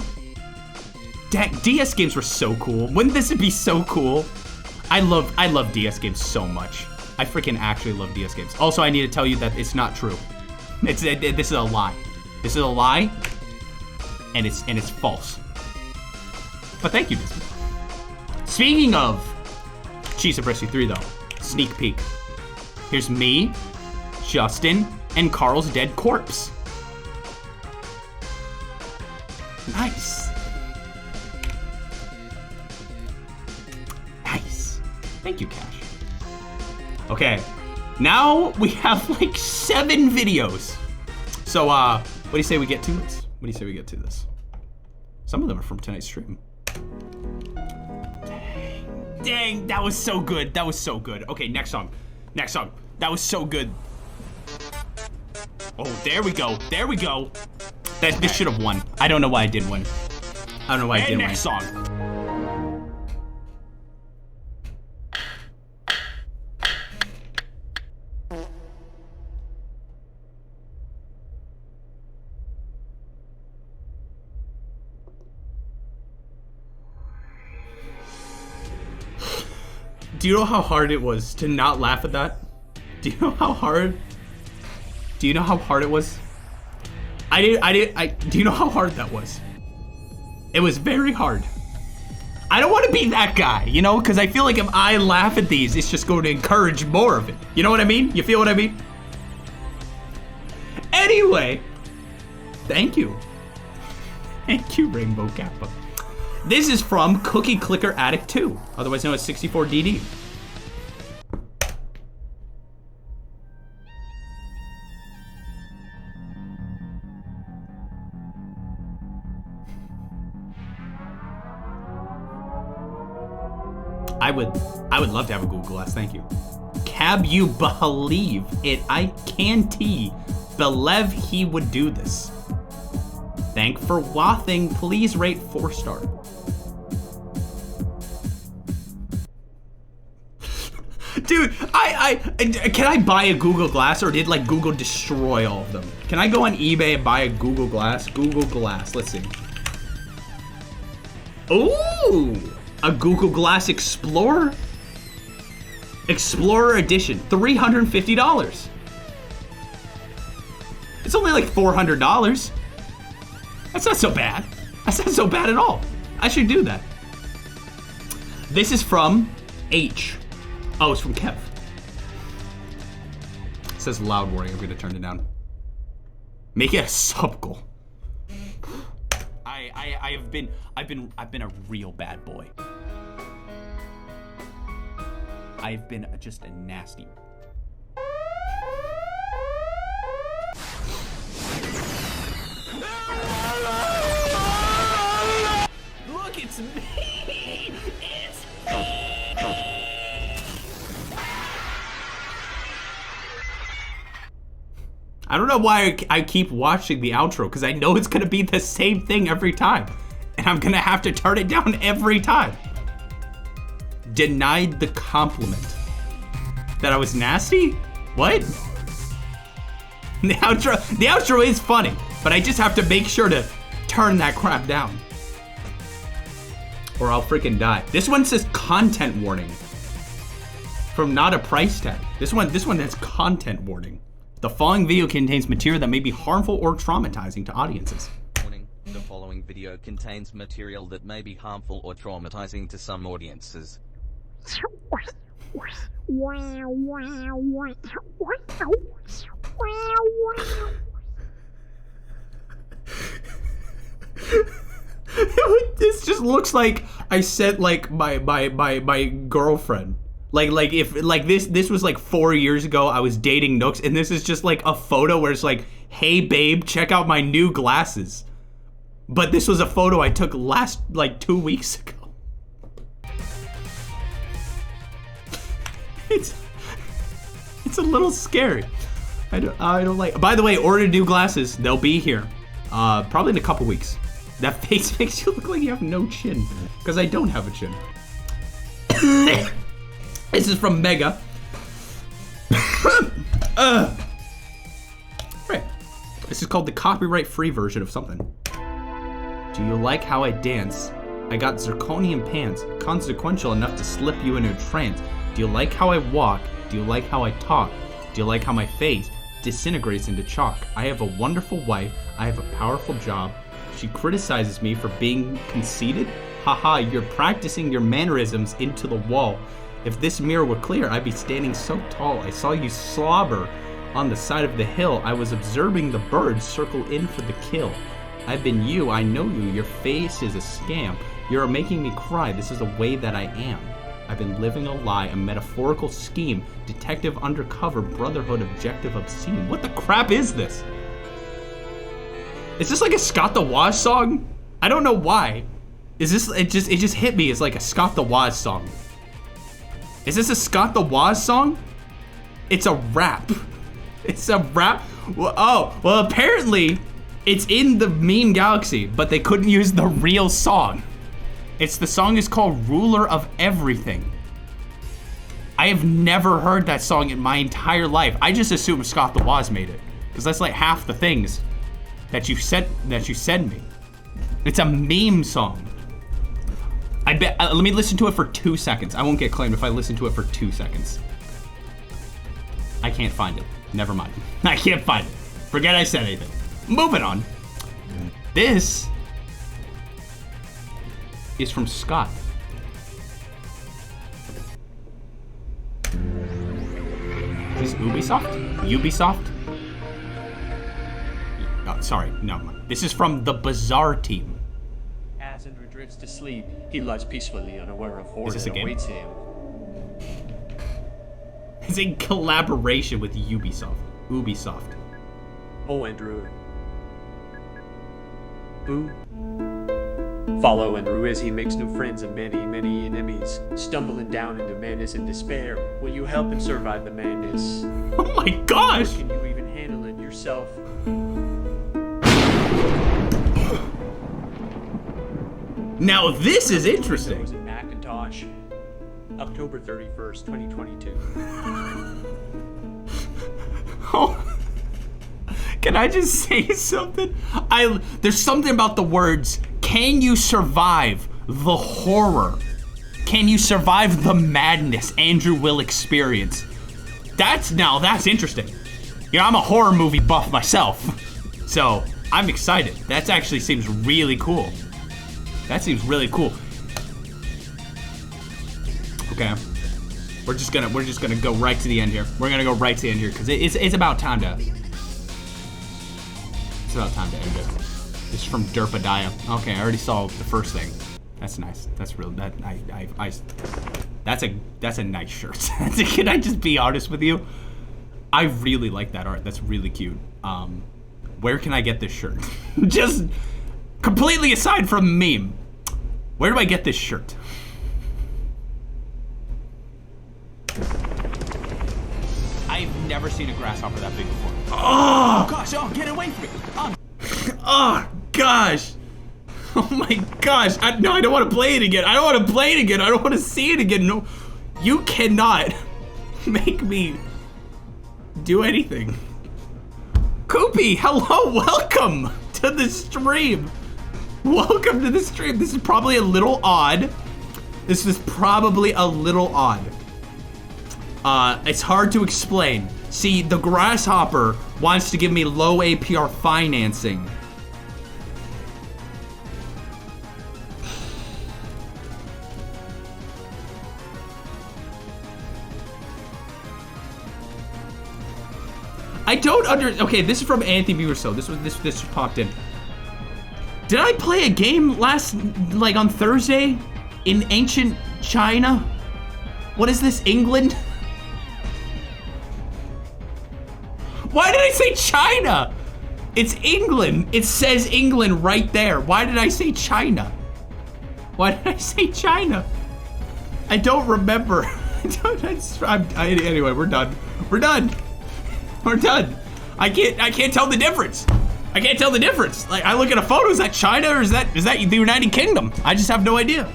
DS games were so cool. Wouldn't this be so cool? I love DS games so much. I freaking actually love DS games. Also, I need to tell you that it's not true. This is a lie. This is a lie, and it's false. But thank you, Disney. Speaking of Cheese Zip Rescue 3, though, sneak peek. Here's me, Justin, and Carl's dead corpse. Nice. Nice. Thank you, Cash. Okay, now we have like 7 videos. So, what do you say we get to this? What do you say we get to this? Some of them are from tonight's stream. Dang, that was so good. That was so good. Okay, next song. Next song. That was so good. Oh, there we go. There we go. This should have won. I don't know why I did win. I don't know why I did win. Next song. Do you know how hard it was to not laugh at that? Do you know how hard? Do you know how hard it was Do you know how hard that was? It was very hard. I don't want to be that guy, you know, because I feel like if I laugh at these, it's just going to encourage more of it. You know what I mean? You feel what I mean? Anyway, thank you. Thank you, Rainbow Kappa. This is from Cookie Clicker Addict 2, otherwise known as 64DD. I would love to have a Google Glass, thank you. Cab you believe it, I can't believe he would do this. Thank for wathing, please rate 4-star. Dude, can I buy a Google Glass, or did like Google destroy all of them? Can I go on eBay and buy a Google Glass? Google Glass, let's see. Ooh, a Google Glass Explorer? Explorer Edition, $350. It's only like $400. That's not so bad. That's not so bad at all. I should do that. This is from H. Oh, it's from Kev. It says loud warning. I'm gonna turn it down. Make it a sub goal. I've been a real bad boy. I've been just a nasty. Look, it's me. It's me. I don't know why I keep watching the outro, because I know it's gonna be the same thing every time. And I'm gonna have to turn it down every time. Denied the compliment. That I was nasty? What? The outro is funny, but I just have to make sure to turn that crap down. Or I'll freaking die. This one says content warning. From not a price tag. This one has content warning. The following video contains material that may be harmful or traumatizing to audiences. Warning, the following video contains material that may be harmful or traumatizing to some audiences. This just looks like I sent like my girlfriend. Like if like this was like 4 years ago, I was dating Nooks, and this is just like a photo where it's like, hey babe, check out my new glasses. But this was a photo I took last like 2 weeks ago. It's a little scary. I don't like. By the way, order new glasses. They'll be here, probably in a couple weeks. That face makes you look like you have no chin, because I don't have a chin. This is from Mega. Right. This is called the copyright-free version of something. Do you like how I dance? I got zirconium pants, consequential enough to slip you into a trance. Do you like how I walk? Do you like how I talk? Do you like how my face disintegrates into chalk? I have a wonderful wife. I have a powerful job. She criticizes me for being conceited. Haha, you're practicing your mannerisms into the wall. If this mirror were clear, I'd be standing so tall. I saw you slobber on the side of the hill. I was observing the birds circle in for the kill. I've been you, I know you. Your face is a scam. You're making me cry. This is the way that I am. I've been living a lie, a metaphorical scheme. Detective undercover, brotherhood, objective, obscene. What the crap is this? Is this like a Scott the Woz song? I don't know why. Is this, it just hit me as like a Scott the Woz song. Is this a Scott the Woz song? It's a rap. It's a rap. Oh, well apparently it's in the meme galaxy, but they couldn't use the real song. The song is called Ruler of Everything. I have never heard that song in my entire life. I just assumed Scott the Woz made it, because that's like half the things that you send me. It's a meme song. I bet. Let me listen to it for 2 seconds. I won't get claimed if I listen to it for 2 seconds. I can't find it. Never mind. I can't find it. Forget I said anything. Moving on. This is from Scott. Is this Ubisoft? Ubisoft? Oh, sorry, no. This is from the Bazaar team. As Andrew drifts to sleep, he lies peacefully unaware of horror this that a game? awaits him. It's in collaboration with Ubisoft. Oh, Andrew. Boo. Follow Andrew as he makes new friends and many, many enemies. Stumbling down into madness and despair. Will you help him survive the madness? Oh my gosh! Or can you even handle it yourself? Now this is interesting. In Macintosh. October 31st, 2022. Oh. Can I just say something? There's something about the words, can you survive the horror? Can you survive the madness Andrew will experience? That's interesting. You know, I'm a horror movie buff myself, so I'm excited. That actually seems really cool. That seems really cool. Okay, we're just gonna go right to the end here. We're gonna go right to the end here because it's about time to. It's about time to end it. This is from Derpadiah. Okay, I already saw the first thing. That's nice. That's real. That's a nice shirt. Can I just be honest with you? I really like that art. That's really cute. Where can I get this shirt? Just completely aside from meme. Where do I get this shirt? I've never seen a grasshopper that big before. Oh gosh! Oh, get away from me! Oh gosh! Oh my gosh! No, I don't want to play it again. I don't want to play it again. I don't want to see it again. No, you cannot make me do anything. Koopy, hello, welcome to the stream. Welcome to the stream. This is probably a little odd. It's hard to explain. See, the grasshopper wants to give me low APR financing. Okay, this is from Anthony Buerso. This popped in. Did I play a game on Thursday in ancient China? What is this, England? Why did I say China? It's England. It says England right there. Why did I say China? Why did I say China? I don't remember. Anyway, we're done. We're done. We're done. I can't tell the difference. I can't tell the difference. Like, I look at a photo, is that China or is that the United Kingdom? I just have no idea.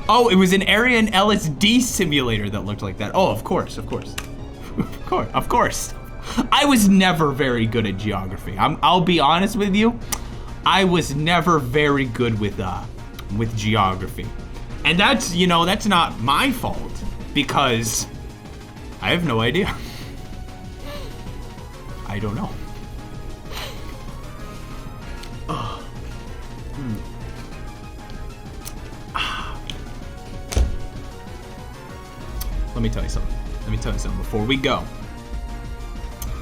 Oh, it was an area in LSD simulator that looked like that. Oh, of course. Of course. I was never very good at geography. I'll be honest with you. I was never very good with geography. And that's not my fault because I have no idea. I don't know. Let me tell you something before we go.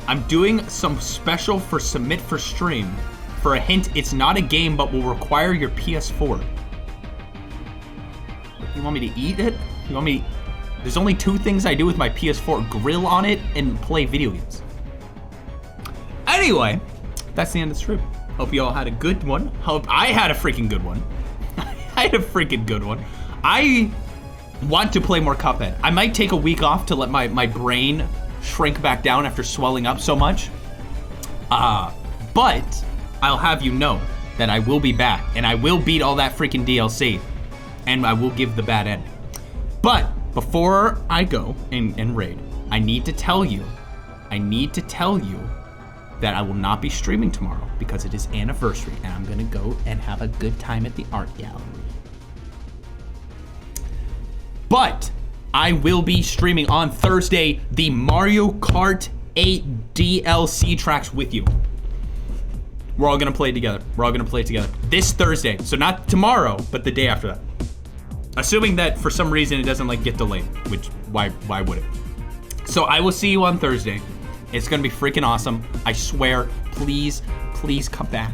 I'm doing some special for submit for stream. For a hint, it's not a game, but will require your PS4. You want me to eat it? There's only two things I do with my PS4, grill on it and play video games. Anyway, that's the end of the stream. Hope you all had a good one. Hope I had a freaking good one. I want to play more Cuphead. I might take a week off to let my brain shrink back down after swelling up so much. But I'll have you know that I will be back and I will beat all that freaking DLC and I will give the bad end. But before I go and raid, I need to tell you that I will not be streaming tomorrow because it is anniversary and I'm gonna go and have a good time at the art gallery. But I will be streaming on Thursday the Mario Kart 8 DLC tracks with you. We're all gonna play together. We're all gonna play together this Thursday. So not tomorrow, but the day after that. Assuming that for some reason it doesn't like get delayed, which why would it? So I will see you on Thursday. It's gonna be freaking awesome. I swear. Please, please come back.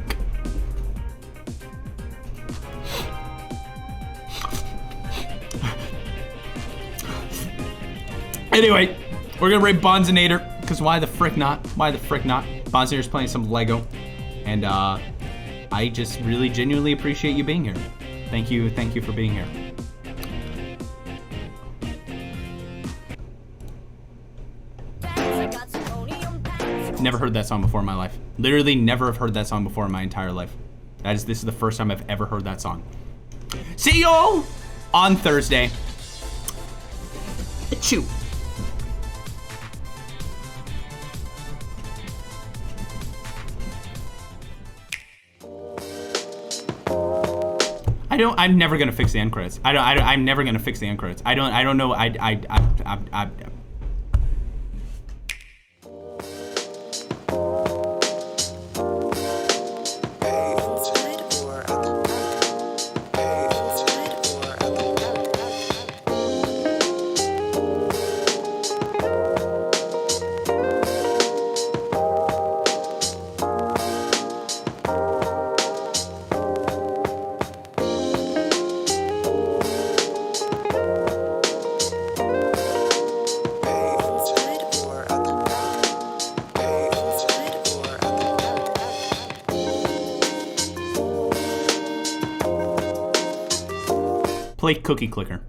Anyway, we're gonna raid Bonzinator, because why the frick not? Why the frick not? Bonzinator's playing some Lego, and I just really genuinely appreciate you being here. Thank you for being here. Never heard that song before in my life. Literally never have heard that song before in my entire life. This is the first time I've ever heard that song. See y'all on Thursday. Achoo. I'm never gonna fix the end credits. I'm never gonna fix the end credits. I don't know. Play Cookie Clicker.